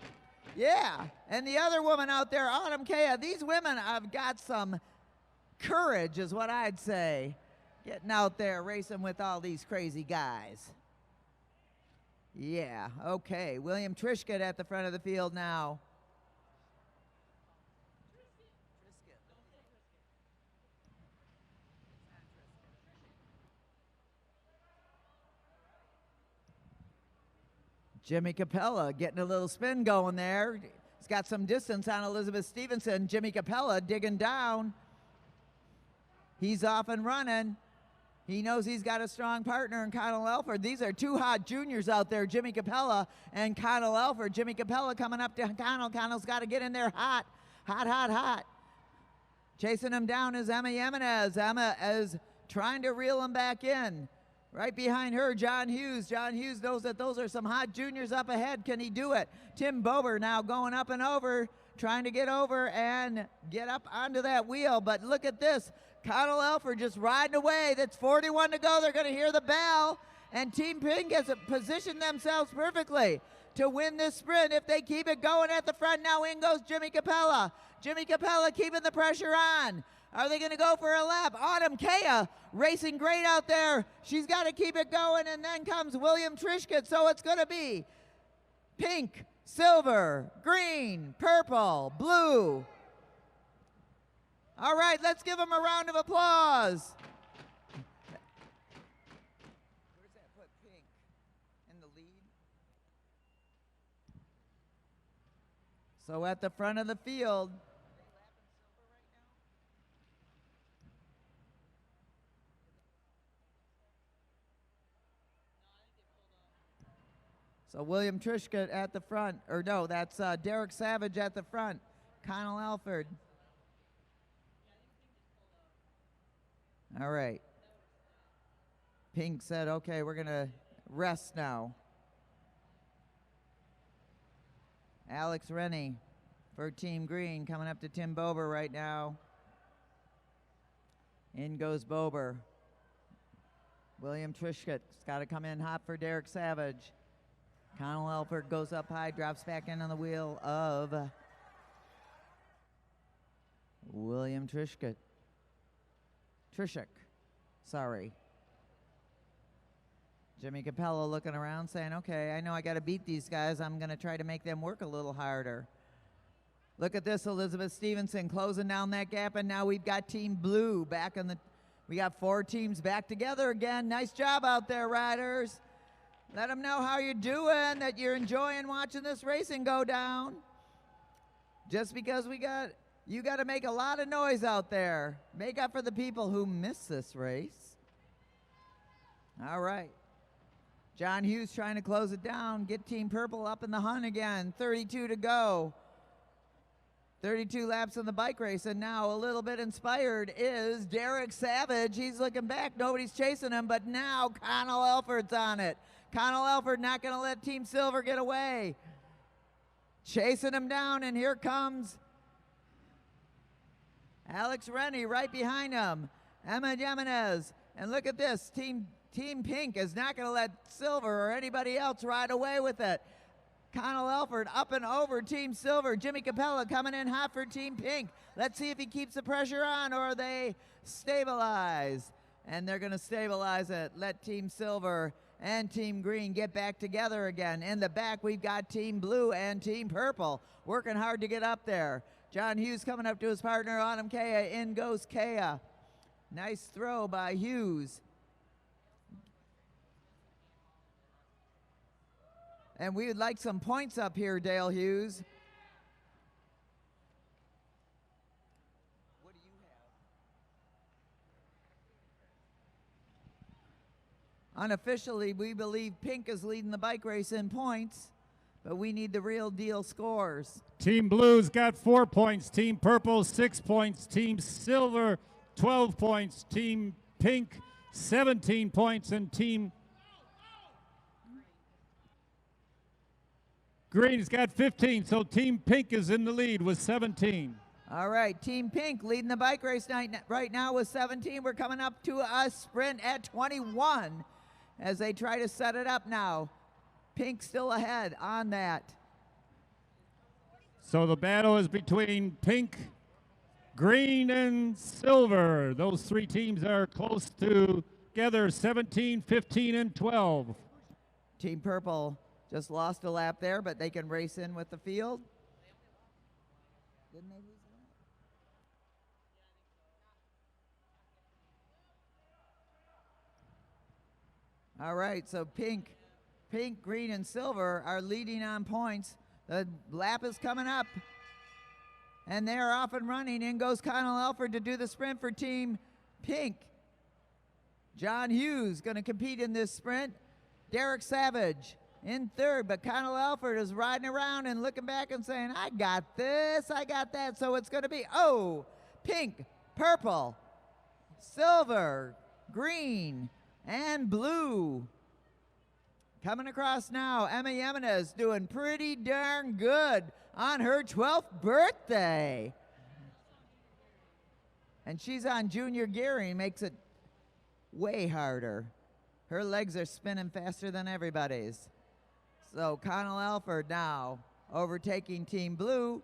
Yeah, and the other woman out there, Autumn Kea. These women have got some courage, is what I'd say. Getting out there racing with all these crazy guys. Yeah, okay. William Trishkett at the front of the field now. Jimmy Capella getting a little spin going there. He's got some distance on Elizabeth Stevenson. Jimmy Capella digging down. He's off and running. He knows he's got a strong partner in Connell Elford. These are 2 hot juniors out there, Jimmy Capella and Connell Elford. Jimmy Capella coming up to Connell. Connell's got to get in there hot. Hot, hot, hot. Chasing him down is Emma Jimenez. Emma is trying to reel him back in. Right behind her, John Hughes. John Hughes knows that those are some hot juniors up ahead. Can he do it? Tim Bober now going up and over, trying to get over and get up onto that wheel. But look at this. Connell Elford just riding away. That's 41 to go. They're going to hear the bell. And Team Pink has positioned themselves perfectly to win this sprint if they keep it going at the front. Now in goes Jimmy Capella. Jimmy Capella keeping the pressure on. Are they going to go for a lap? Autumn Kea racing great out there. She's got to keep it going, and then comes William Trishkett. So it's going to be pink, silver, green, purple, blue. All right, let's give them a round of applause. Where's that put pink? In the lead? So at the front of the field, so William Trishkett at the front, or no, that's Derek Savage at the front. Connell Elford. All right. Pink said, okay, we're going to rest now. Alex Rennie for Team Green. Coming up to Tim Bober right now. In goes Bober. William Trishkut's got to come in hot for Derek Savage. Connell Elford goes up high, drops back in on the wheel of William Trishkut. Trishuk, sorry. Jimmy Capello looking around saying, okay, I know I got to beat these guys. I'm going to try to make them work a little harder. Look at this, Elizabeth Stevenson closing down that gap, and now we've got Team Blue back in the, we got 4 teams back together again. Nice job out there, riders. Let them know how you're doing, that you're enjoying watching this racing go down. Just because you got to make a lot of noise out there. Make up for the people who miss this race. All right. John Hughes trying to close it down, get Team Purple up in the hunt again. 32 to go. 32 laps in the bike race, and now a little bit inspired is Derek Savage. He's looking back, nobody's chasing him, but now Connell Elford's on it. Connell Elford not going to let Team Silver get away. Chasing him down, and here comes Alex Rennie right behind him. Emma Jimenez, and look at this, Team Pink is not going to let Silver or anybody else ride away with it. Connell Elford up and over Team Silver. Jimmy Capella coming in hot for Team Pink. Let's see if he keeps the pressure on or they stabilize. And they're going to stabilize it. Let Team Silver and Team Green get back together again. In the back, we've got Team Blue and Team Purple working hard to get up there. John Hughes coming up to his partner, Autumn Kea. In goes Kea. Nice throw by Hughes. And we would like some points up here, Dale Hughes. What do you have? Unofficially, we believe Pink is leading the bike race in points, but we need the real deal scores. Team Blue's got 4 points. Team Purple, 6 points. Team Silver, 12 points. Team Pink, 17 points. And Team Green's got 15, so Team Pink is in the lead with 17. All right, Team Pink leading the bike race right now with 17. We're coming up to a sprint at 21 as they try to set it up now. Pink still ahead on that. So the battle is between Pink, Green, and Silver. Those 3 teams are close together, 17, 15, and 12. Team Purple just lost a lap there, but they can race in with the field. Didn't they lose a lap? All right, so Pink, Green, and Silver are leading on points. The lap is coming up, and they're off and running. In goes Connell Elford to do the sprint for Team Pink. John Hughes going to compete in this sprint. Derek Savage in third, but Connell Elford is riding around and looking back and saying, I got this, I got that. So it's going to be, Pink, Purple, Silver, Green, and Blue. Coming across now, Emma Jimenez doing pretty darn good on her 12th birthday. And she's on junior gearing, makes it way harder. Her legs are spinning faster than everybody's. So Connell Elford now overtaking Team Blue.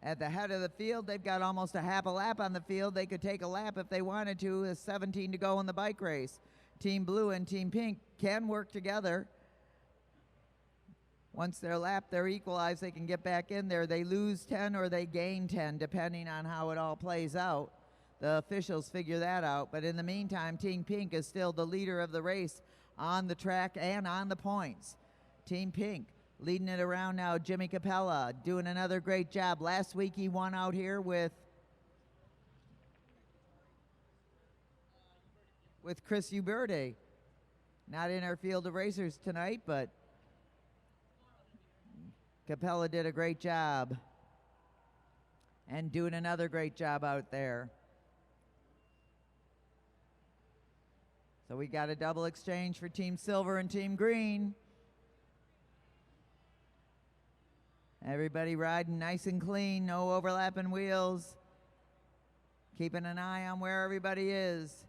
At the head of the field, they've got almost a half a lap on the field. They could take a lap if they wanted to. There's 17 to go in the bike race. Team Blue and Team Pink can work together. Once they're lapped, they're equalized. They can get back in there. They lose 10 or they gain 10, depending on how it all plays out. The officials figure that out. But in the meantime, Team Pink is still the leader of the race on the track and on the points. Team Pink leading it around now. Jimmy Capella doing another great job. Last week he won out here with Chris Uberde. Not in our field of racers tonight, but Capella did a great job and doing another great job out there. So we got a double exchange for Team Silver and Team Green. Everybody riding nice and clean, no overlapping wheels. Keeping an eye on where everybody is.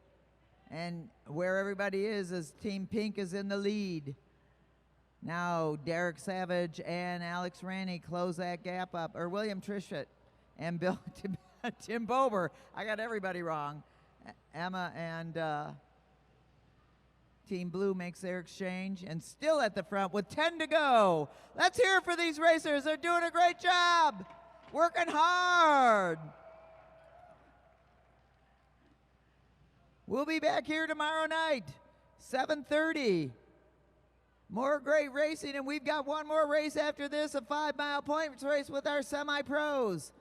And where everybody is Team Pink is in the lead. Now Derek Savage and Alex Raney close that gap up, or William Trishett and Tim Bober. I got everybody wrong. Emma and Team Blue makes their exchange, and still at the front with 10 to go. Let's hear it for these racers. They're doing a great job, working hard. We'll be back here tomorrow night, 7:30. More great racing, and we've got one more race after this, a 5-mile points race with our semi-pros.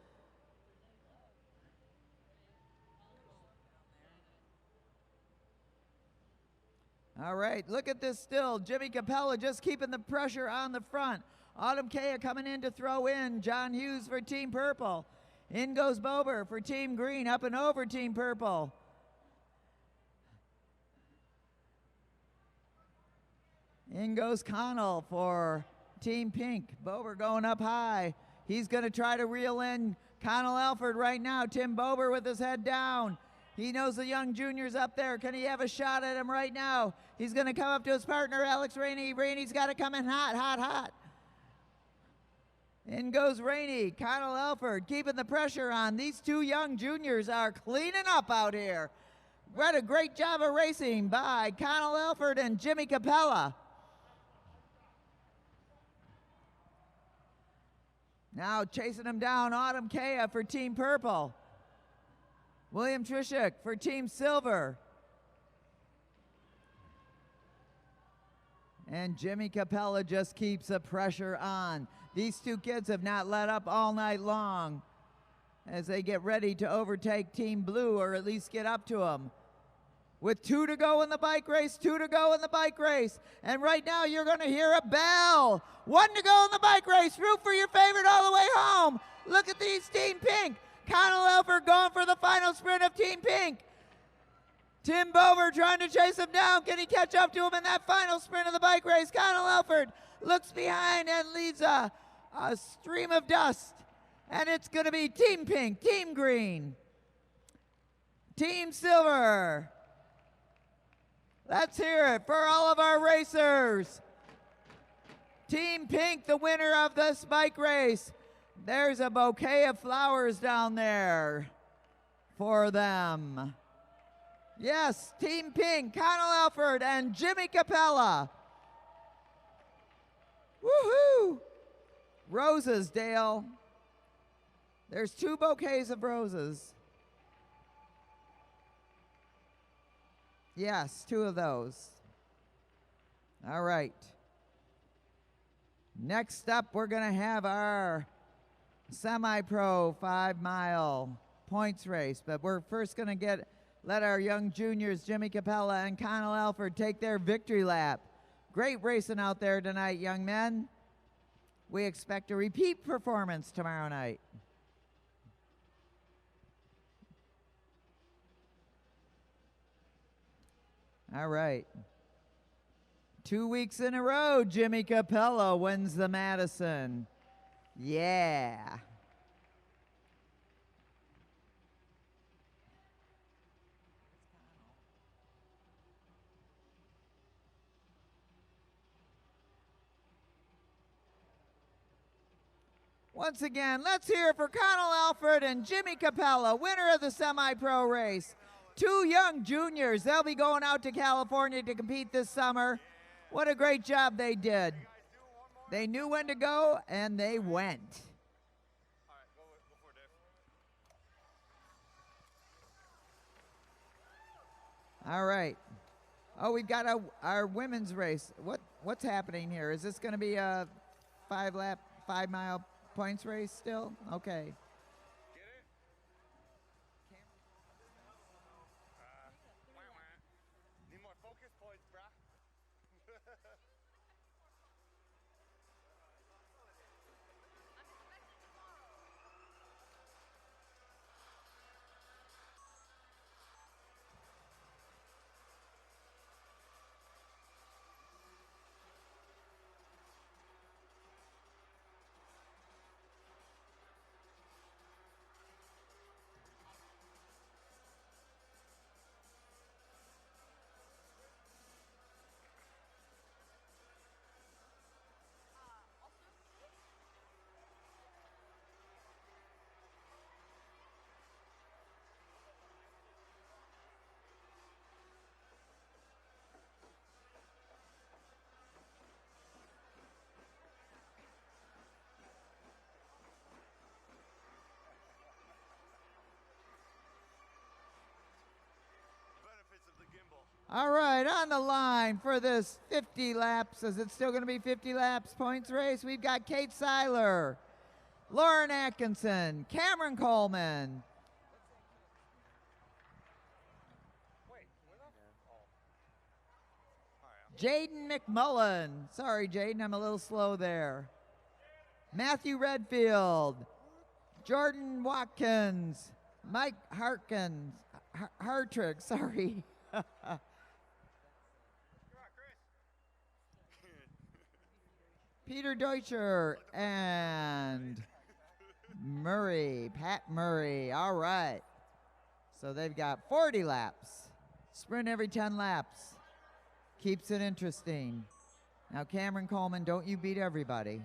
All right, look at this still. Jimmy Capella just keeping the pressure on the front. Autumn Kea coming in to throw in. John Hughes for Team Purple. In goes Bober for Team Green, up and over Team Purple. In goes Connell for Team Pink. Bober going up high. He's going to try to reel in Connell Alford right now. Tim Bober with his head down. He knows the young junior's up there. Can he have a shot at him right now? He's going to come up to his partner, Alex Raney. Raney's got to come in hot, hot, hot. In goes Raney. Connell Alford keeping the pressure on. These two young juniors are cleaning up out here. What a great job of racing by Connell Alford and Jimmy Capella. Now chasing him down, Autumn Kea for Team Purple. William Trishik for Team Silver. And Jimmy Capella just keeps the pressure on. These two kids have not let up all night long as they get ready to overtake Team Blue, or at least get up to them. With 2 to go in the bike race, 2 to go in the bike race. And right now you're going to hear a bell. 1 to go in the bike race. Root for your favorite all the way home. Look at these Team Pink. Connell Alford going for the final sprint of Team Pink. Tim Bober trying to chase him down. Can he catch up to him in that final sprint of the bike race? Connell Alford looks behind and leaves a stream of dust. And it's going to be Team Pink, Team Green, Team Silver. Let's hear it for all of our racers. Team Pink, the winner of this bike race. There's a bouquet of flowers down there for them. Yes, Team Pink, Connell Alford and Jimmy Capella. Woohoo! Roses, Dale. There's 2 bouquets of roses. Yes, 2 of those. All right. Next up, we're going to have our semi-pro 5-mile points race. But we're first going to let our young juniors, Jimmy Capella and Connell Alford, take their victory lap. Great racing out there tonight, young men. We expect a repeat performance tomorrow night. All right. 2 weeks in a row, Jimmy Capella wins the Madison. Yeah. Once again, let's hear it for Connell Alford and Jimmy Capella, winner of the semi-pro race. 2 young juniors. They'll be going out to California to compete this summer. What a great job they did. They knew when to go, and they went. All right. Oh, we've got our women's race. What's happening here? Is this going to be a 5-mile points race still? Okay. Need more focus points, brah. All right, on the line for this 50 laps, is it still going to be 50 laps points race? We've got Kate Seiler, Lauren Atkinson, Cameron Coleman, Jaden McMullen. Sorry, Jaden, I'm a little slow there. Matthew Redfield, Jordan Watkins, Mike Harkins, Hartrick, sorry. Peter Deutscher and Murray, Pat Murray. All right. So they've got 40 laps. Sprint every 10 laps. Keeps it interesting. Now, Cameron Coleman, don't you beat everybody.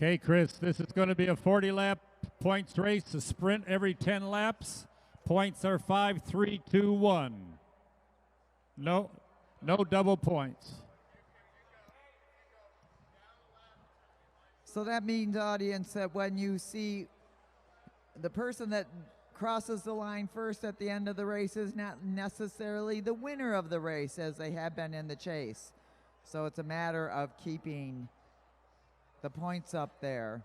Okay, Chris, this is going to be a 40-lap points race, a sprint every 10 laps. Points are 5, 3, 2, 1. No double points. So that means, audience, that when you see the person that crosses the line first at the end of the race is not necessarily the winner of the race, as they have been in the chase. So it's a matter of keeping the points up there.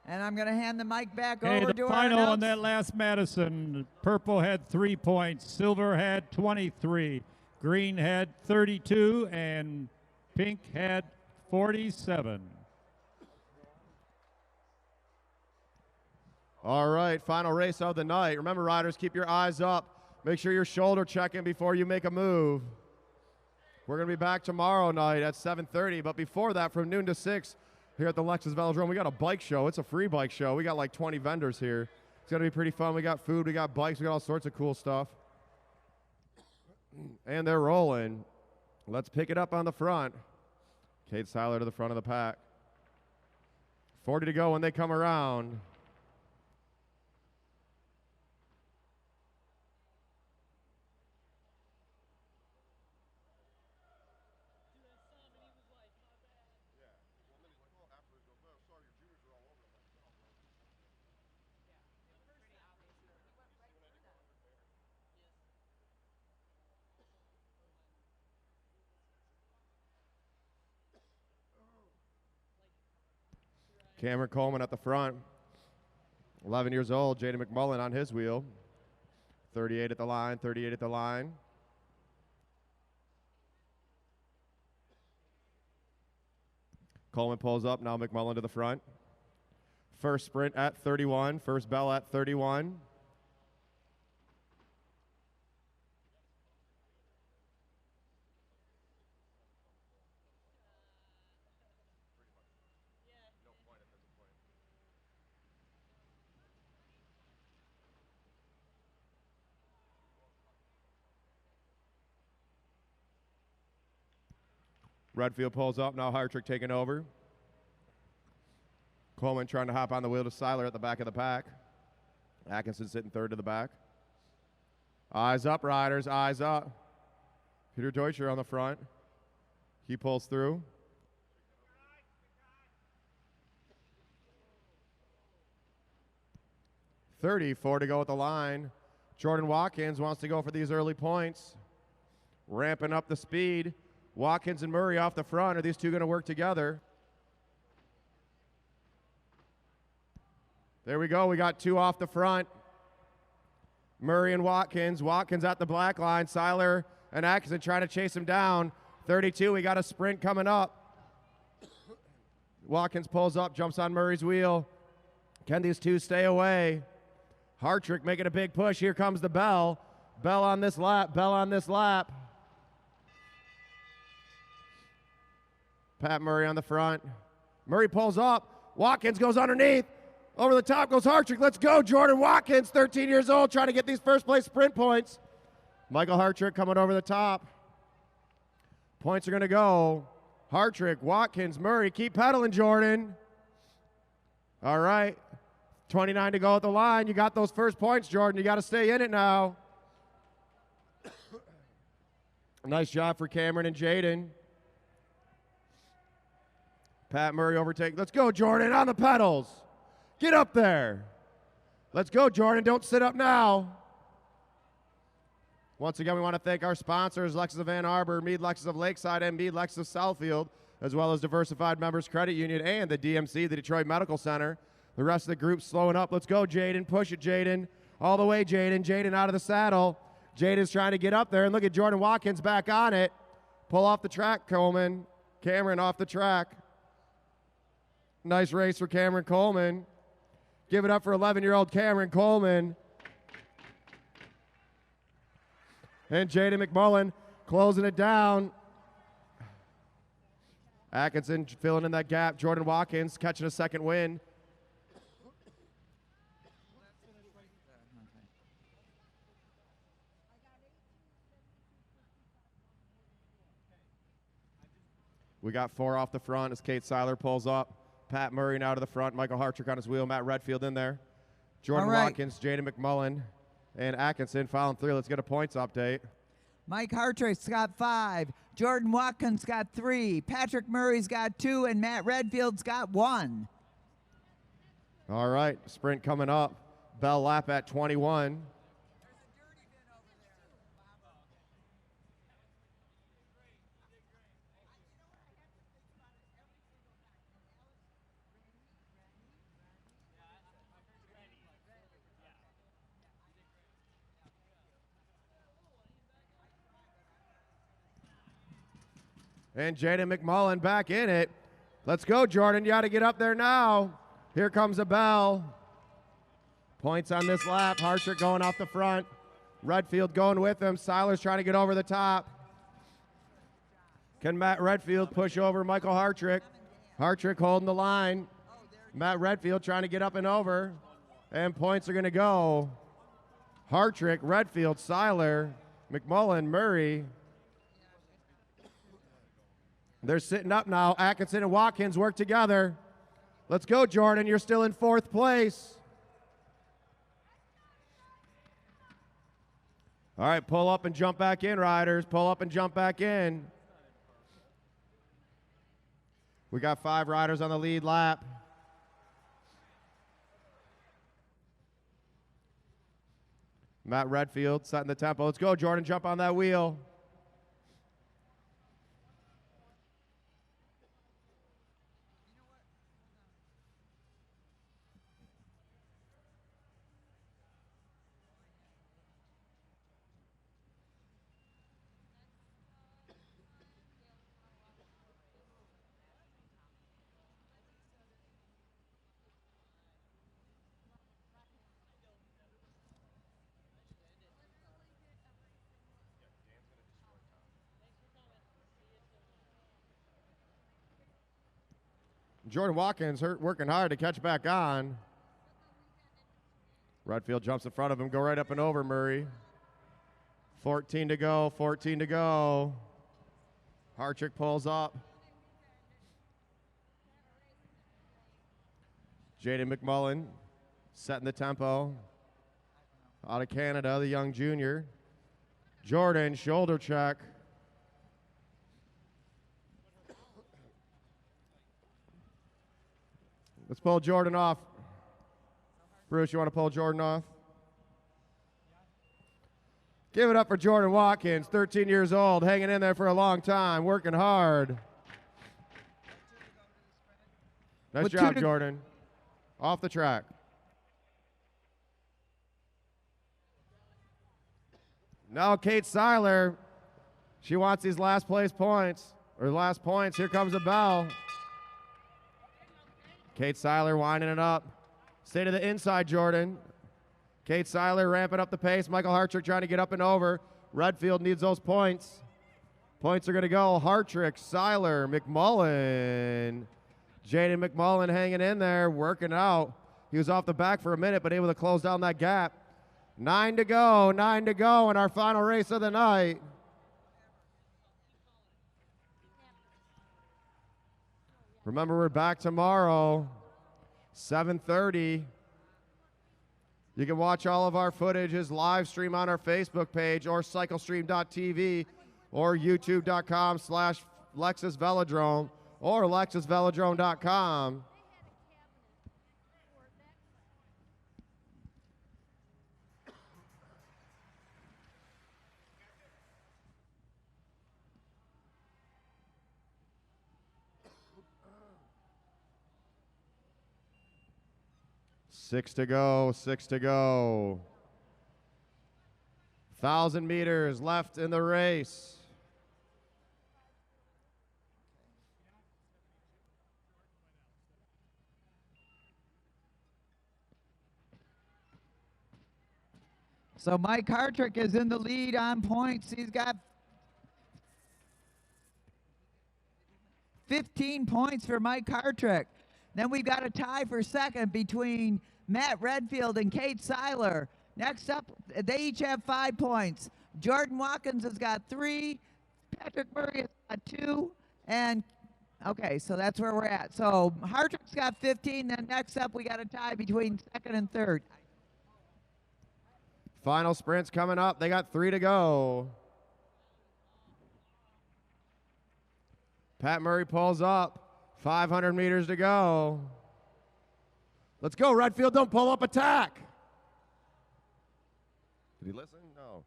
And I'm going to hand the mic back over to the our final on that last Madison. Purple had 3 points, silver had 23, green had 32, and pink had 47. All right, final race of the night. Remember, riders, keep your eyes up. Make sure you're shoulder checking before you make a move. We're going to be back tomorrow night at 7:30, but before that, from noon to 6, here at the Lexus Velodrome, we got a bike show. It's a free bike show. We got like 20 vendors here. It's going to be pretty fun. We got food, we got bikes, we got all sorts of cool stuff. And they're rolling. Let's pick it up on the front. Kate Seiler to the front of the pack. 40 to go when they come around. Cameron Coleman at the front. 11 years old, Jaden McMullen on his wheel. 38 at the line, 38 at the line. Coleman pulls up, now McMullen to the front. First sprint at 31, first bell at 31. Redfield pulls up, now Hartrick taking over. Coleman trying to hop on the wheel to Seiler at the back of the pack. Atkinson sitting third to the back. Eyes up, riders, eyes up. Peter Deutscher on the front. He pulls through. .34 to go at the line. Jordan Watkins wants to go for these early points. Ramping up the speed. Watkins and Murray off the front. Are these two going to work together? There we go. We got two off the front. Murray and Watkins. Watkins at the black line. Seiler and Atkinson trying to chase him down. 32. We got a sprint coming up. Watkins pulls up, jumps on Murray's wheel. Can these two stay away? Hartrick making a big push. Here comes the bell. Bell on this lap. Bell on this lap. Pat Murray on the front. Murray pulls up. Watkins goes underneath. Over the top goes Hartrick. Let's go, Jordan Watkins, 13 years old, trying to get these first place sprint points. Michael Hartrick coming over the top. Points are going to go. Hartrick, Watkins, Murray. Keep pedaling, Jordan. All right. 29 to go at the line. You got those first points, Jordan. You got to stay in it now. Nice job for Cameron and Jaden. Pat Murray overtake. Let's go, Jordan, on the pedals. Get up there. Let's go, Jordan. Don't sit up now. Once again, we want to thank our sponsors, Lexus of Ann Arbor, Mead Lexus of Lakeside, and Mead Lexus of Southfield, as well as Diversified Members Credit Union and the DMC, the Detroit Medical Center. The rest of the group's slowing up. Let's go, Jaden. Push it, Jaden. All the way, Jaden. Jaden out of the saddle. Jaden's trying to get up there, and look at Jordan Watkins back on it. Pull off the track, Coleman. Cameron off the track. Nice race for Cameron Coleman. Give it up for 11-year-old Cameron Coleman. And Jaden McMullen closing it down. Atkinson filling in that gap. Jordan Watkins catching a second win. We got 4 off the front as Kate Seiler pulls up. Pat Murray now to the front. Michael Hartrick on his wheel. Matt Redfield in there. Jordan Watkins, Jaden McMullen, and Atkinson following through. Let's get a points update. Mike Hartrick's got 5. Jordan Watkins got 3. Patrick Murray's got 2. And Matt Redfield's got 1. All right, sprint coming up. Bell lap at 21. And Jaden McMullen back in it. Let's go, Jordan. You got to get up there now. Here comes a bell. Points on this lap. Hartrick going off the front. Redfield going with him. Seiler's trying to get over the top. Can Matt Redfield push over Michael Hartrick? Hartrick holding the line. Matt Redfield trying to get up and over. And points are going to go. Hartrick, Redfield, Seiler, McMullen, Murray. They're sitting up now. Atkinson and Watkins work together. Let's go, Jordan. You're still in 4th place. All right, pull up and jump back in, riders. Pull up and jump back in. We got 5 riders on the lead lap. Matt Redfield setting the tempo. Let's go, Jordan. Jump on that wheel. Jordan Watkins working hard to catch back on. Redfield jumps in front of him, go right up and over Murray. 14 to go, 14 to go. Hartrick pulls up. Jaden McMullen setting the tempo. Out of Canada, the young junior. Jordan, shoulder check. Let's pull Jordan off. Bruce, you want to pull Jordan off? Give it up for Jordan Watkins, 13 years old, hanging in there for a long time, working hard. Nice job, Jordan. Off the track. Now Kate Seiler, she wants these last place points, or last points. Here comes a bell. Kate Seiler winding it up. Stay to the inside, Jordan. Kate Seiler ramping up the pace. Michael Hartrick trying to get up and over. Redfield needs those points. Points are going to go Hartrick, Seiler, McMullen. Jaden McMullen hanging in there, working out. He was off the back for a minute, but able to close down that gap. 9 to go in our final race of the night. Remember, we're back tomorrow, 7:30. You can watch all of our footages live stream on our Facebook page or cyclestream.tv or youtube.com/LexusVelodrome or LexusVelodrome.com. Six to go. 1,000 meters left in the race. So Mike Hartrick is in the lead on points. He's got 15 points for Mike Hartrick. Then we've got a tie for second between Matt Redfield and Kate Seiler. Next up, they each have 5 points. Jordan Watkins has got 3. Patrick Murray has got 2. And, okay, so that's where we're at. So Hartrick's got 15. Then next up, we got a tie between second and third. Final sprint's coming up. They got 3 to go. Pat Murray pulls up. 500 meters to go. Let's go, Redfield. Don't pull up, attack. Did he listen? No.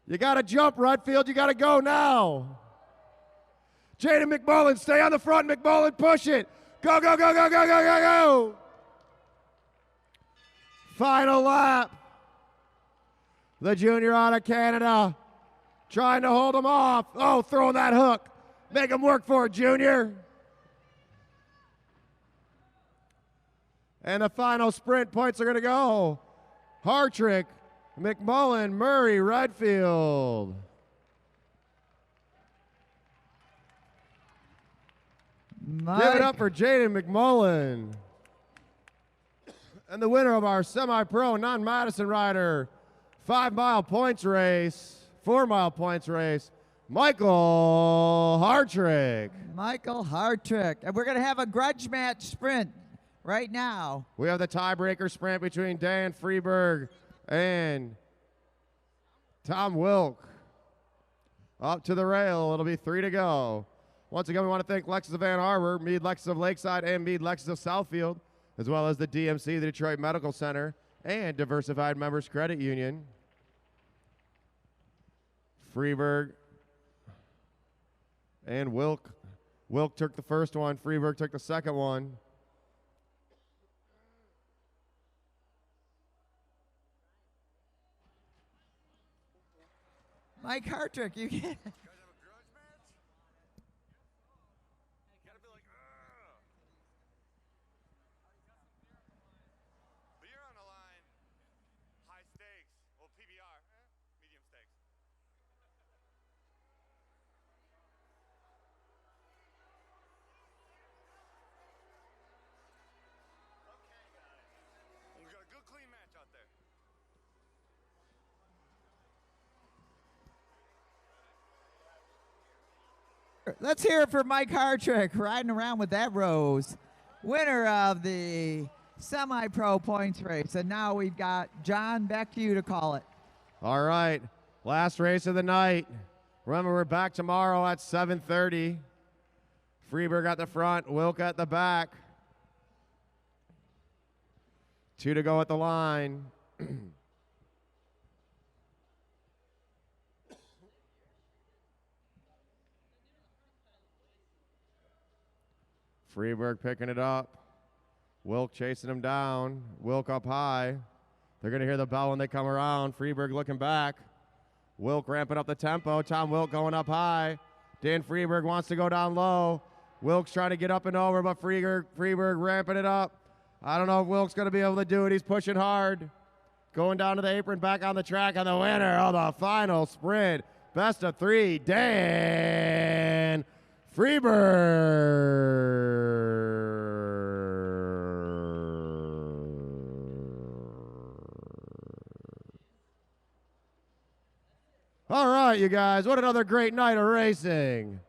You got to jump, Redfield. You got to go now. Jaden McMullen, stay on the front. McMullen, push it. Go, go, go, go, go, go, go, go. Final lap. The junior out of Canada trying to hold him off. Oh, throwing that hook. Make him work for it, junior. And the final sprint points are going to go Hartrick, McMullen, Murray, Redfield. Give it up for Jaden McMullen. And the winner of our semi-pro non-Madison rider 5-mile points race, 4-mile points race, Michael Hartrick. Michael Hartrick. And we're going to have a grudge match sprint right now. We have the tiebreaker sprint between Dan Freeberg and Tom Wilk. Up to the rail. It'll be 3 to go. Once again, we want to thank Lexus of Ann Arbor, Mead Lexus of Lakeside, and Mead Lexus of Southfield, as well as the DMC, the Detroit Medical Center, and Diversified Members Credit Union. Freeberg and Wilk. Wilk took the first one. Freeberg took the second one. Mike Hartrick, you get. Let's hear it for Mike Hartrick riding around with that rose. Winner of the semi-pro points race. And now we've got John, back to you to call it. All right. Last race of the night. Remember, we're back tomorrow at 7:30. Freeberg at the front, Wilk at the back. 2 to go at the line. Freeberg picking it up. Wilk chasing him down. Wilk up high. They're going to hear the bell when they come around. Freeberg looking back. Wilk ramping up the tempo. Tom Wilk going up high. Dan Freeberg wants to go down low. Wilk's trying to get up and over, but Freeberg ramping it up. I don't know if Wilk's going to be able to do it. He's pushing hard. Going down to the apron, back on the track, and the winner of the final sprint, Best of 3, Dan Freeberg. All right, you guys, what another great night of racing.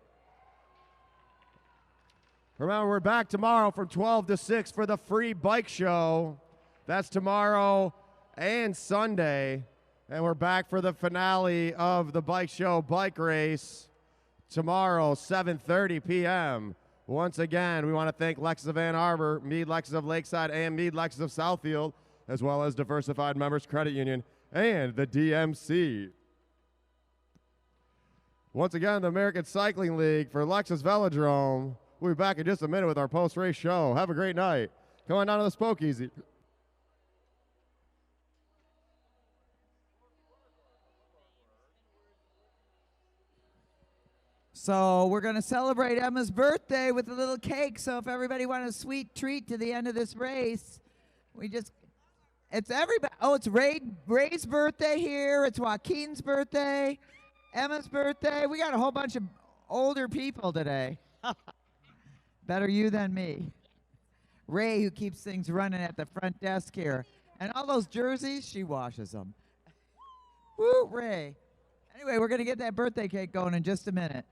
Remember, we're back tomorrow from 12 to 6 for the free bike show. That's tomorrow and Sunday. And we're back for the finale of the bike show bike race tomorrow, 7:30 p.m. Once again, we want to thank Lexus of Ann Arbor, Meade Lexus of Lakeside, and Meade Lexus of Southfield, as well as Diversified Members Credit Union and the DMC. Once again, the American Cycling League for Lexus Velodrome. We'll be back in just a minute with our post-race show. Have a great night. Come on down to the Spokeasy. So we're going to celebrate Emma's birthday with a little cake. So if everybody wants a sweet treat to the end of this race, it's everybody. Oh, it's Ray's birthday here. It's Joaquin's birthday, Emma's birthday. We got a whole bunch of older people today. Better you than me. Ray, who keeps things running at the front desk here. And all those jerseys, she washes them. Woo, Ray. Anyway, we're going to get that birthday cake going in just a minute.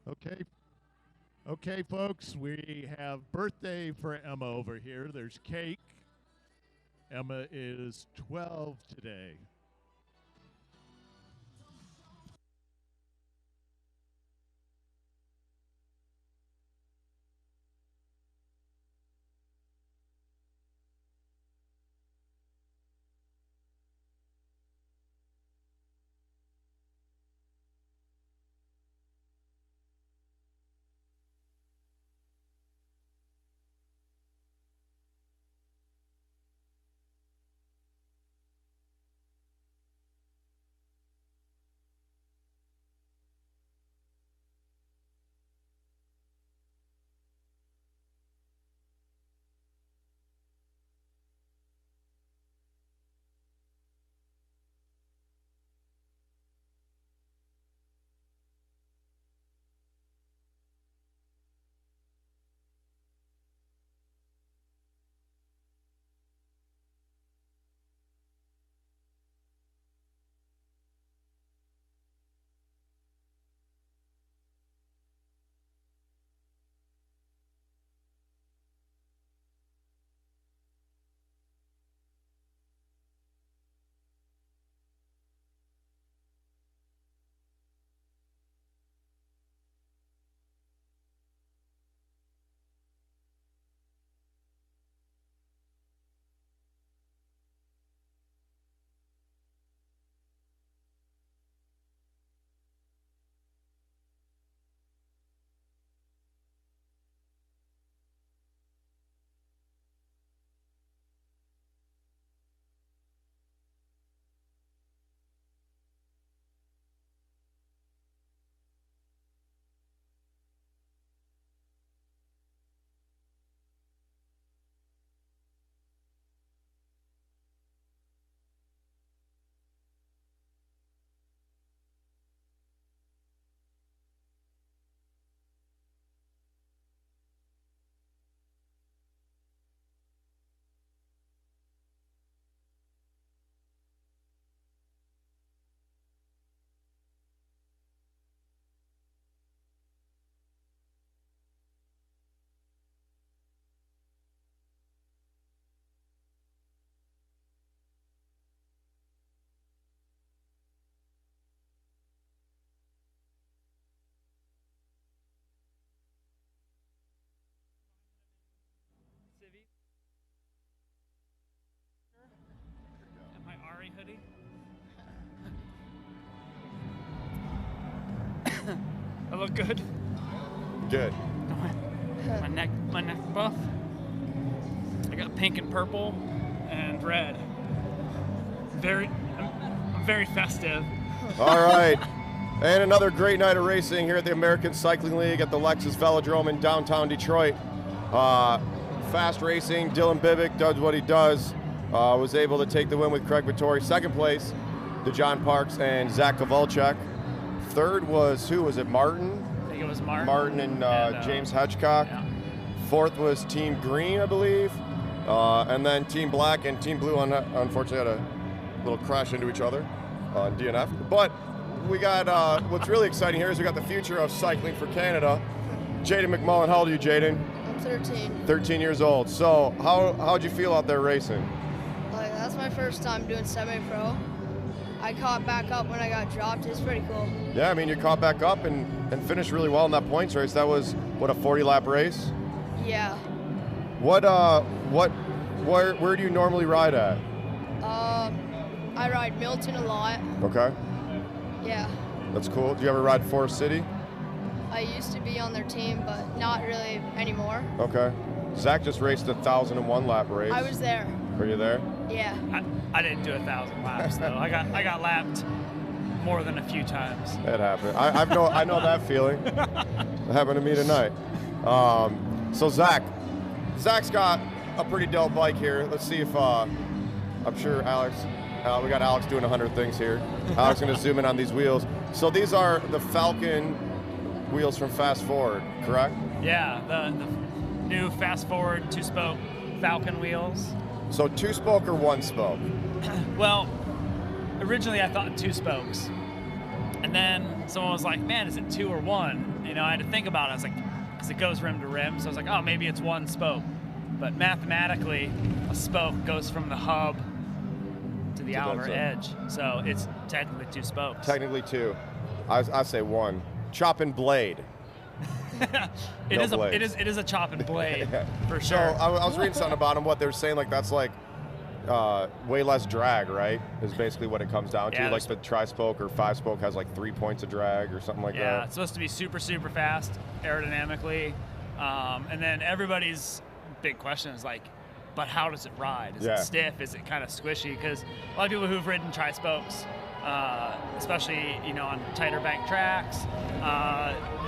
Okay, folks, we have birthday for Emma over here. There's cake. Emma is 12 today. And my Ari hoodie. I look good. Good. My neck buff. I got pink and purple and red. I'm very festive. All right. And another great night of racing here at the American Cycling League at the Lexus Velodrome in downtown Detroit. Fast racing. Dylan Bibick does what he does. Was able to take the win with Craig Vittori. Second place, the John Parks and Zach Kowalczyk. Third was, who was it, Martin? I think it was Martin. Martin and James Hedgecock. Yeah. Fourth was Team Green, I believe. And then Team Black and Team Blue unfortunately had a little crash into each other on DNF. But we got, what's really exciting here is we got the future of cycling for Canada. Jaden McMullen, how old are you, Jaden? I'm 13. 13 years old. So how'd you feel out there racing? Like, that's my first time doing semi-pro. I caught back up when I got dropped. It's pretty cool. Yeah, I mean, you caught back up and finished really well in that points race. That was, what, a 40-lap race? Yeah. Where do you normally ride at? I ride Milton a lot. Okay. Yeah. That's cool. Do you ever ride Forest City? I used to be on their team, but not really anymore. Okay. Zach just raced a 1,001 lap race. I was there. Were you there? Yeah. I didn't do 1,000 laps though. I got lapped more than a few times. It happened. I know that feeling. It happened to me tonight. So Zach's got a pretty dope bike here. Let's see if I'm sure Alex. We got Alex doing 100 things here. Alex is going to zoom in on these wheels. So these are the Falcon wheels from Fast Forward, correct? Yeah, the new Fast Forward 2-spoke Falcon wheels. So 2-spoke or 1-spoke? Well, originally I thought 2 spokes. And then someone was like, man, is it 2 or 1? you know, I had to think about it. I was like, because it goes rim to rim, so I was like, oh, maybe it's one spoke. But mathematically, a spoke goes from the hub to the outer edge, so it's technically 2 spokes. Technically 2. I say 1. Chop and blade. It is a chop and blade for sure. So I was reading something about them. What they were saying, like that's like way less drag, right? Is basically what it comes down to. Like the tri-spoke or 5-spoke has like 3 points of drag or something like that. Yeah, it's supposed to be super, super fast aerodynamically. And then everybody's big question is like, but how does it ride? Is it stiff? Is it kind of squishy? Because a lot of people who've ridden tri-spokes, especially on tighter bank tracks,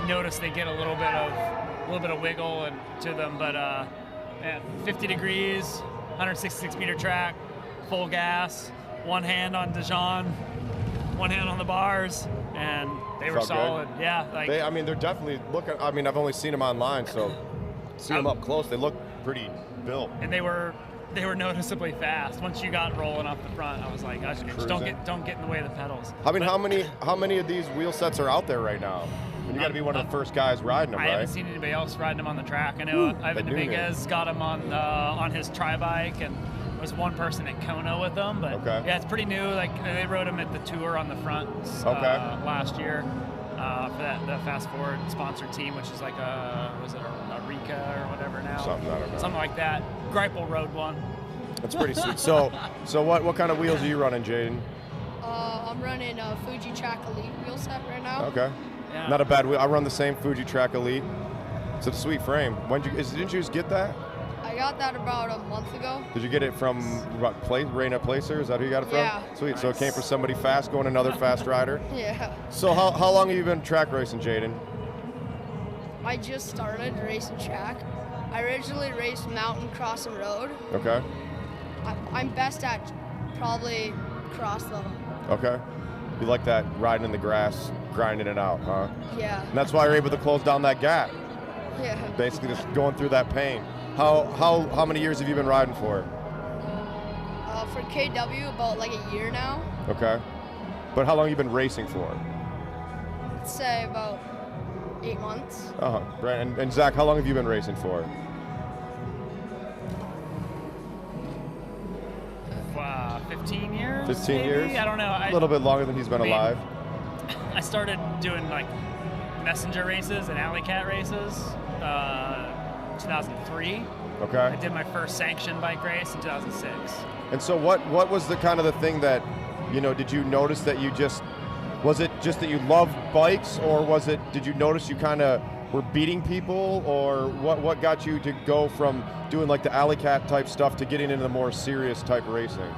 notice they get a little bit of wiggle to them. But man, 50 degrees, 166 meter track, full gas, one hand on Dijon, one hand on the bars, and they were solid. Good. Yeah, like I mean, they're definitely looking. I mean, I've only seen them online, so see them up close. They look pretty built. And they were noticeably fast. Once you got rolling off the front, I was like, gosh, don't get in the way of the pedals. I mean, how many of these wheel sets are out there right now? I mean, you got to be one of the first guys riding them, right? I haven't seen anybody else riding them on the track. I know Ivan Dominguez got them on his tri-bike, and there was one person at Kona with them. But yeah, it's pretty new. Like they rode them at the tour on the front last year for the Fast Forward sponsored team, which is like was it a Rika or whatever now? Something like that. Greipel rode one. That's pretty sweet. So what kind of wheels are you running, Jaden? I'm running a Fuji Track Elite wheel set right now. Okay. Yeah. Not a bad wheel. I run the same Fuji Track Elite. It's a sweet frame. Didn't you just get that? I got that about a month ago. Did you get it from Raina Placer? Is that who you got it from? Yeah. Sweet. Nice. So it came from somebody fast going another fast rider? Yeah. So how long have you been track racing, Jaden? I just started racing track. I originally raced mountain, cross, and road. Okay. I'm best at probably cross though. Okay. You like that riding in the grass, grinding it out, huh? Yeah. And that's why you're able to close down that gap. Yeah. Basically just going through that pain. How many years have you been riding for? For KW, about like a year now. Okay. But how long have you been racing for? I'd say about 8 months. Brandon and Zach, how long have you been racing for? 15 years. 15 maybe? years? I don't know. A little bit longer than he's been alive. I started doing like messenger races and alley cat races 2003. Okay. I did my first sanctioned bike race in 2006. And so what was the kind of the thing that, did you notice that was it just that you love bikes, or did you notice you kind of were beating people, or what got you to go from doing like the alley cat type stuff to getting into the more serious type racing?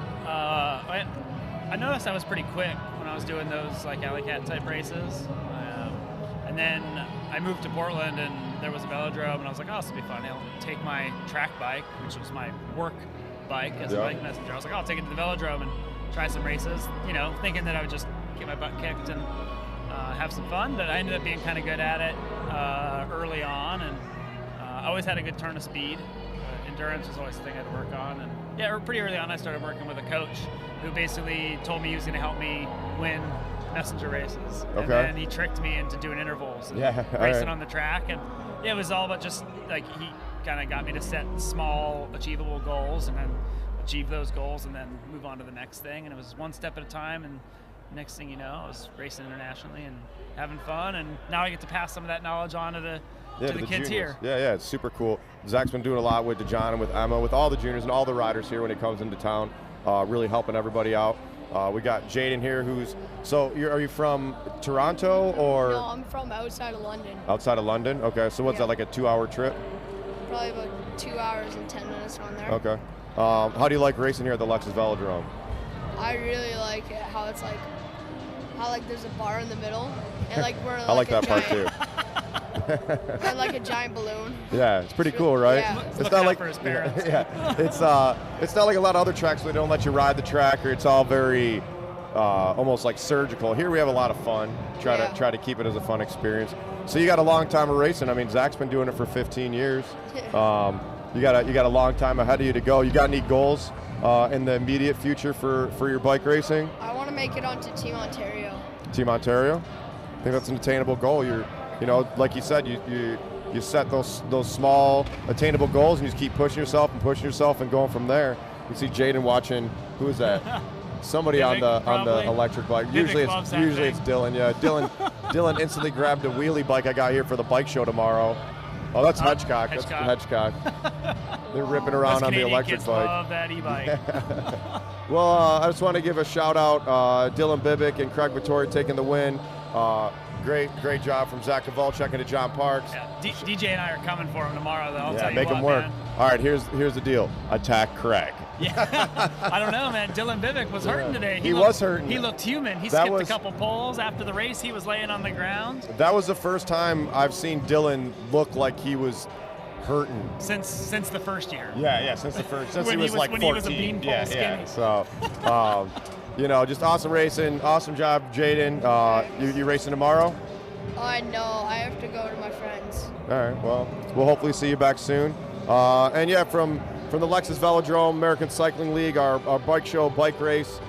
I noticed I was pretty quick when I was doing those like alley cat type races. And then I moved to Portland and there was a velodrome, and I was like, oh, this will be fun. I'll take my track bike, which was my work bike as a bike messenger. I was like, I'll take it to the velodrome and try some races, thinking that I would just get my butt kicked and have some fun. But I ended up being kind of good at it early on, and I always had a good turn of speed. Endurance was always the thing I had to work on. And yeah, pretty early on I started working with a coach who basically told me he was going to help me win messenger races. Okay. And then he tricked me into doing intervals and racing on the track. And yeah, it was all about just like he kind of got me to set small achievable goals and then achieve those goals and then move on to the next thing. And it was one step at a time, and next thing you know, I was racing internationally and having fun. And now I get to pass some of that knowledge on to the kids juniors. here. Yeah, it's super cool. Zach's been doing a lot with Dijon and with Emma, with all the juniors and all the riders here when he comes into town, really helping everybody out. We got Jaden here, are you from Toronto or? No, I'm from outside of London. Outside of London? Okay, so what's that, like a 2-hour trip? Probably about 2 hours and 10 minutes on there. Okay. How do you like racing here at the Lexus Velodrome? I really like it, how it's like, there's a bar in the middle, and like we're I like that part too. And like a giant balloon. Yeah, it's pretty cool, right? Yeah. It's not like for his parents. it's not like a lot of other tracks where they don't let you ride the track, or it's all very almost like surgical. Here we have a lot of fun. Try to keep it as a fun experience. So you got a long time of racing. I mean, Zach's been doing it for 15 years. You got a long time ahead of you to go. You got any goals in the immediate future for your bike racing? I want to make it onto Team Ontario. Team Ontario? I think that's an attainable goal. you know, like you said, you set those small attainable goals and you just keep pushing yourself and going from there. You see Jaden watching. Who is that? Somebody on the electric bike. Usually it's Dylan. Yeah, Dylan instantly grabbed a wheelie bike I got here for the bike show tomorrow. Oh, that's Hedgecock. That's Hedgecock. They're ripping around on the electric bike. Love that e-bike. Well, I just want to give a shout out, Dylan Bibick and Craig Vittori taking the win. Great job from Zach Kowalczyk and John Parks. Yeah, DJ and I are coming for him tomorrow, though. I'll tell you make him work. Man. All right, here's the deal. Attack Craig. Yeah, I don't know, man. Dylan Bibick was hurting today. He was hurting. He looked human. He skipped a couple poles after the race. He was laying on the ground. That was the first time I've seen Dylan look like he was hurting. Since the first year. Yeah, since the first. Since he was like 14. When he was a beanpole skinny. Yeah. So, you know, just awesome racing. Awesome job, Jaden. You racing tomorrow? No, I have to go to my friends. All right. Well, we'll hopefully see you back soon. And yeah, from the Lexus Velodrome American Cycling League, our bike show, bike race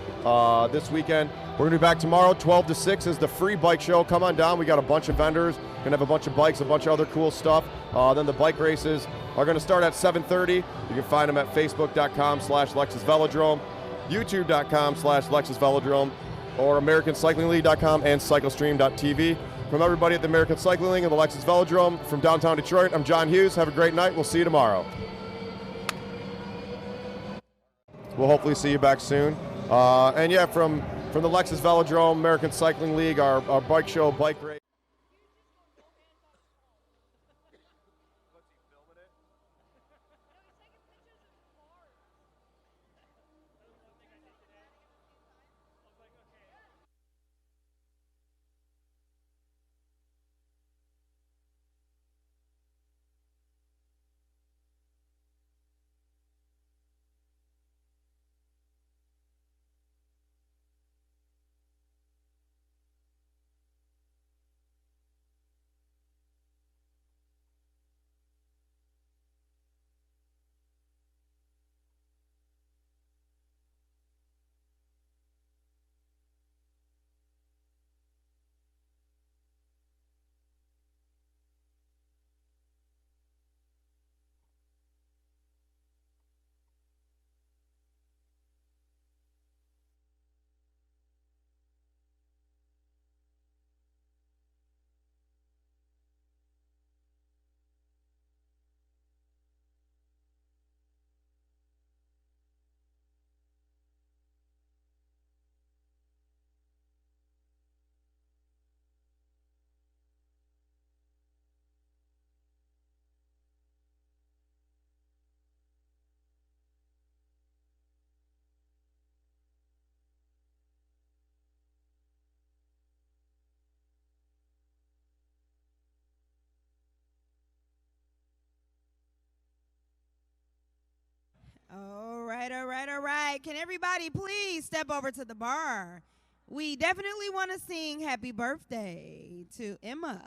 this weekend. We're going to be back tomorrow. 12 to 6 is the free bike show. Come on down. We got a bunch of vendors. Going to have a bunch of bikes, a bunch of other cool stuff. Then the bike races are going to start at 7:30. You can find them at facebook.com/Lexus Velodrome, youtube.com/Lexus Velodrome, or AmericanCyclingLeague.com and CycleStream.tv. From everybody at the American Cycling League and the Lexus Velodrome from downtown Detroit, I'm John Hughes. Have a great night. We'll see you tomorrow. We'll hopefully see you back soon. And yeah, from the Lexus Velodrome American Cycling League, our bike show, bike race. All right. Can everybody please step over to the bar? We definitely want to sing happy birthday to Emma.